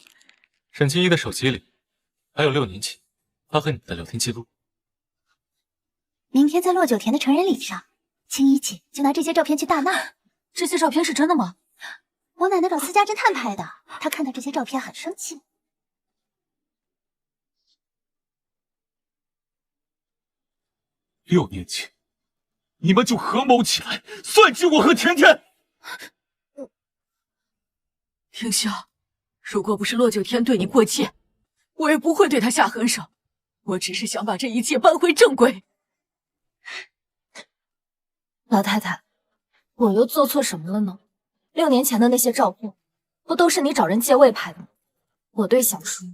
Speaker 7: 沈清一的手机里还有6年前他和你的聊天记录。
Speaker 5: 明天在洛九田的成人礼上，青衣姐就拿这些照片去大闹。
Speaker 3: 这些照片是真的吗？
Speaker 5: 我奶奶找私家侦探拍的，她看到这些照片很生气。
Speaker 10: 6年前，你们就合谋起来算计我和甜甜。
Speaker 8: 婷香，如果不是洛九天对你过界，我也不会对他下狠手。我只是想把这一切扳回正轨。
Speaker 3: 老太太，我又做错什么了呢？6年前的那些照片，不都是你找人借位拍的吗？我对小叔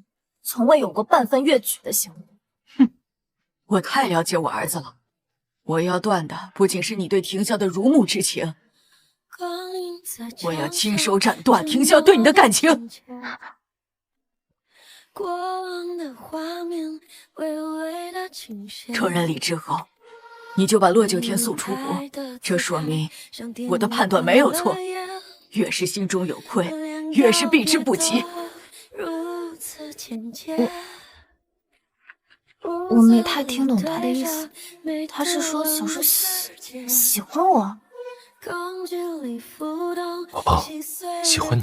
Speaker 3: 从未有过半分越矩的行为。
Speaker 8: 哼，我太了解我儿子了。我要断的不仅是你对婷香的如沐之情，我要亲手斩断婷香对你的感情。成人礼之后，你就把洛九天送出国，这说明我的判断没有错。越是心中有愧，越是避之不及。
Speaker 3: 我没太听懂他的意思，他是说小叔喜欢我？
Speaker 7: 宝宝，喜欢你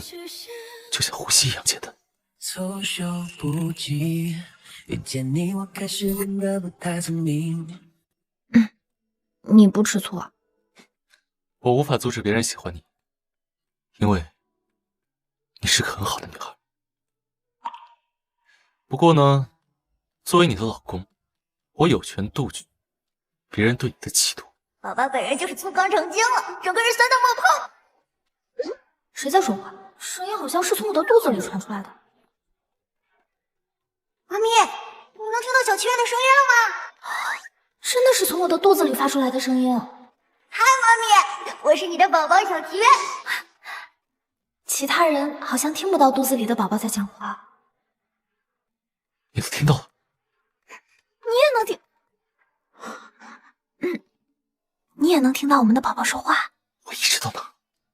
Speaker 7: 就像呼吸一样简单。
Speaker 11: 措手不及，遇见你我开始变得不太聪明。
Speaker 3: 你不吃醋啊？
Speaker 7: 我无法阻止别人喜欢你，因为你是个很好的女孩。不过呢，作为你的老公，我有权杜绝别人对你的企图。
Speaker 5: 宝宝本人就是粗犷成精了，整个人酸到冒泡。
Speaker 3: 谁在说话？声音好像是从我的肚子里传出来的。
Speaker 5: 妈咪，你能听到小七月的声音了吗？
Speaker 3: 真的是从我的肚子里发出来的声音。
Speaker 5: 嗨，妈咪，我是你的宝宝小七月。
Speaker 3: 其他人好像听不到肚子里的宝宝在讲话。
Speaker 7: 你都听到了？
Speaker 3: 你也能听？你也能听到我们的宝宝说话？
Speaker 7: 我一直都能。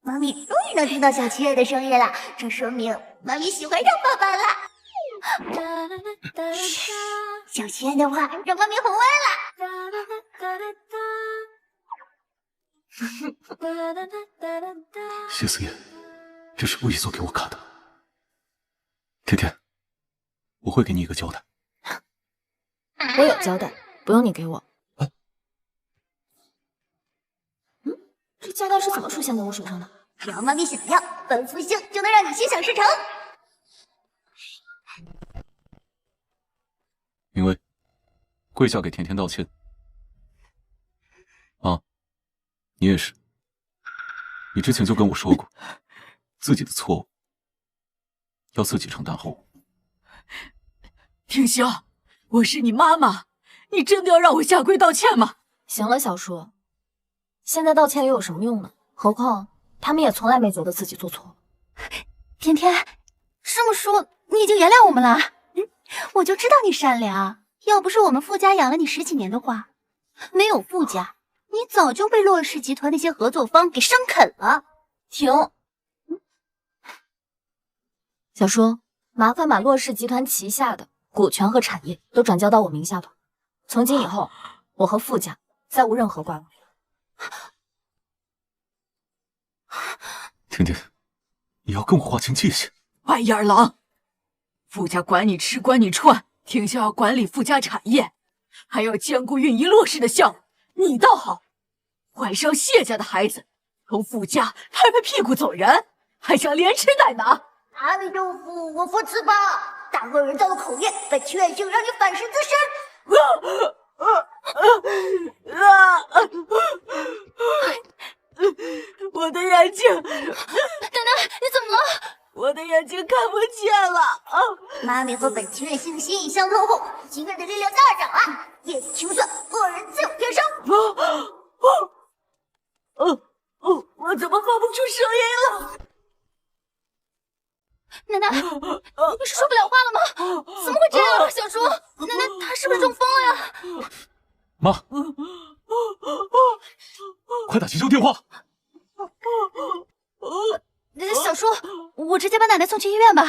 Speaker 5: 妈咪终于能听到小七月的声音了，这说明妈咪喜欢上爸爸了。小七月的话让妈咪红
Speaker 10: 了。谢思妍，这是故意做给我看的。甜甜，我会给你一个交代。
Speaker 3: 我有交代，不用你给我。这交代是怎么出现在我手上的？
Speaker 5: 只要妈咪想要，本福星就能让你心想事成。
Speaker 10: 明薇，跪下给甜甜道歉。啊，你也是。你之前就跟我说过，自己的错误要自己承担后果。
Speaker 8: 婷香，我是你妈妈，你真的要让我下跪道歉吗？
Speaker 3: 行了，小叔，现在道歉又有什么用呢？何况他们也从来没觉得自己做错。
Speaker 5: 甜甜，这么说你已经原谅我们了？我就知道你善良，要不是我们傅家养了你10几年的话，没有傅家，你早就被洛氏集团那些合作方给生啃了。
Speaker 3: 停！小叔，麻烦把洛氏集团旗下的股权和产业都转交到我名下吧。从今以后，我和傅家再无任何瓜葛。
Speaker 10: 甜甜，你要跟我划清界限。
Speaker 8: 白眼狼！傅家管你吃管你穿，婷香要管理傅家产业，还要兼顾运营洛氏的项目。你倒好，
Speaker 12: 怀上谢家的孩子，从傅家拍拍屁股走人，还想连吃带拿。
Speaker 5: 阿弥陀佛，我佛慈吧。大恶人造的口业，本期愿幸让你反噬自身。
Speaker 12: 我的眼睛，
Speaker 5: 奶奶，你怎么了？
Speaker 12: 我的眼睛看不见了。
Speaker 5: 妈咪和本期愿幸心意相通后，今日的力量大涨啊！业力清算，恶人自有天生。
Speaker 12: 我怎么发不出声音了？
Speaker 5: 奶奶，你不是说不了话了吗？怎么会这样啊，小叔？奶奶，她是不是中风了呀？
Speaker 10: 妈，快打急救电话！
Speaker 5: 小叔，我直接把奶奶送去医院吧。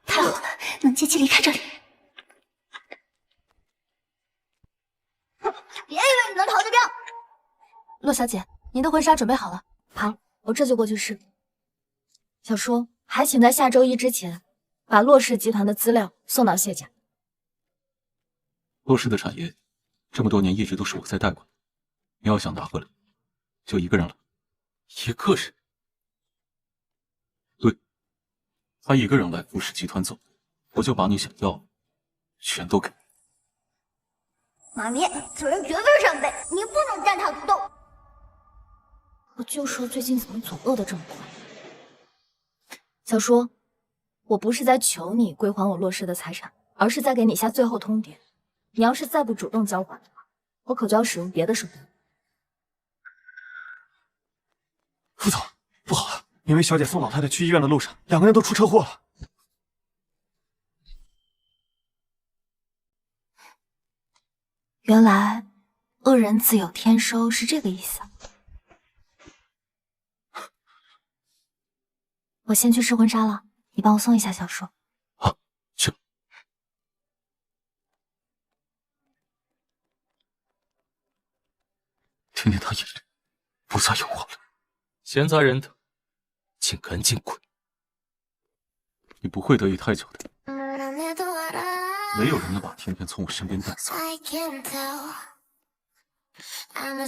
Speaker 5: 太好了，能借机离开这里。别以为你能逃得掉。
Speaker 3: 洛小姐，您的婚纱准备好了，好，我这就过去试。小叔，还请在下周一之前把洛氏集团的资料送到谢家。
Speaker 10: 洛氏的产业这么多年一直都是我在代管，你要想拿回来，就一个人了。
Speaker 7: 一个人？
Speaker 10: 对，他一个人来富氏集团走，我就把你想要全都给。
Speaker 5: 妈咪，此人绝非上辈，你不能占他独斗。
Speaker 3: 我就说最近怎么总饿得这么快。小叔，我不是在求你归还我洛氏的财产，而是在给你下最后通牒。你要是再不主动交还的话，我可就要使用别的手段。
Speaker 1: 副总，不好了！因为小姐送老太太去医院的路上，两个人都出车祸了。
Speaker 3: 原来恶人自有天收是这个意思。我先去试婚纱了，你帮我送一下小叔。
Speaker 10: 好，去。听见他眼里不再有我了。
Speaker 7: 闲杂人等，请赶紧滚！
Speaker 10: 你不会得意太久的，没有人能把甜甜从我身边带走。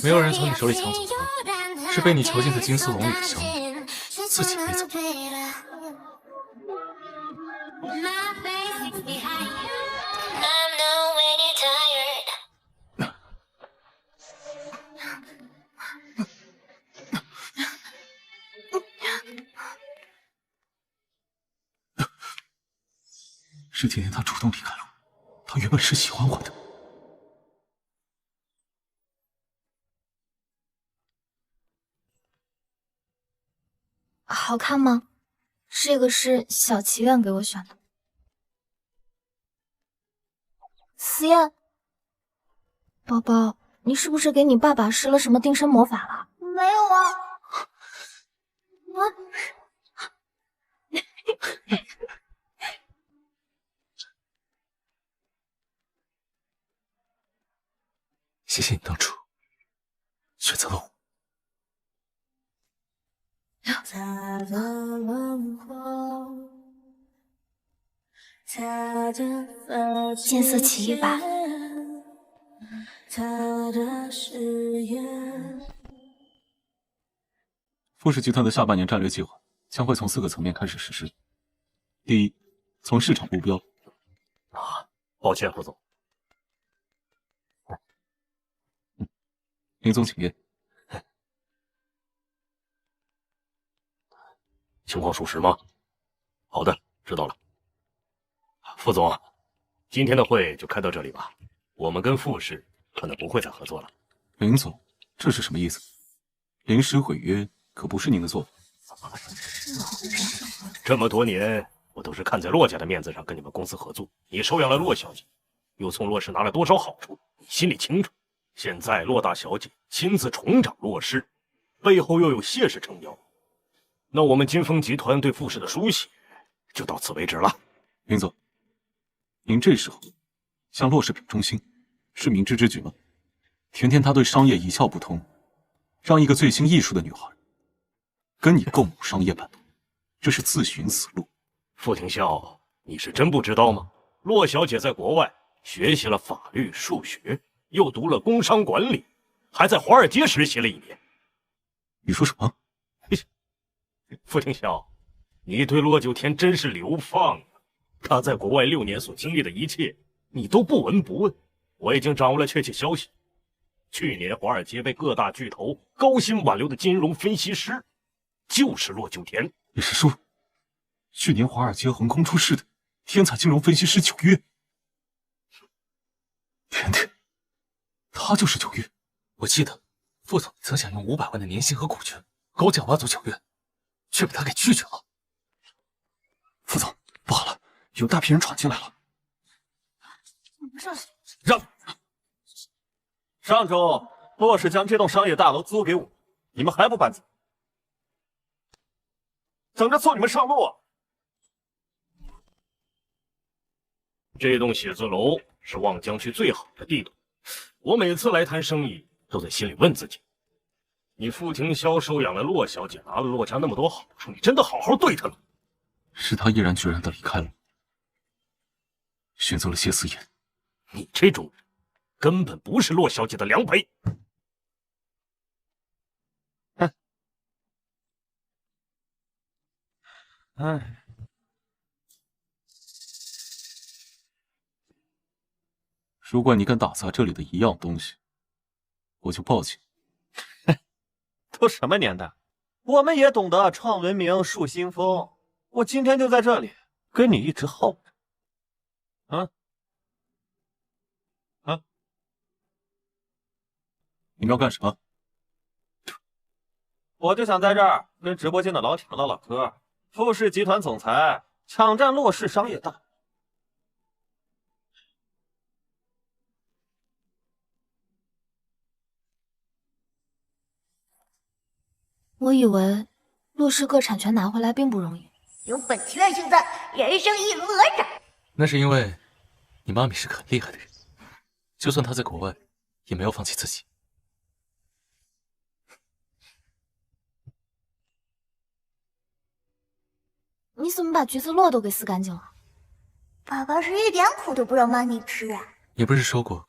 Speaker 7: 没有人从你手里抢走的，是被你囚禁在金丝笼里的小女，自己飞走。
Speaker 10: 是甜甜她主动离开了我，她原本是喜欢我的。
Speaker 3: 好看吗？这个是小祈愿给我选的。思燕，宝宝，你是不是给你爸爸施了什么定身魔法了？
Speaker 5: 没有啊。
Speaker 7: 谢谢你当初选择了我。
Speaker 3: 见色起意吧。
Speaker 10: 富氏集团的下半年战略计划将会从4个层面开始实施。第一，从市场目标。
Speaker 6: 抱歉，副总。
Speaker 10: 林总，请便。
Speaker 6: 情况属实吗？好的，知道了。副总，今天的会就开到这里吧。我们跟富氏可能不会再合作了。
Speaker 10: 林总，这是什么意思？临时毁约可不是您的做法。
Speaker 6: 这么多年，我都是看在骆家的面子上跟你们公司合作。你收养了骆小姐，又从骆氏拿了多少好处，你心里清楚。现在骆大小姐亲自重掌骆氏，背后又有谢氏撑腰，那我们金丰集团对富氏的书写就到此为止了。
Speaker 10: 林总，您这时候向骆氏表忠心，是明智之举吗？甜甜她对商业一窍不通，让一个醉心艺术的女孩跟你共谋商业版图，这是自寻死路。
Speaker 6: 傅廷孝，你是真不知道吗？骆小姐在国外学习了法律、数学，又读了工商管理，还在华尔街实习了1年。
Speaker 10: 你说什么？
Speaker 6: 傅廷霄，你对骆九天真是流放啊！他在国外6年所经历的一切，你都不闻不问。我已经掌握了确切消息，去年华尔街被各大巨头高薪挽留的金融分析师，就是骆九天。
Speaker 10: 你是说，去年华尔街横空出世的天才金融分析师9月？甜甜，他就是9月。
Speaker 7: 我记得副总曾想用500万的年薪和股权高价挖走9月，却被他给拒绝了。
Speaker 10: 副总，不好了，有大批人闯进来了。
Speaker 1: 上周骆氏将这栋商业大楼租给我，你们还不搬走？等着送你们上路啊！
Speaker 6: 这栋写字楼是望江区最好的地段，我每次来谈生意，都在心里问自己：你傅廷霄收养了骆小姐，拿了骆家那么多好处，你真的好好对她吗？
Speaker 10: 是他毅然决然的离开了，选择了谢思言。
Speaker 6: 你这种人，根本不是骆小姐的良陪。
Speaker 1: 哼，哎，
Speaker 10: 如果你敢打砸这里的一样东西，我就报警。
Speaker 1: 都什么年代，我们也懂得创文明、树新风。我今天就在这里跟你一直耗着。
Speaker 10: 你们要干什么？
Speaker 1: 我就想在这儿跟直播间的老铁们唠唠嗑。傅氏集团总裁抢占骆氏商业大楼。
Speaker 3: 我以为骆氏各产权拿回来并不容易。
Speaker 5: 有本钱现在人生一如鹅掌。
Speaker 7: 那是因为你妈咪是个很厉害的人，就算她在国外，也没有放弃自己。
Speaker 3: 你怎么把橘子络都给撕干净了？
Speaker 5: 爸爸是一点苦都不让妈咪吃啊！
Speaker 7: 你不是说过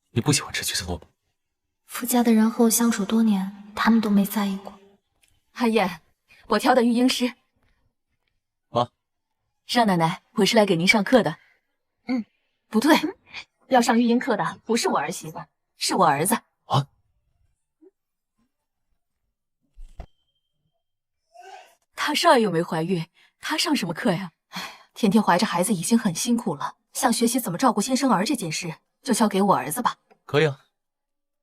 Speaker 7: 你不喜欢吃橘子络吗？
Speaker 3: 傅家的人和我相处多年，他们都没在意过。
Speaker 8: 阿燕，我挑的育婴师。
Speaker 7: 妈，
Speaker 8: 少奶奶，我是来给您上课的。不对，要上育婴课的不是我儿媳妇，是我儿子。
Speaker 7: 啊？
Speaker 8: 她少爷又没怀孕，她上什么课呀？哎，天天怀着孩子已经很辛苦了，想学习怎么照顾新生儿这件事，就交给我儿子吧。
Speaker 7: 可以啊。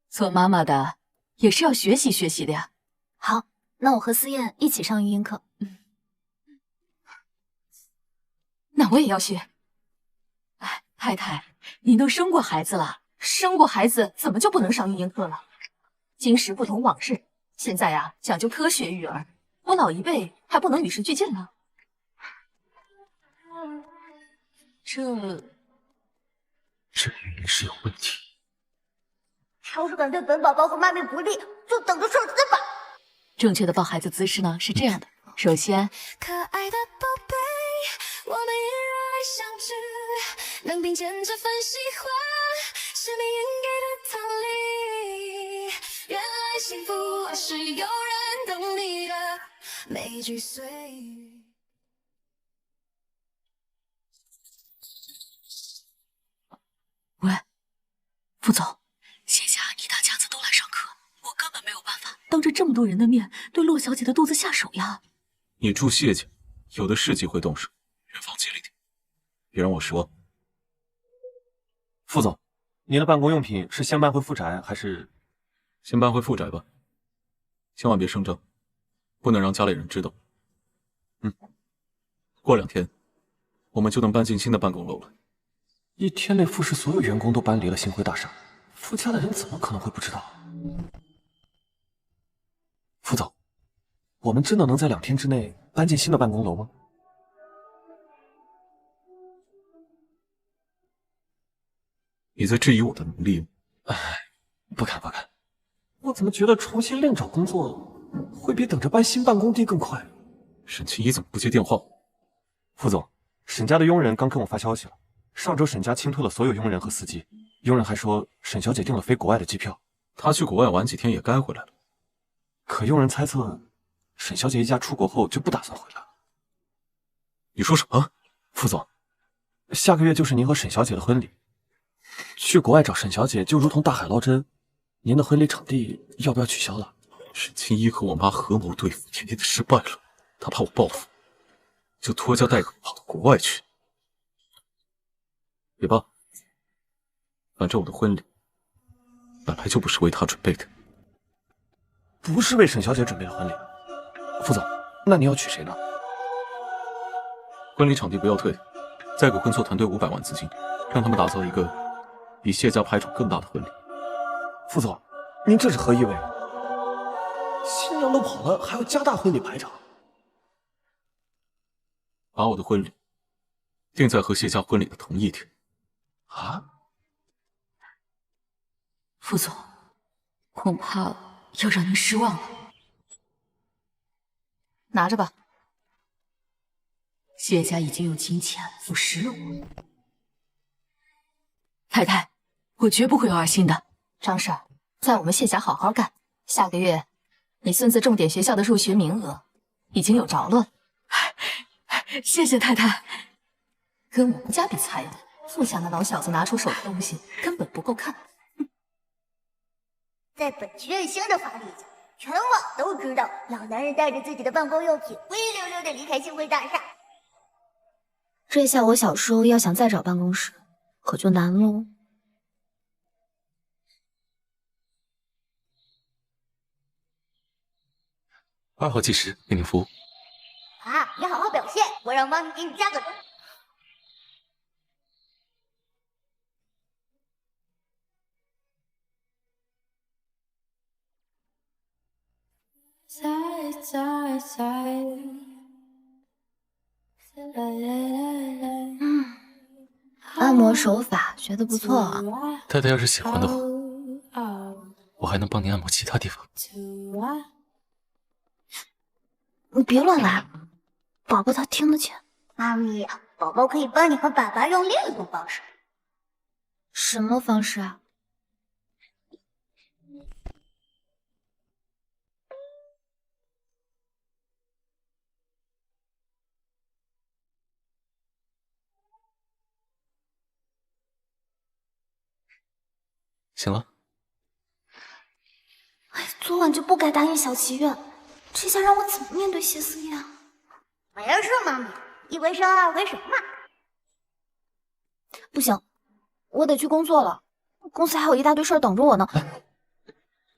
Speaker 8: 做妈妈的也是要学习学习的呀。
Speaker 3: 好，那我和思燕一起上育婴课。
Speaker 8: 那我也要学。哎，太太，您都生过孩子了，生过孩子怎么就不能上育婴课了？今时不同往日，现在啊讲究科学育儿，我老一辈还不能与时俱进呢。
Speaker 10: 这育婴是有问题。
Speaker 5: 要是敢对本宝宝和妈咪不利，就等着受死吧！
Speaker 8: 正确的抱孩子姿势呢是这样的，首先，
Speaker 9: 可爱的宝贝，我们依然爱相聚，能并肩这份喜欢，是命运给的逃离。原来幸福是有人懂你的每句碎语。
Speaker 8: 喂，副总，线下一大家子都来上课，我根本没有办法当着这么多人的面对骆小姐的肚子下手呀。
Speaker 10: 你住谢家，有的是机会动手，人放街里点，别让我失望。
Speaker 1: 副总，您的办公用品是先搬回富宅还是？
Speaker 10: 先搬回富宅吧，千万别声张，不能让家里人知道。过2天，我们就能搬进新的办公楼了。
Speaker 1: 1天内富氏所有员工都搬离了星辉大厦，傅家的人怎么可能会不知道？副总，我们真的能在2天之内搬进新的办公楼吗？
Speaker 10: 你在质疑我的能力吗？
Speaker 1: 不敢，我怎么觉得重新另找工作会比等着搬新办公地更快？
Speaker 10: 沈清一怎么不接电话？
Speaker 1: 副总，沈家的佣人刚跟我发消息了，
Speaker 13: 上周沈家清退了所有佣人和司机，佣人还说沈小姐订了飞国外的机票，
Speaker 10: 她去国外玩几天也该回来了。
Speaker 13: 可佣人猜测，沈小姐一家出国后就不打算回来了。
Speaker 10: 你说什么？
Speaker 13: 副总，下个月就是您和沈小姐的婚礼，去国外找沈小姐就如同大海捞针，您的婚礼场地要不要取消了？
Speaker 10: 沈清一和我妈合谋对付甜甜的失败了，她怕我报复，就拖家带口跑到国外去。也罢，反正我的婚礼本来就不是为她准备的。
Speaker 13: 不是为沈小姐准备的婚礼。副总，那你要娶谁呢？
Speaker 10: 婚礼场地不要退，再给婚策团队500万资金，让他们打造一个比谢家排场更大的婚礼。
Speaker 13: 副总，您这是何意味？新娘都跑了，还要加大婚礼排场？
Speaker 10: 把我的婚礼定在和谢家婚礼的同一天。
Speaker 13: 啊？
Speaker 8: 副总，恐怕要让您失望了。
Speaker 12: 拿着吧。
Speaker 8: 谢家已经用金钱腐蚀了我。太太，我绝不会有二心的。
Speaker 12: 张婶，在我们谢家好好干。下个月，你孙子重点学校的入学名额已经有着落。
Speaker 8: 谢谢太太。
Speaker 12: 跟我们家比才的，富家那老小子拿出手的东西根本不够看。
Speaker 5: 在本区任性的法律下，全网都知道老男人带着自己的办公用品灰溜溜的离开星辉大厦。
Speaker 3: 这下我小叔要想再找办公室，可就难喽。
Speaker 7: 2号技师为您服务。
Speaker 5: 啊，你好好表现，我让妈咪给你加个分。
Speaker 3: 按摩手法学得不错啊。
Speaker 7: 太太要是喜欢的话，我还能帮您按摩其他地方。
Speaker 3: 你别乱来，宝宝他听得见。
Speaker 5: 妈咪，宝宝可以帮你和爸爸用另一种方式。
Speaker 3: 什么方式啊？
Speaker 7: 行了。
Speaker 3: 哎，昨晚就不该答应小祈愿，这下让我怎么面对谢思燕啊？
Speaker 5: 没事，妈咪，一回生二回熟嘛。
Speaker 3: 不行，我得去工作了，公司还有一大堆事儿等着我呢。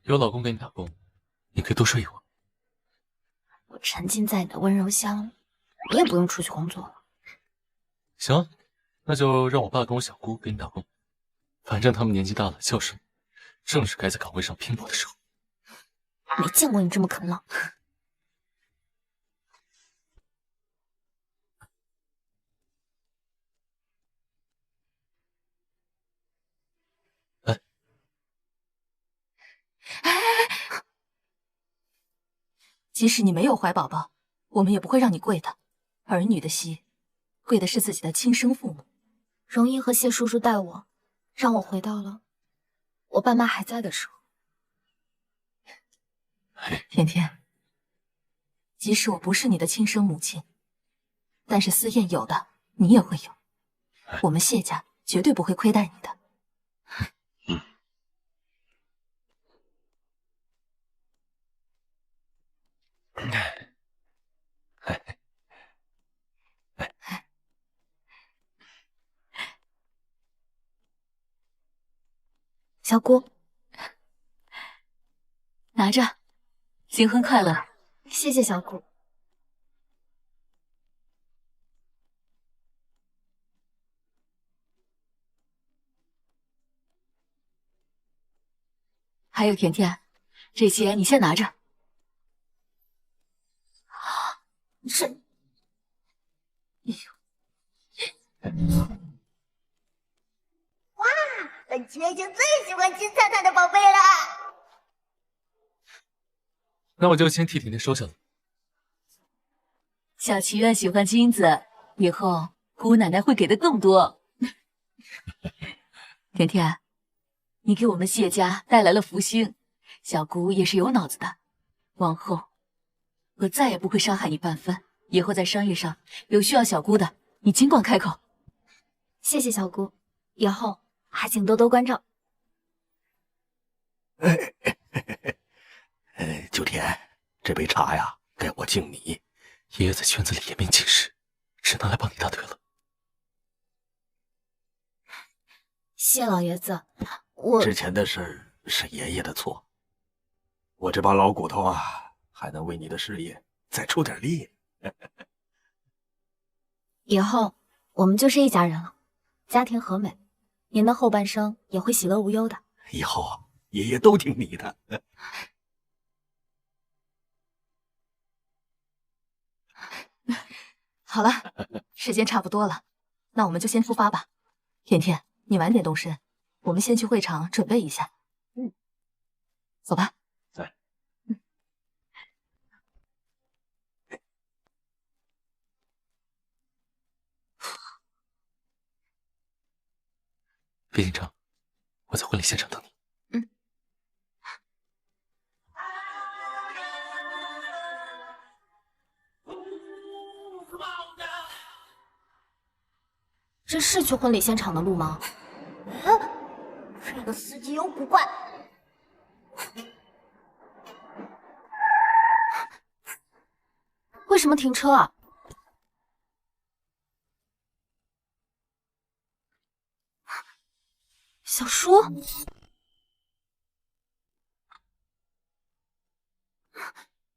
Speaker 7: 有老公给你打工，你可以多睡一会儿。
Speaker 3: 我沉浸在你的温柔乡里，你也不用出去工作了。
Speaker 7: 行，那就让我爸跟我小姑给你打工。反正他们年纪大了，孝顺，正是该在岗位上拼搏的时候。
Speaker 3: 没见过你这么啃老。
Speaker 12: 即使你没有怀宝宝，我们也不会让你跪的。儿女的膝，跪的是自己的亲生父母。
Speaker 3: 荣英和谢叔叔带我，让我回到了我爸妈还在的时候。
Speaker 12: 甜甜，即使我不是你的亲生母亲，但是思燕有的，你也会有。我们谢家绝对不会亏待你的。
Speaker 3: 小姑，
Speaker 8: 拿着，新婚快乐。
Speaker 3: 谢谢小姑。
Speaker 8: 还有甜甜，这些你先拿着。
Speaker 3: 这，
Speaker 5: 哇，本区已经最喜欢金灿灿的宝贝了。
Speaker 7: 那我就先替甜甜收下了。
Speaker 8: 小祈愿喜欢金子，以后姑奶奶会给的更多。
Speaker 12: 甜甜，你给我们谢家带来了福星，小姑也是有脑子的。往后，我再也不会伤害你半分。以后在商业上有需要小姑的，你尽管开口。
Speaker 3: 谢谢小姑，以后还请多多关照。
Speaker 6: 九天，这杯茶呀，该我敬你。
Speaker 13: 爷爷在圈子里言明尽实，只能来帮你大腿了。
Speaker 3: 谢老爷子，我
Speaker 6: 之前的事是爷爷的错，我这把老骨头啊，还能为你的事业再出点力。
Speaker 3: 以后我们就是一家人了，家庭和美，您的后半生也会喜乐无忧的。
Speaker 6: 以后啊，爷爷都听你的。
Speaker 12: 好了，时间差不多了，那我们就先出发吧。甜甜，你晚点动身，我们先去会场准备一下。走吧。
Speaker 6: 在。
Speaker 13: 别紧张，我在婚礼现场等你。
Speaker 3: 这是去婚礼现场的路吗？
Speaker 5: 这个司机有古怪。
Speaker 3: 为什么停车啊？小叔，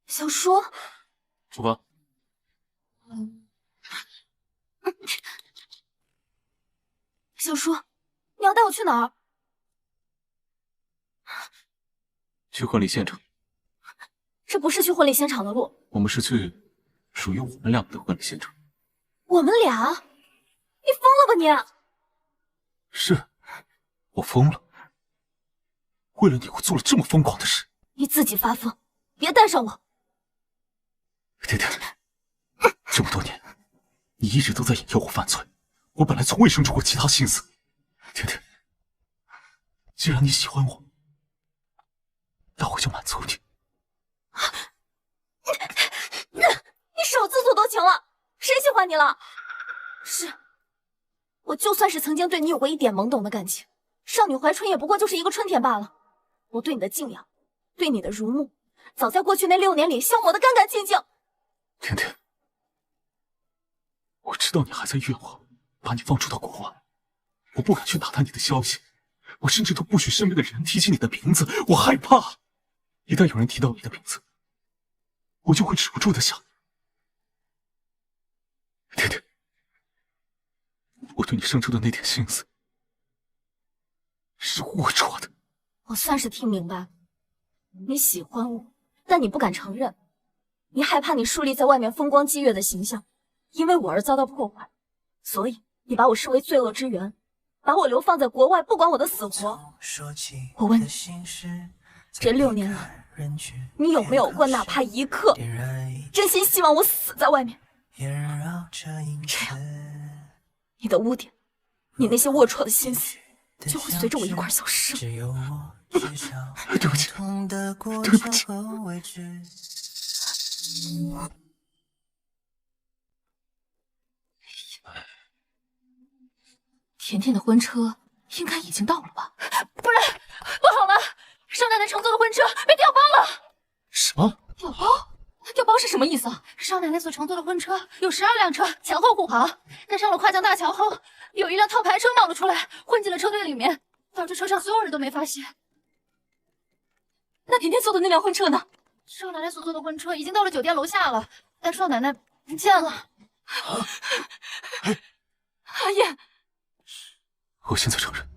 Speaker 3: 小叔，
Speaker 10: 出发。
Speaker 3: 小叔，你要带我去哪儿？
Speaker 10: 去婚礼现场。
Speaker 3: 这不是去婚礼现场的路。
Speaker 10: 我们是去属于我们两个的婚礼现场。
Speaker 3: 我们俩？你疯了吧你？
Speaker 10: 是，我疯了。为了你，我做了这么疯狂的事。
Speaker 3: 你自己发疯，别带上我。
Speaker 10: 甜甜，这么多年，你一直都在引诱我犯罪。我本来从未生出过其他心思。甜甜，既然你喜欢我，那我就满足你。
Speaker 3: 你少自作多情了，谁喜欢你了？是，我就算是曾经对你有过一点懵懂的感情，少女怀春也不过就是一个春天罢了。我对你的敬仰，对你的如沐，早在过去那6年里消磨得干干净净。
Speaker 10: 甜甜，我知道你还在怨我，把你放逐到国外，我不敢去打探你的消息，我甚至都不许身边的人提起你的名字，我害怕，一旦有人提到你的名字，我就会止不住的想。甜甜，我对你生出的那点心思，是龌龊的。
Speaker 3: 我算是听明白了，你喜欢我，但你不敢承认，你害怕你树立在外面风光激越的形象，因为我而遭到破坏，所以你把我视为罪恶之源，把我流放在国外，不管我的死活。我问你，这6年来，你有没有过哪怕一刻真心希望我死在外面？这样，你的污点，你那些龌龊的心思，就会随着我一块消失。
Speaker 10: 对不起，对不起。
Speaker 12: 甜甜的婚车应该已经到了吧？
Speaker 3: 不好了，少奶奶乘坐的婚车被调包了。
Speaker 13: 什么？
Speaker 12: 调包？调包是什么意思啊？
Speaker 8: 少奶奶所乘坐的婚车有12辆车前后护航，但上了跨江大桥后，有一辆套牌车冒了出来，混进了车队里面，导致车上所有人都没发现。
Speaker 12: 那甜甜坐的那辆婚车呢？
Speaker 8: 少奶奶所坐的婚车已经到了酒店楼下了，但少奶奶不见了。
Speaker 12: 阿燕，
Speaker 10: 我现在承认，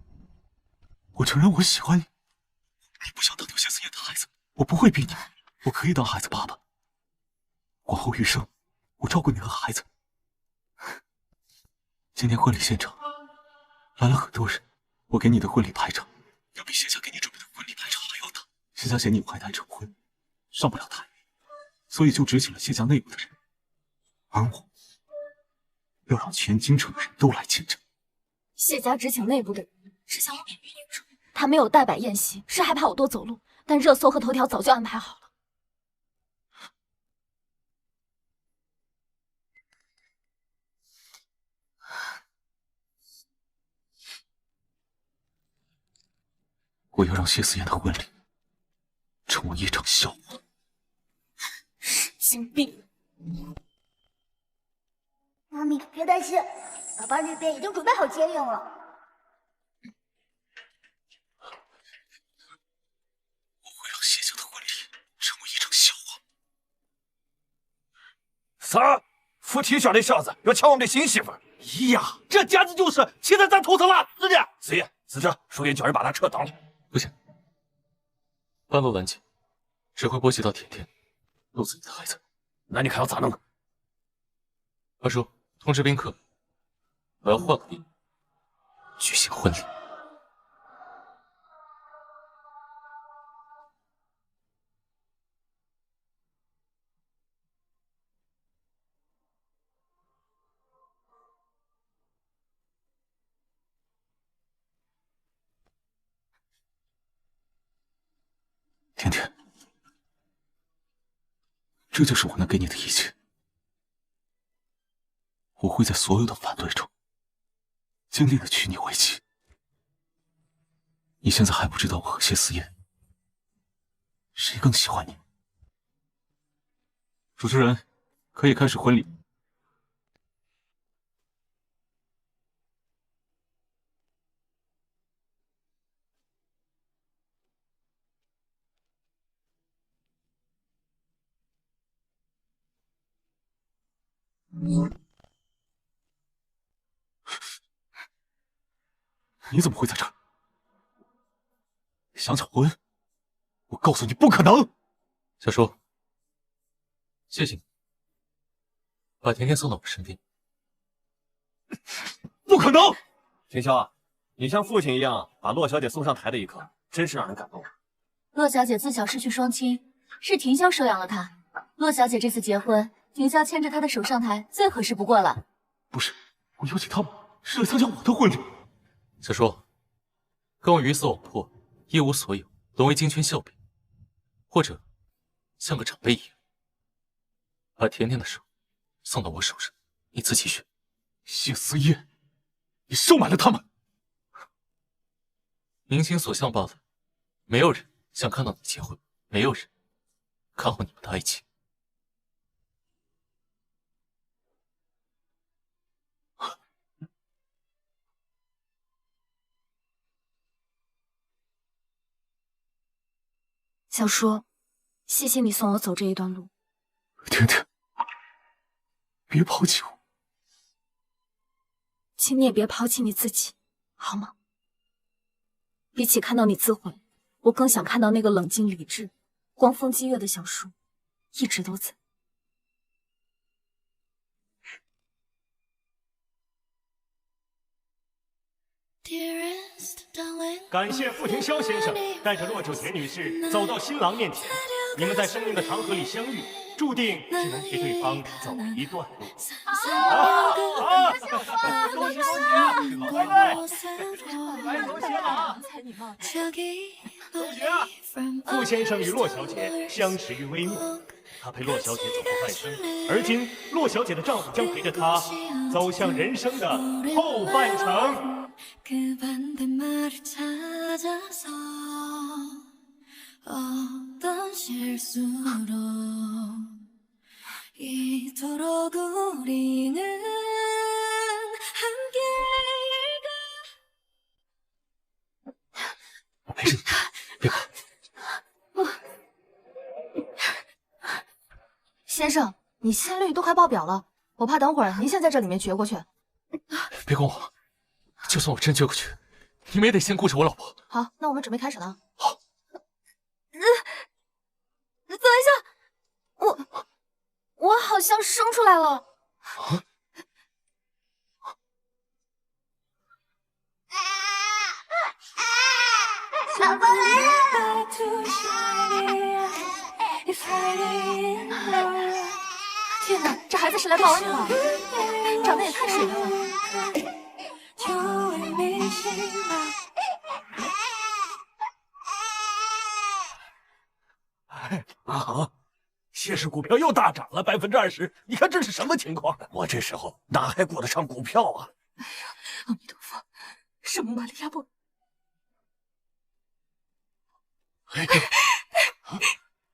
Speaker 10: 我承认我喜欢你。你不想当丢谢思燕的孩子，我不会逼你，我可以当孩子爸爸。往后余生，我照顾你和孩子。今天婚礼现场来了很多人，我给你的婚礼排场要比谢家给你准备的婚礼排场还要大。谢家嫌你怀胎成婚，上不了台，所以就只请了谢家内部的人，而我要让全京城的人都来见证。
Speaker 3: 谢家只请内部的人，只想我免于应酬。他没有代摆宴席，是害怕我多走路，但热搜和头条早就安排好了。
Speaker 10: 我要让谢思妍的婚礼成为一场笑话。
Speaker 3: 神经病！
Speaker 5: 妈咪，别担心，爸爸那边已经准备好接应了。
Speaker 10: 我会让谢家的婚礼成为一场笑话。
Speaker 1: 啥？扶 T 恤那小子要抢我们的新媳妇？咦呀，这简直就是骑在咱头上拉屎的！子夜，死者，说给叫人把他扯倒了。
Speaker 7: 不行，半路拦截只会波及到甜甜、陆子怡的孩子。
Speaker 1: 那你看要咋弄？
Speaker 7: 二叔，通知宾客，我要换个地举行婚礼。
Speaker 10: 甜甜，这就是我能给你的一切。我会在所有的反对中，尽力的娶你为妻。你现在还不知道我和谢思燕谁更喜欢你。主持人，可以开始婚礼。你怎么会在这儿？想抢婚？我告诉你不可能！
Speaker 7: 小叔，谢谢你把甜甜送到我身边。
Speaker 10: 不可能！
Speaker 13: 秦霄啊，你像父亲一样把洛小姐送上台的一刻，真是让人感动。
Speaker 12: 洛小姐自小失去双亲，是婷霄收养了她。洛小姐这次结婚，婷霄牵着她的手上台，最合适不过了。
Speaker 10: 不是，我邀请他们是来参加我的婚礼。
Speaker 7: 小叔，跟我鱼死网破，一无所有，沦为金圈笑柄，或者像个长辈一样，把甜甜的手送到我手上，你自己选。
Speaker 10: 谢思燕，你收买了他们。
Speaker 7: 民心所向罢了，没有人想看到你结婚，没有人看好你们的爱情。
Speaker 3: 小叔，谢谢你送我走这一段路。
Speaker 10: 甜甜，别抛弃我。
Speaker 3: 请你也别抛弃你自己，好吗？比起看到你自毁，我更想看到那个冷静理智、光风激越的小叔一直都在。
Speaker 6: 感谢傅廷霄先生带着骆九田女士走到新郎面前，你们在生命的长河里相遇，注定只能陪对方走一段路。恭喜恭喜，老太太！恭喜啊！傅先生与骆小姐相识于微末，他陪骆小姐走过半生，而今骆小姐的丈夫将陪着她走向人生的后半程。
Speaker 9: 그 반대말을 찾아서 어떤 실수로 이토록 우리는 함께일까
Speaker 7: 我陪着你，别怕。
Speaker 3: 先生，你心率都快爆表了，我怕等会儿您先在这里面绝过去。
Speaker 7: 别管我。 就算我真撅过去，你们也得先顾着我老婆。
Speaker 3: 好，那我们准备开始了。
Speaker 7: 好。
Speaker 3: 等一下，我好像生出来了。
Speaker 10: 啊！
Speaker 5: 老婆来了！
Speaker 3: 天哪，这孩子是来报恩的，长得也太水灵了。
Speaker 6: 阿恒，谢氏股票又大涨了20%，你看这是什么情况？
Speaker 1: 我这时候哪还顾得上股票啊？
Speaker 8: 哎呀，阿弥陀佛，圣母玛利亚不。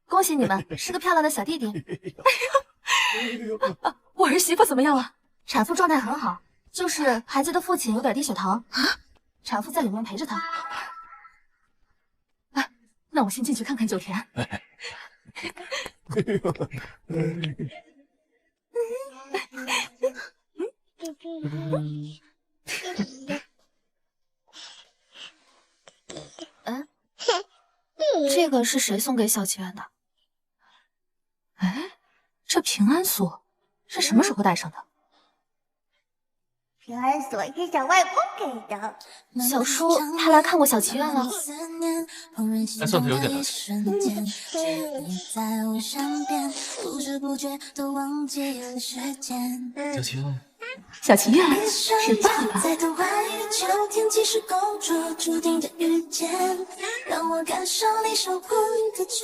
Speaker 3: 恭喜你们是个漂亮的小弟弟。
Speaker 8: 我儿媳妇怎么样了？
Speaker 3: 产妇状态很好，就是孩子的父亲有点低血糖啊，产妇在里面陪着他。
Speaker 8: 那我先进去看看九田。
Speaker 3: 这个是谁送给小祈愿的？
Speaker 8: 哎，这平安锁是什么时候戴上的？
Speaker 5: 平安锁是小外公给的。
Speaker 3: 小叔他来看过小祈愿了。
Speaker 7: 还算他有点良
Speaker 9: 心。
Speaker 7: 小祈愿，
Speaker 8: 小祈愿是爸爸。
Speaker 9: 在童话里的秋天，其实公主注定的遇见，让我感受你守护的眷。